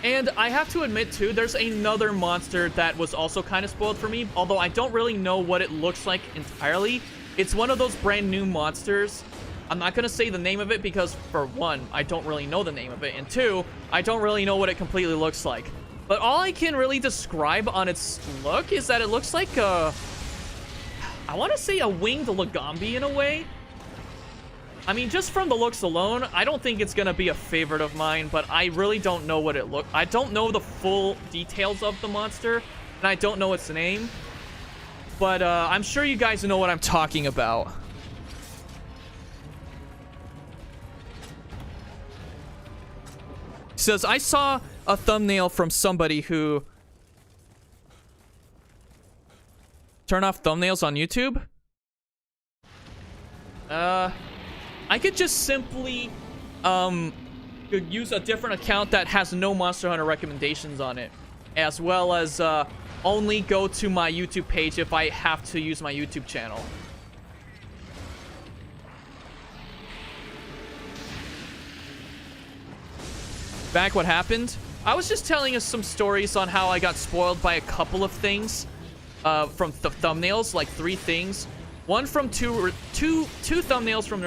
And I have to admit, too, there's another monster that was also kind of spoiled for me, although I don't really know what it looks like entirely. It's one of those brand new monsters. I'm not going to say the name of it because, for one, I don't really know the name of it, and 2, I don't really know what it completely looks like. But all I can really describe on its look is that it looks like a... I want to say a winged Lagombi in a way. I mean, just from the looks alone, I don't think it's gonna be a favorite of mine, but I really don't know what it I don't know the full details of the monster, and I don't know its name. But I'm sure you guys know what I'm talking about. He says, I saw a thumbnail from somebody who... Turn off thumbnails on YouTube? I could just simply use a different account that has no Monster Hunter recommendations on it, as well as only go to my YouTube page if I have to use my YouTube channel. Back, what happened? I was just telling us some stories on how I got spoiled by a couple of things from the thumbnails, like 3 things. One from two thumbnails from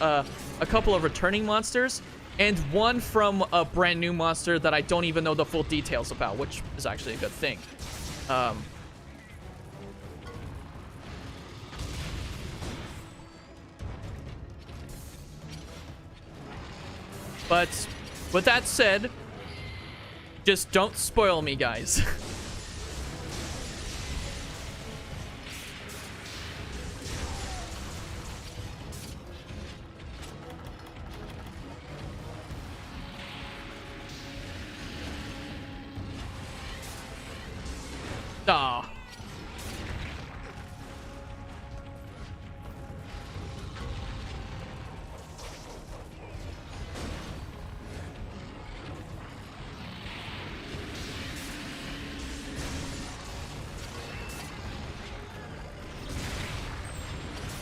a couple of returning monsters, and one from a brand new monster that I don't even know the full details about, which is actually a good thing. But with that said, just don't spoil me, guys. Ah.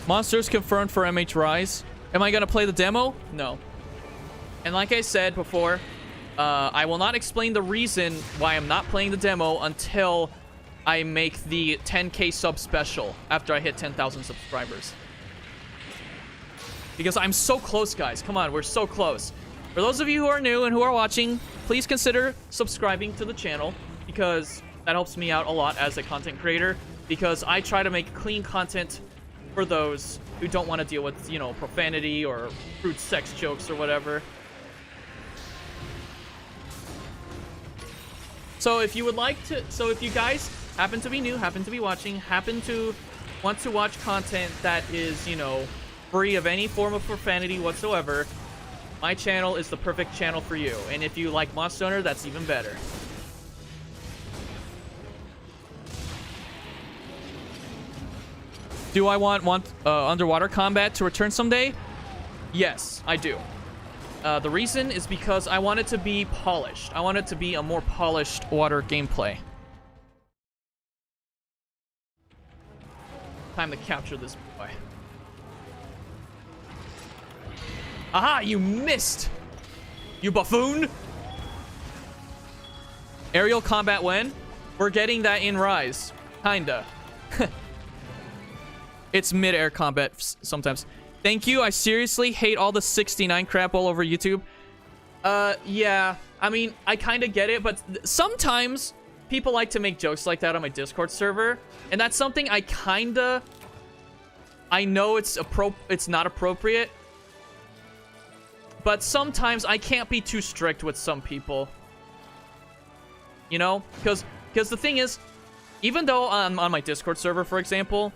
Monsters confirmed for MH Rise. Am I gonna play the demo? No. And like I said before, I will not explain the reason why I'm not playing the demo until I make the 10k sub special after I hit 10,000 subscribers. Because I'm so close, guys. Come on, we're so close. For those of you who are new and who are watching, please consider subscribing to the channel, because that helps me out a lot as a content creator, because I try to make clean content for those who don't want to deal with, you know, profanity or crude sex jokes or whatever. So if you would like to, if you guys happen to be new, happen to be watching, happen to want to watch content that is, you know, free of any form of profanity whatsoever, my channel is the perfect channel for you. And if you like Monster Hunter, that's even better. Do I want underwater combat to return someday? Yes, I do. The reason is because I want it to be polished. I want it to be a more polished water gameplay. Time to capture this boy. Aha, you missed! You buffoon! Aerial combat when? We're getting that in Rise. Kinda. It's mid-air combat sometimes. Thank you. I seriously hate all the 69 crap all over YouTube. Yeah. I mean, I kind of get it, but sometimes people like to make jokes like that on my Discord server, and that's something I kinda... I know it's not appropriate, but sometimes I can't be too strict with some people. You know? Because the thing is, even though on my Discord server, for example,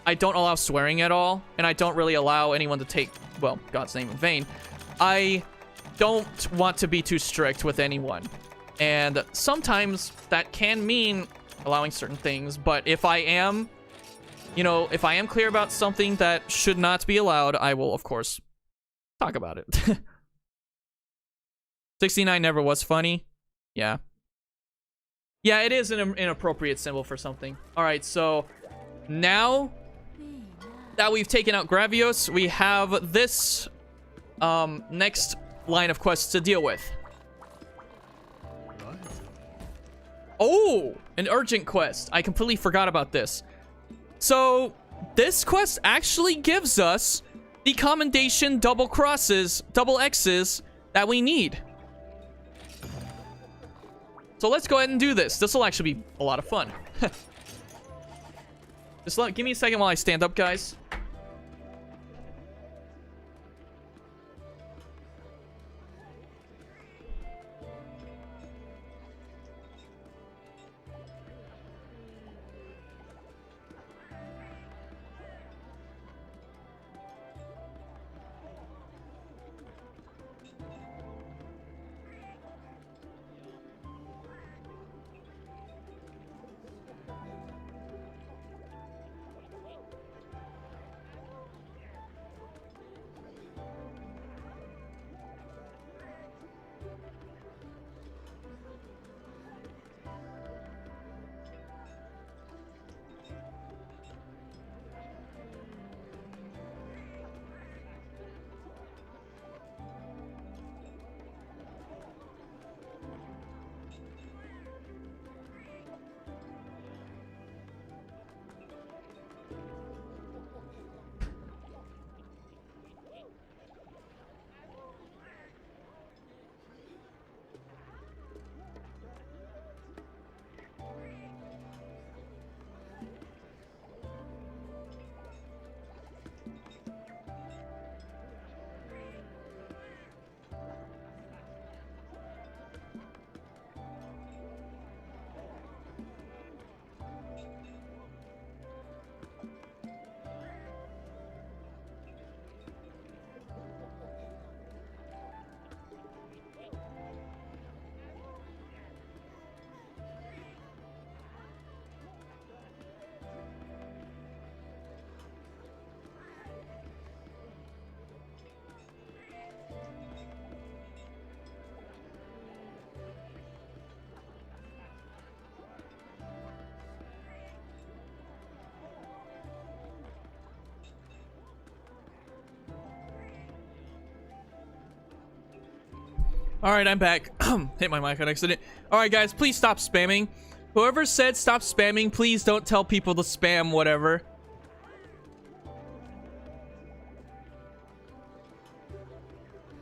I don't allow swearing at all, and I don't really allow anyone to take, well, God's name in vain, I don't want to be too strict with anyone. And sometimes that can mean allowing certain things, but if I am, you know, if I am clear about something that should not be allowed, I will, of course, talk about it. 69 never was funny. Yeah. Yeah, it is an inappropriate symbol for something. Alright, so now that we've taken out Gravios, we have this next line of quests to deal with. Oh, an urgent quest. I completely forgot about this. So this quest actually gives us the commendation double crosses, double X's that we need. So let's go ahead and do this. This will actually be a lot of fun. Just give me a second while I stand up, guys. Alright, I'm back. Hit my mic on accident. Alright, guys, please stop spamming. Whoever said stop spamming, please don't tell people to spam whatever.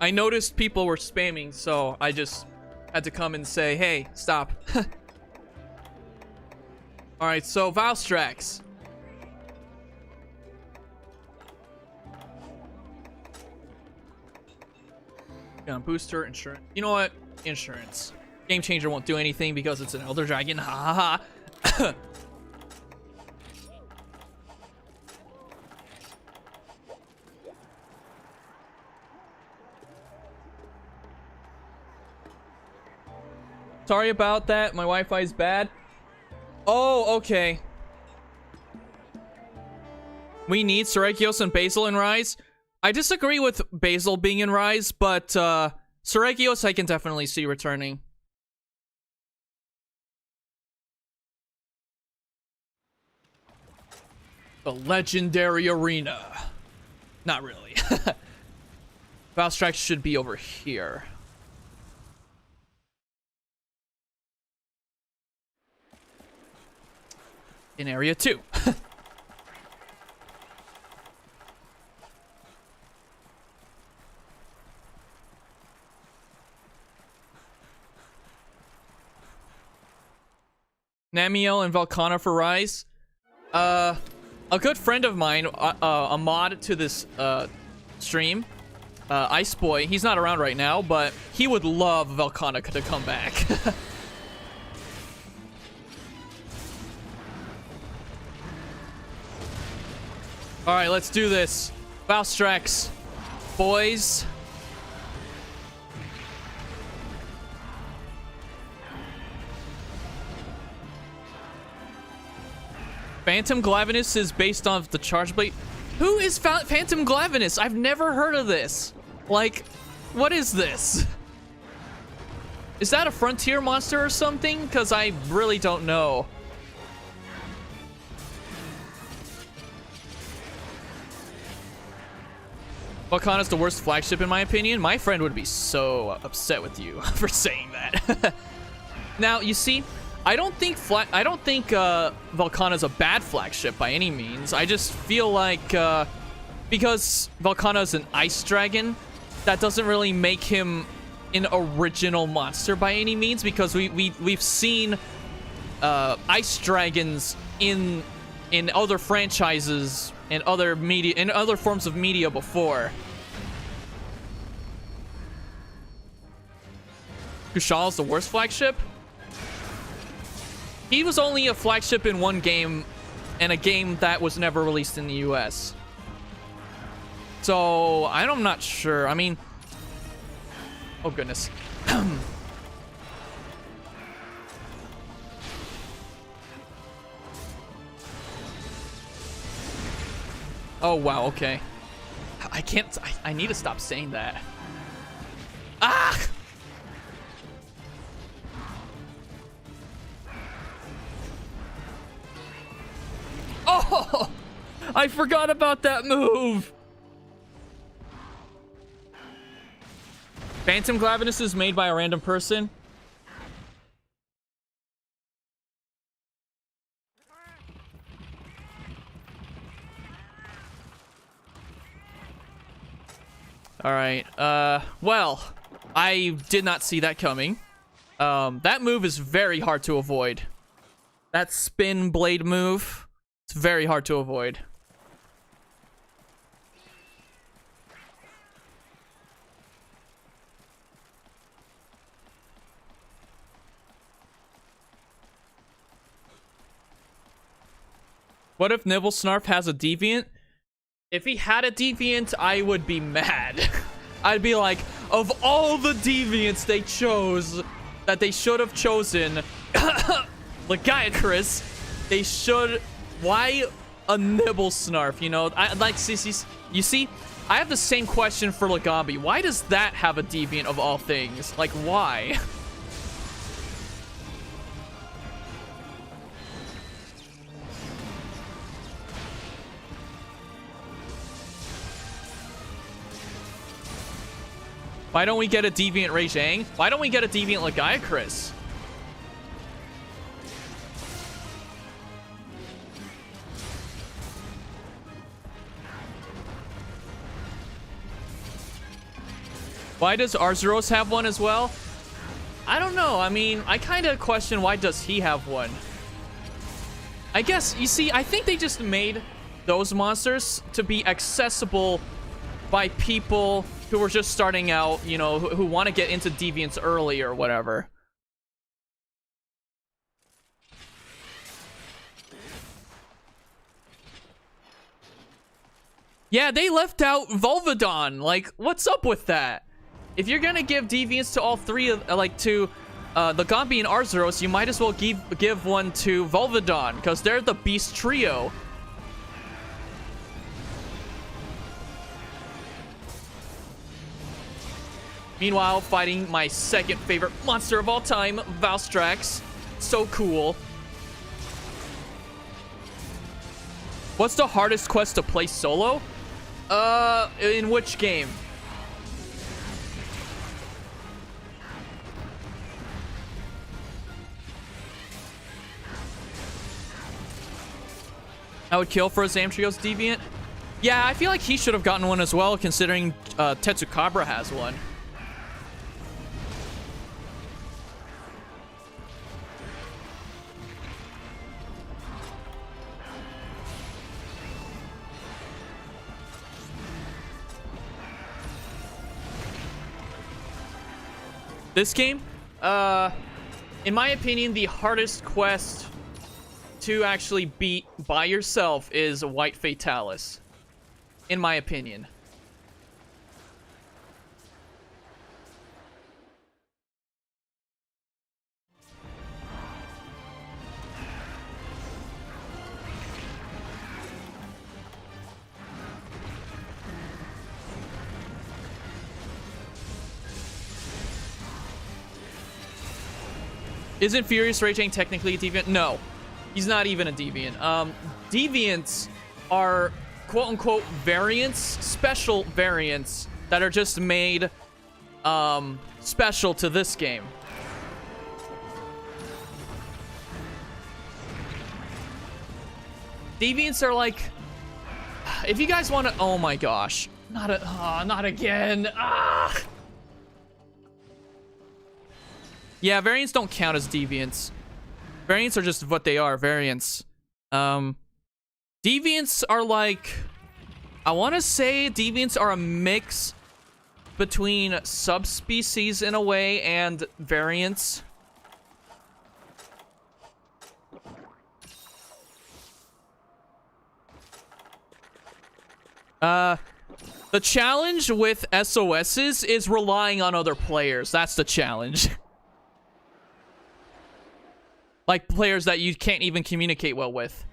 I noticed people were spamming, so I just had to come and say, hey, stop. Alright, so Valstrax. Booster, insurance. You know what? Insurance. Game Changer won't do anything because it's an Elder Dragon. Ha ha ha. Sorry about that. My Wi-Fi is bad. Oh, okay. We need Seragios and Basil in Rise. I disagree with Basil being in Rise, but Seragios I can definitely see returning. The legendary arena. Not really. Valstrax should be over here. In area 2. Namiel and Velkhana for Rise. A good friend of mine, a mod to this stream, Ice Boy, he's not around right now, but he would love Velkhana to come back. Alright, let's do this. Valstrax, boys. Phantom Glaviness is based off the Chargeblade. Who is Phantom Glaviness? I've never heard of this. Like, what is this? Is that a frontier monster or something? Because I really don't know. Velkhana's the worst flagship in my opinion. My friend would be so upset with you for saying that. Now, you see, I don't think Velkhana's a bad flagship by any means. I just feel like because Velkhana's an ice dragon, that doesn't really make him an original monster by any means, because we've seen ice dragons in other franchises and other media, in other forms of media before. Kushal's the worst flagship? He was only a flagship in one game, and a game that was never released in the US. So, I'm not sure. I mean... Oh, goodness. Oh, wow, okay. I can't... I need to stop saying that. Ah! Oh! I forgot about that move! Phantom Glaviness is made by a random person. Alright, well, I did not see that coming. That move is very hard to avoid. That spin blade move, it's very hard to avoid. What if Nibblesnarf has a deviant? If he had a deviant, I would be mad. I'd be like, of all the deviants they chose, that they should have chosen, Legiacris, they should... Why a Nibblesnarf, you know? You see, I have the same question for Legambi. Why does that have a deviant of all things? Like, why? Why don't we get a Deviant Rei-Zhang? Why don't we get a Deviant Lagiacrus? Why does Arzuros have one as well? I don't know. I mean, I kind of question why does he have one? I guess, you see, I think they just made those monsters to be accessible by people who were just starting out, you know, who want to get into Deviants early or whatever. Yeah, they left out Volvidon. Like, what's up with that? If you're gonna give Deviants to all three of, like, to the Gombi and Arzuros, you might as well give one to Volvidon, because they're the beast trio. Meanwhile, fighting my second favorite monster of all time, Valstrax. So cool. What's the hardest quest to play solo? In which game? I would kill for a Zamtrio's Deviant. Yeah, I feel like he should have gotten one as well, considering Tetsukabra has one. This game, in my opinion, the hardest quest to actually beat by yourself is White Fatalis. In my opinion. Isn't Furious Raging technically a deviant? No. He's not even a deviant. Deviants are quote-unquote variants, special variants that are just made special to this game. Deviants are like, if you guys want to, oh my gosh, not again. Ah. Yeah, variants don't count as deviants. Variants are just what they are, variants. Deviants are like, I want to say deviants are a mix between subspecies in a way and variants. The challenge with SOSs is relying on other players. That's the challenge. Like players that you can't even communicate well with.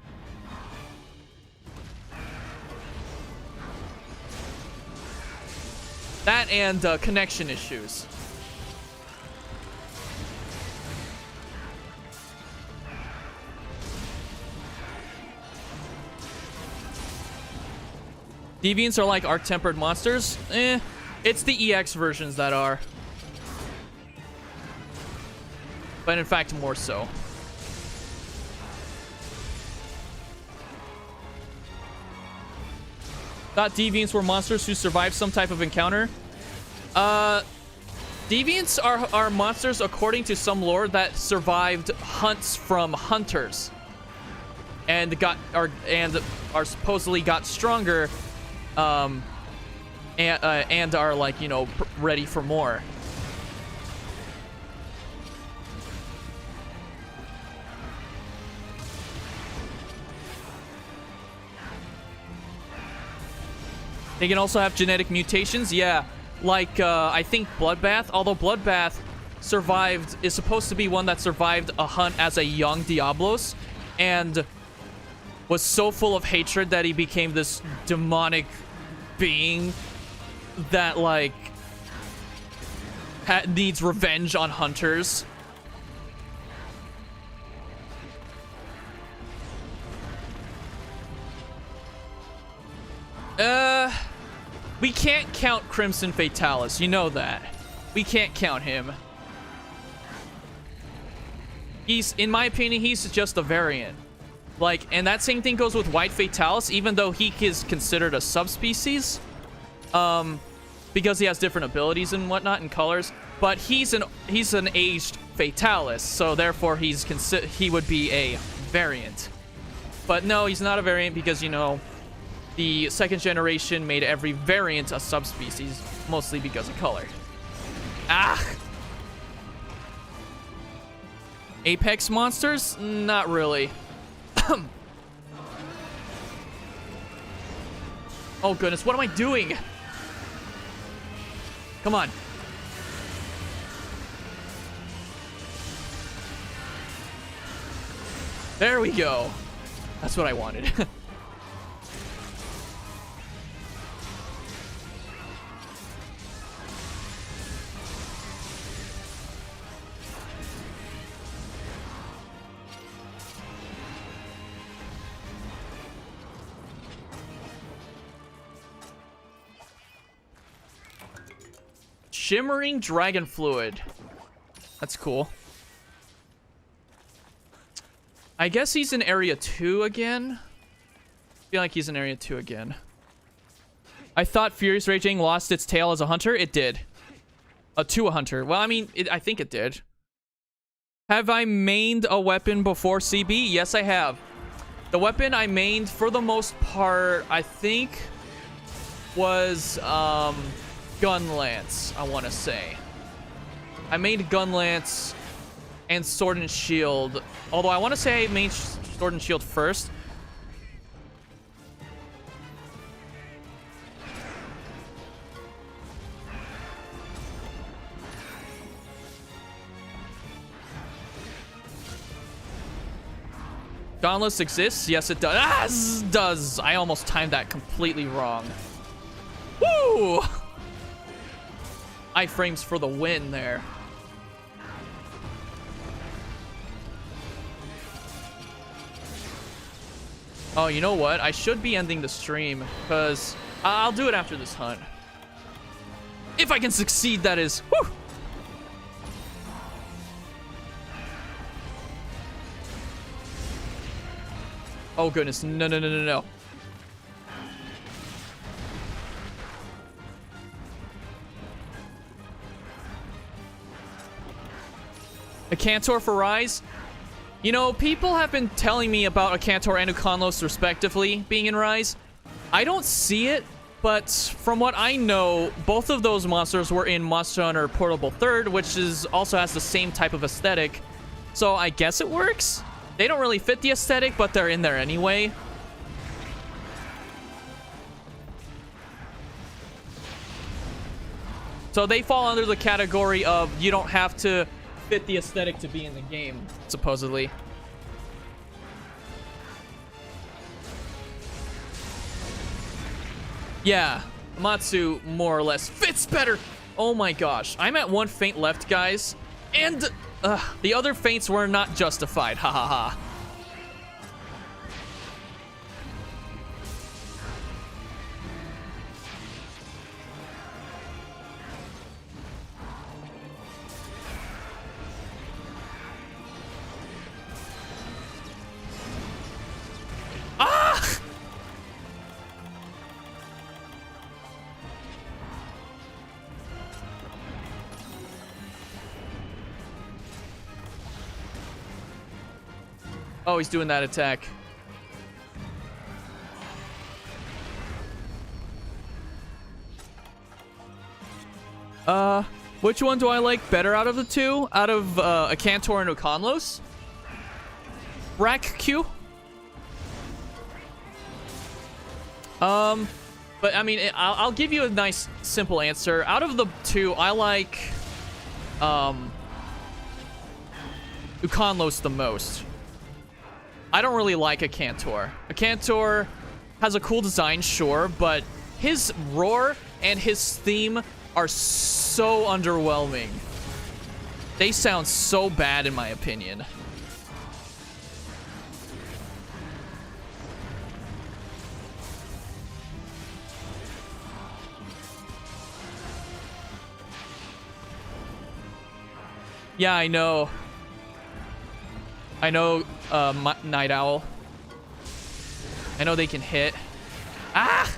That and connection issues. Deviants are like arc-tempered monsters? It's the EX versions that are. But in fact, more so. Thought deviants were monsters who survived some type of encounter. Deviants are monsters according to some lore that survived hunts from hunters, and are supposedly got stronger, and are like, you know, ready for more. They can also have genetic mutations, yeah. Like, I think Bloodbath, although Bloodbath is supposed to be one that survived a hunt as a young Diablos, and was so full of hatred that he became this demonic being that, like, needs revenge on hunters. We can't count Crimson Fatalis. You know that. We can't count him. He's, in my opinion, he's just a variant. Like, and that same thing goes with White Fatalis, even though he is considered a subspecies. Because he has different abilities and whatnot and colors. But he's an aged Fatalis, so therefore he would be a variant. But no, he's not a variant because, you know, the second generation made every variant a subspecies, mostly because of color. Ah! Apex monsters? Not really. Oh goodness, what am I doing? Come on. There we go. That's what I wanted. Shimmering Dragon Fluid. That's cool. I guess he's in Area 2 again. I feel like he's in Area 2 again. I thought Furious Raging lost its tail as a hunter. It did. To a hunter. Well, I mean, I think it did. Have I mained a weapon before CB? Yes, I have. The weapon I mained, for the most part, I think, was, Gun Lance, I want to say. I made Gun Lance and Sword and Shield. Although I want to say I made Sword and Shield first. Dauntless exists? Yes, it does. I almost timed that completely wrong. Woo! Iframes for the win there. Oh, you know what? I should be ending the stream, because I'll do it after this hunt. If I can succeed, that is. Woo! Oh, goodness. No. A Cantor for Rise? You know, people have been telling me about a Cantor and Uconlos respectively being in Rise. I don't see it, but from what I know, both of those monsters were in Monster Hunter Portable 3rd, which also has the same type of aesthetic. So I guess it works? They don't really fit the aesthetic, but they're in there anyway. So they fall under the category of you don't have to fit the aesthetic to be in the game, supposedly. Yeah, Amatsu more or less fits better. Oh my gosh, I'm at one feint left, guys, and the other feints were not justified. Ha ha ha. Oh, he's doing that attack. Which one do I like better out of the two? Out of a Cantor and Uconlos? Rack Q? But I mean, I'll give you a nice, simple answer. Out of the two, I like Uconlos the most. I don't really like a Cantor. A Cantor has a cool design, sure, but his roar and his theme are so underwhelming. They sound so bad, in my opinion. Yeah, I know. I know, Night Owl. I know they can hit. Ah!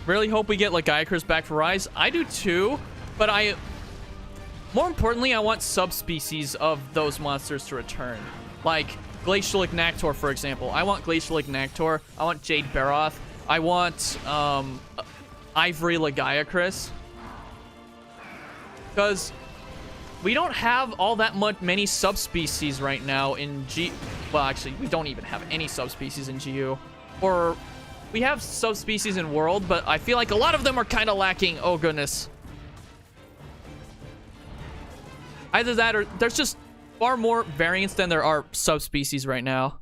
Really hope we get Lagiacrus back for Rise. I do too, but more importantly, I want subspecies of those monsters to return. Like Glacial Ignactor, for example. I want Glacial Ignactor. I want Jade Baroth. I want Ivory Lagiacrus. Because we don't have all that many subspecies right now in G... Well, actually, we don't even have any subspecies in GU. Or... We have subspecies in World, but I feel like a lot of them are kind of lacking. Oh, goodness. Either that or there's just far more variants than there are subspecies right now.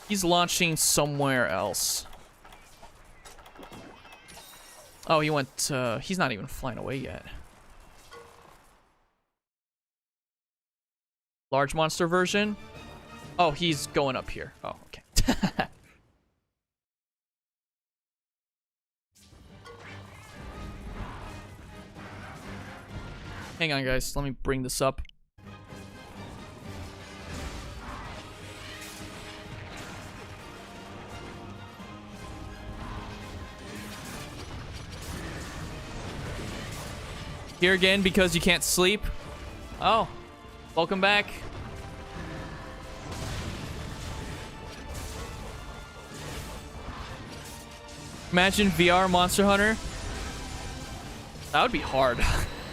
He's launching somewhere else. Oh, he went... he's not even flying away yet. Large monster version? Oh, he's going up here. Oh, okay. Hang on, guys. Let me bring this up. Here again because you can't sleep. Oh. Welcome back. Imagine VR Monster Hunter. That would be hard.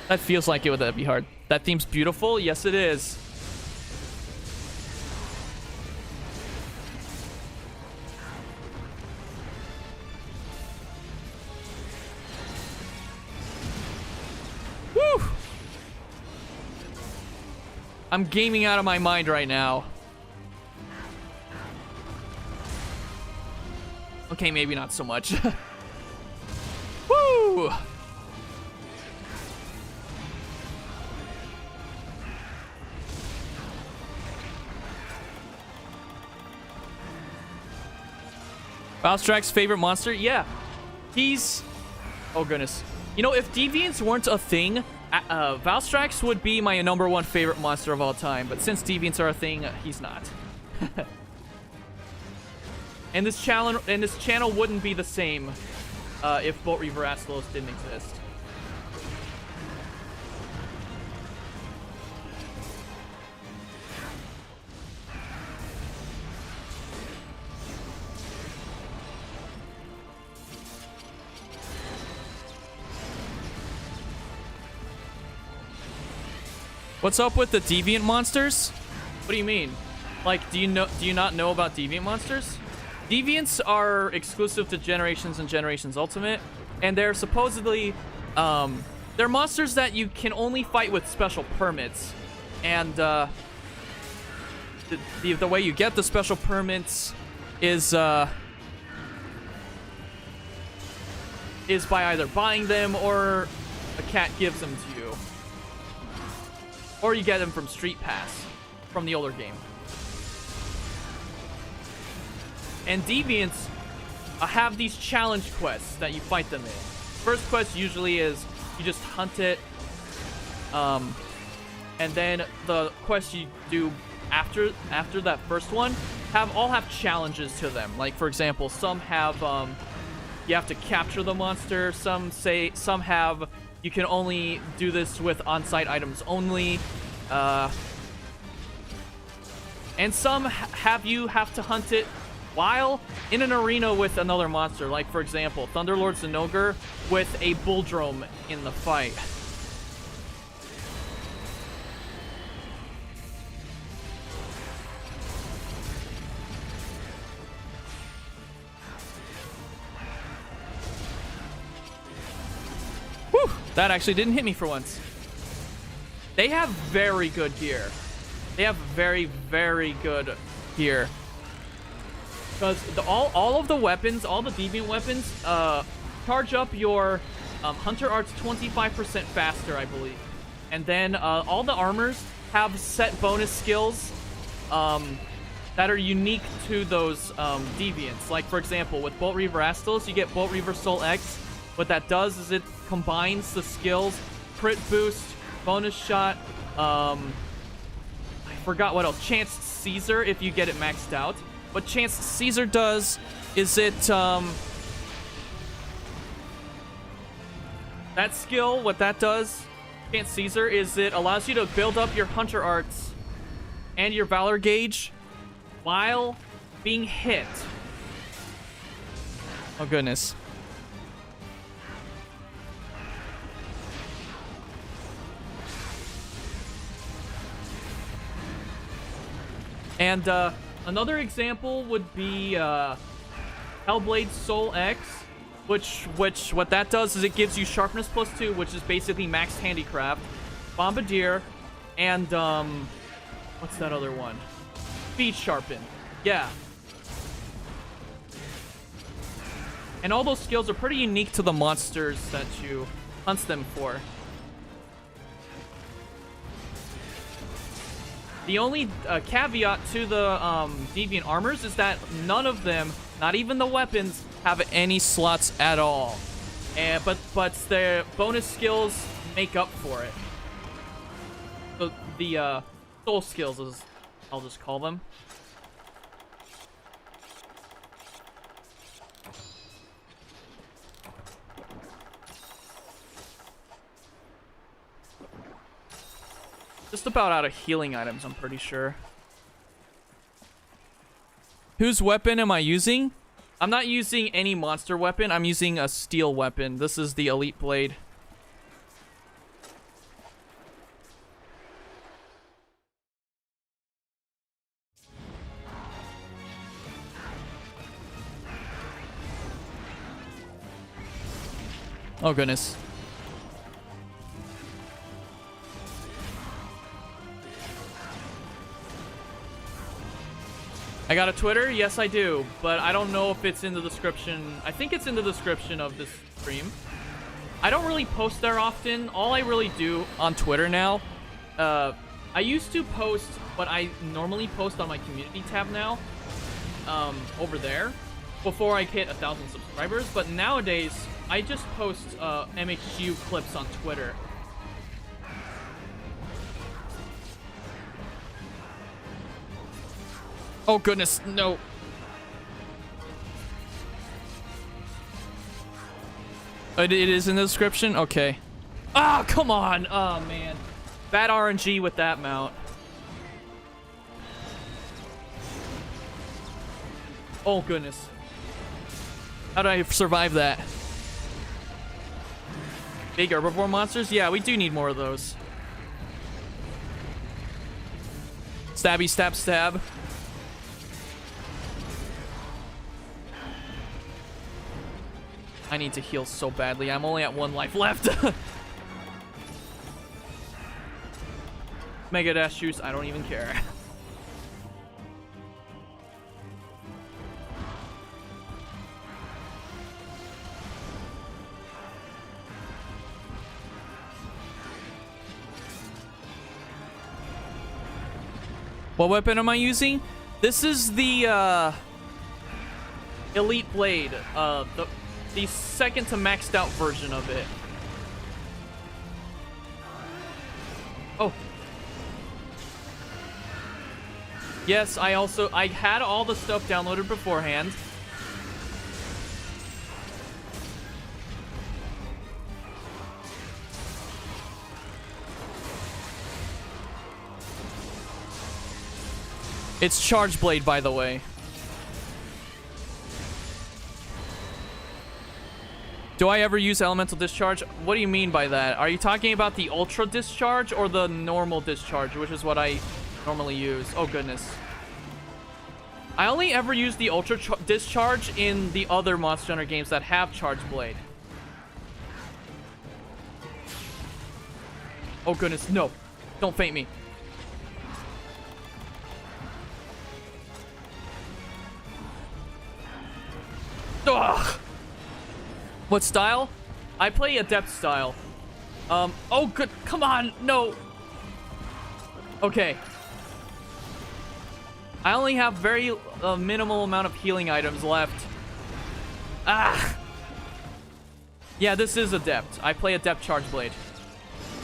That feels like it would be hard. That theme's beautiful. Yes, it is. Woo! I'm gaming out of my mind right now. Okay, maybe not so much. Woo! Valstrak's favorite monster? Yeah. He's... Oh, goodness. You know, if Deviants weren't a thing, Valstrax would be my #1 favorite monster of all time. But since Deviants are a thing, he's not. And this channel wouldn't be the same if Bolt Reaver Astalos didn't exist. What's up with the Deviant monsters? What do you mean? Like, do you not know about Deviant monsters? Deviants are exclusive to Generations and Generations Ultimate, and they're supposedly, they're monsters that you can only fight with special permits. And, the way you get the special permits is by either buying them or a cat gives them to you. Or you get them from Street Pass, from the older game. And Deviants have these challenge quests that you fight them in. First quest usually is you just hunt it. And then the quests you do after that first one all have challenges to them. Like, for example, some have you have to capture the monster. Some have you can only do this with on-site items only. And some you have to hunt it while in an arena with another monster. Like, for example, Thunderlord Zinogre with a Bulldrome in the fight. Whew, that actually didn't hit me for once. They have very good gear. They have very, very good gear. Because all of the weapons, all the deviant weapons, charge up your Hunter Arts 25% faster, I believe. And then all the armors have set bonus skills that are unique to those deviants. Like, for example, with Bolt Reaver Astalos, you get Bolt Reaver Soul X. What that does is it combines the skills crit boost, bonus shot, I forgot what else. Chance Caesar if you get it maxed out. What Chance Caesar does is it that skill, what that does, Chance Caesar, is it allows you to build up your Hunter Arts and your Valor gauge while being hit. Oh goodness. And another example would be Hellblade Soul X, which what that does is it gives you sharpness +2, which is basically maxed handicraft, Bombardier, and what's that other one? Speed sharpen. Yeah. And all those skills are pretty unique to the monsters that you hunt them for. The only caveat to the deviant armors is that none of them, not even the weapons, have any slots at all. But their bonus skills make up for it. So the soul skills, as I'll just call them. Just about out of healing items, I'm pretty sure. Whose weapon am I using? I'm not using any monster weapon. I'm using a steel weapon. This is the Elite Blade. Oh, goodness. I got a Twitter? Yes, I do. But I don't know if it's in the description. I think it's in the description of this stream. I don't really post there often. All I really do on Twitter now, I used to post what I normally post on my community tab now, over there, before I hit 1,000 subscribers. But nowadays, I just post MHGU clips on Twitter. Oh goodness, no. It is in the description? Okay. Ah, come on! Oh man. Bad RNG with that mount. Oh goodness. How did I survive that? Big herbivore monsters? Yeah, we do need more of those. Stabby, stab, stab. I need to heal so badly. I'm only at 1 life left. Mega Dash juice, I don't even care. What weapon am I using? This is the Elite Blade. The second to maxed out version of it. Oh. Yes, I had all the stuff downloaded beforehand. It's Chargeblade, by the way. Do I ever use Elemental Discharge? What do you mean by that? Are you talking about the Ultra Discharge or the normal Discharge, which is what I normally use? Oh, goodness. I only ever use the Ultra Discharge in the other Monster Hunter games that have Chargeblade. Oh, goodness. No. Don't faint me. Ugh. What style? I play Adept style. Oh, good. Come on. No. Okay. I only have very minimal amount of healing items left. Ah. Yeah, this is Adept. I play Adept Chargeblade.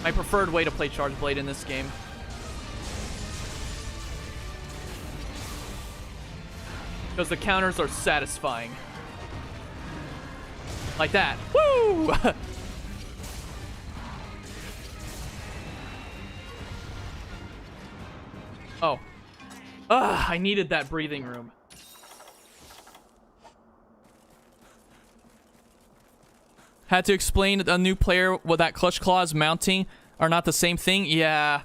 My preferred way to play Chargeblade in this game. Because the counters are satisfying. Like that. Woo! Oh. I needed that breathing room. Had to explain a new player what that clutch claws mounting are not the same thing. Yeah.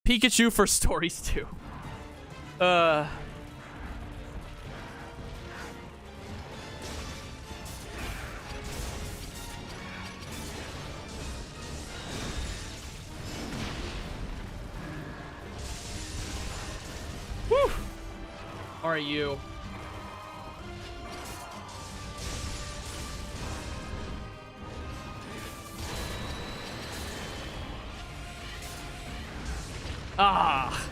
Pikachu for stories too. Whew. Are you? Ah.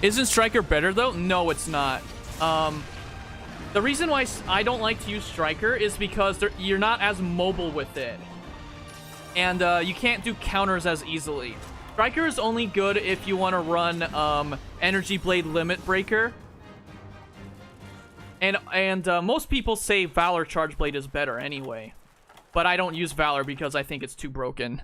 Isn't Striker better though? No, it's not. The reason why I don't like to use Striker is because you're not as mobile with it. And you can't do counters as easily. Striker is only good if you want to run Energy Blade Limit Breaker. And most people say Valor Chargeblade is better anyway. But I don't use Valor because I think it's too broken.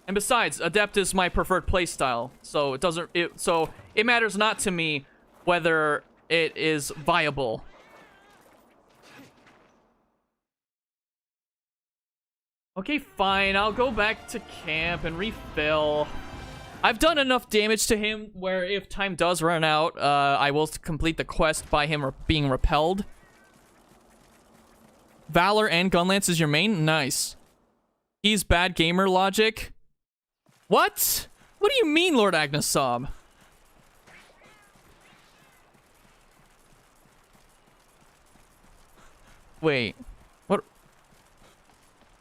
And besides, Adept is my preferred playstyle, so it matters not to me whether it is viable. Okay, fine. I'll go back to camp and refill. I've done enough damage to him where if time does run out, I will complete the quest by him being repelled. Valor and Gunlance is your main? Nice. He's bad gamer logic. What? What do you mean, Lord Agnesom? Wait. What?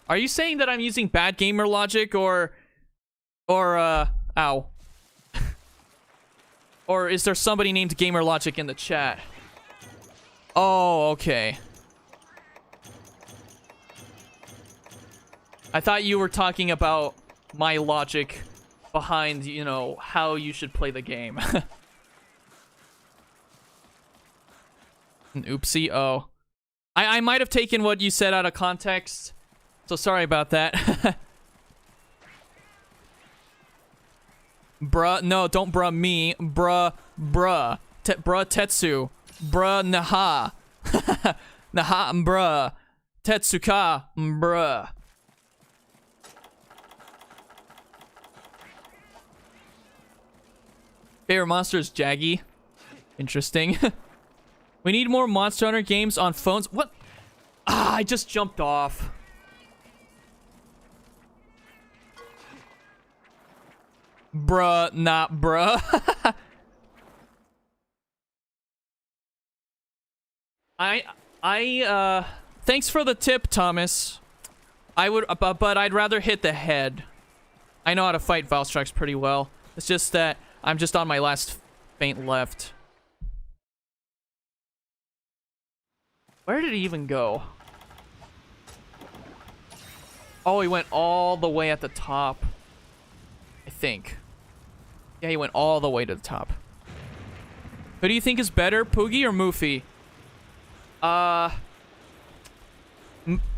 Are you saying that I'm using bad gamer logic or ow. Or is there somebody named Gamer Logic in the chat? Oh, okay. I thought you were talking about my logic behind, you know, how you should play the game. An oopsie. Oh. I might have taken what you said out of context. So sorry about that. Bruh. No, don't bruh me. Bruh. Bruh. Bruh Tetsu. Bruh Naha. Naha bruh. Tetsuka bruh. Favorite monster is Jaggy. Interesting. We need more Monster Hunter games on phones. What? Ah, I just jumped off. Bruh, not bruh. Thanks for the tip, Thomas. I would, but I'd rather hit the head. I know how to fight Valstrikes pretty well. It's just that I'm just on my last feint left. Where did he even go? Oh, he went all the way at the top. I think. Yeah, he went all the way to the top. Who do you think is better, Poogie or Moofy?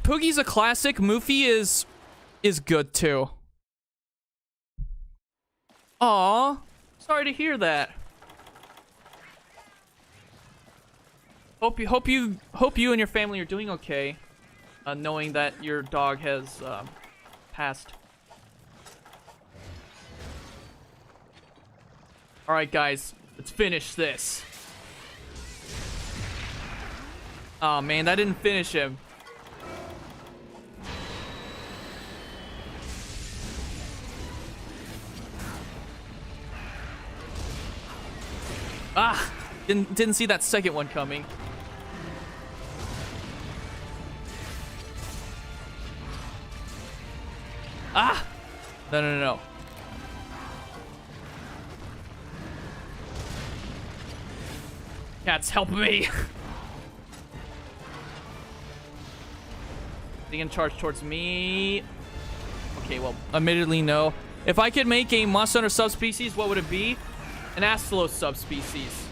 Poogie's a classic. Moofy is good too. Aw, sorry to hear that. Hope you and your family are doing okay. Knowing that your dog has passed. All right, guys, let's finish this. Oh man, that didn't finish him. Ah! Didn't see that second one coming. Ah! No. Cats, help me! They can charge towards me. Okay, well, admittedly, no. If I could make a Monster Hunter subspecies, what would it be? An Astalos subspecies.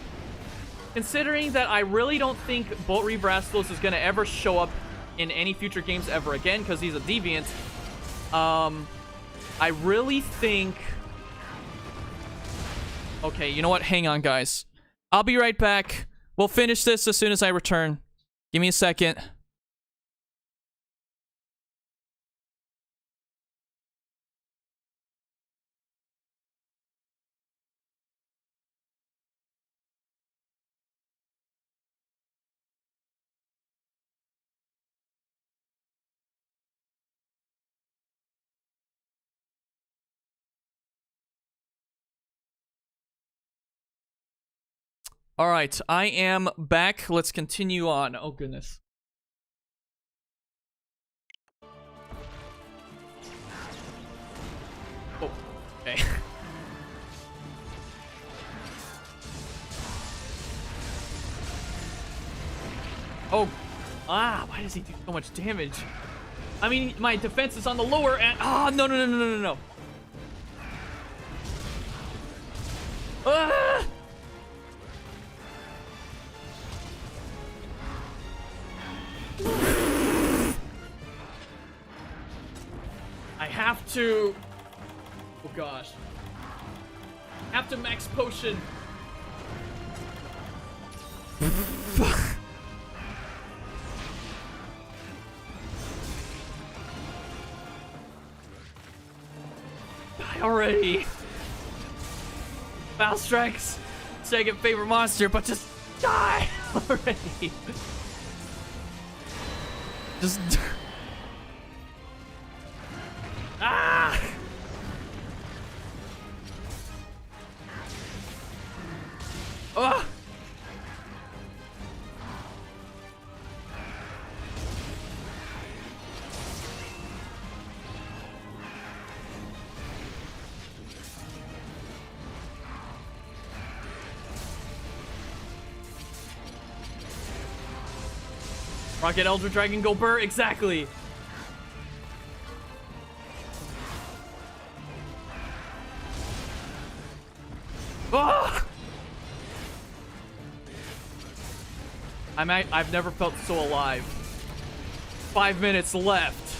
Considering that I really don't think Bolt Reaver Astalos is going to ever show up in any future games ever again, because he's a deviant, I really think... Okay, you know what? Hang on, guys. I'll be right back. We'll finish this as soon as I return. Give me a second. All right, I am back. Let's continue on. Oh, goodness. Oh, okay. Oh, why does he do so much damage? I mean, my defense is on the lower end. Ah, no. Ah! I have to... Oh, gosh. I have to max potion. Die already. Foul Strike's second favorite monster, but just die already. Just... Ah! Oh! Rocket Elder Dragon go burr, exactly. Oh! I've never felt so alive. 5 minutes left.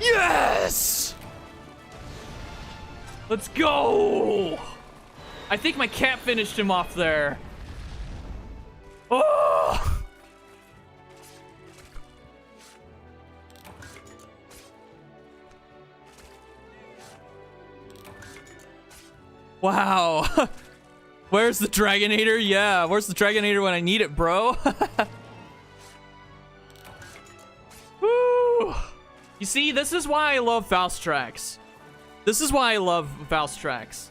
Yes! Let's go! I think my cat finished him off there. Oh! Wow. Where's the Dragonator? Yeah, where's the Dragonator when I need it, bro? Woo! You see, this is why I love Valstrax. This is why I love Valstrax.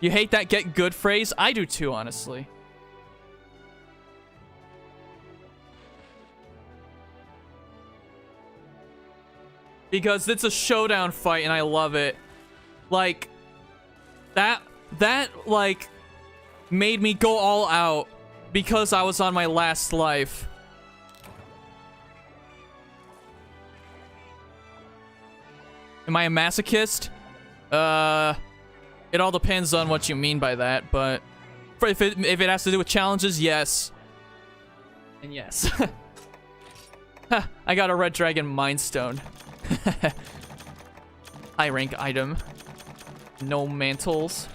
You hate that get good phrase? I do too, honestly. Because it's a showdown fight and I love it. Like, that like, made me go all out because I was on my last life. Am I a masochist? It all depends on what you mean by that, but if it has to do with challenges, yes. And yes. I got a Red Dragon Mind Stone. High rank item. No mantles.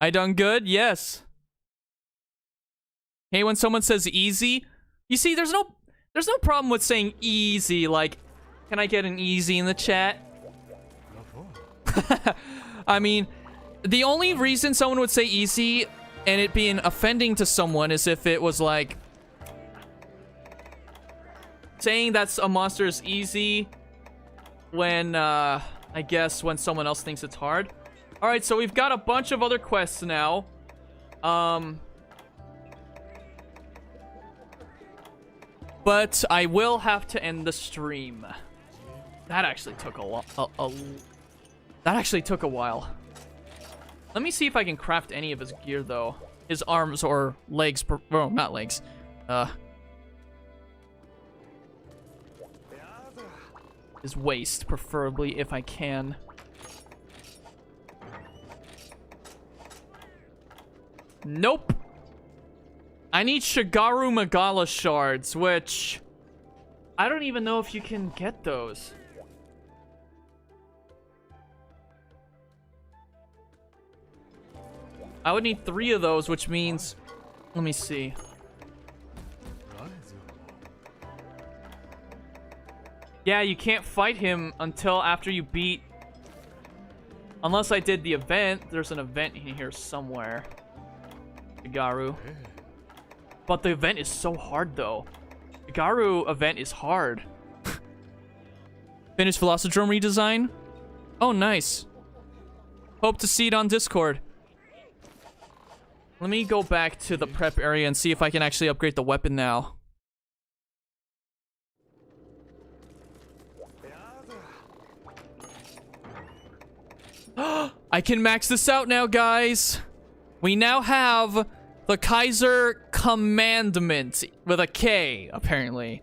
I done good? Yes. Hey, when someone says easy, you see, there's no problem with saying easy. Like, Can I get an easy in the chat? I mean, the only reason someone would say easy and it being offending to someone is if it was like saying that's a monster is easy when, I guess, when someone else thinks it's hard. Alright, so we've got a bunch of other quests now. But I will have to end the stream. That actually took that actually took a while. Let me see if I can craft any of his gear, though. His arms or legs. Oh, not legs. His waist, preferably, if I can. Nope. I need Shigaru Magala shards, which I don't even know if you can get those. I would need 3 of those, which means, let me see. Yeah, you can't fight him until after you beat, unless I did the event. There's an event in here somewhere. Shigaru. But the event is so hard, though. Shigaru event is hard. Finished Velocidrome redesign? Oh, nice. Hope to see it on Discord. Let me go back to the prep area and see if I can actually upgrade the weapon now. I can max this out now, guys. We now have the Kaiser Commandment with a K, apparently.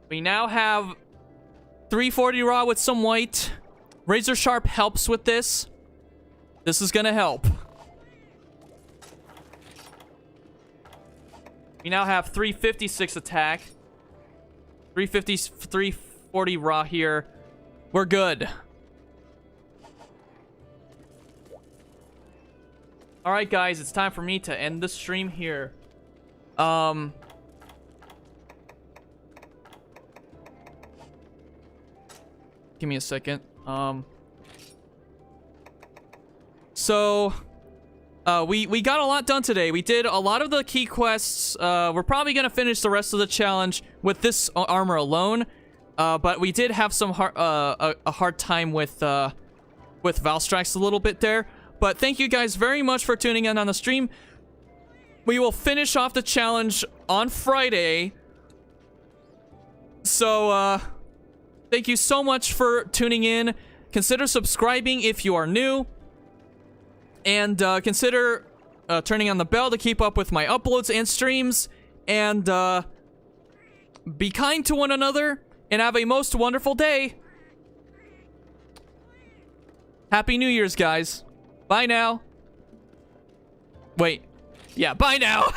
We now have 340 raw with some white. Razor Sharp helps with this. This is gonna help. We now have 356 attack. 340 raw here. We're good. Alright, guys, it's time for me to end the stream here. Give me a second. We got a lot done today. We did a lot of the key quests. We're probably gonna finish the rest of the challenge with this armor alone. But we did have some a hard time with Valstrax a little bit there. But thank you guys very much for tuning in on the stream. We will finish off the challenge on Friday. So, thank you so much for tuning in. Consider subscribing if you are new. And consider turning on the bell to keep up with my uploads and streams. And be kind to one another. And have a most wonderful day. Happy New Year's, guys. Bye now. Wait. Yeah, bye now.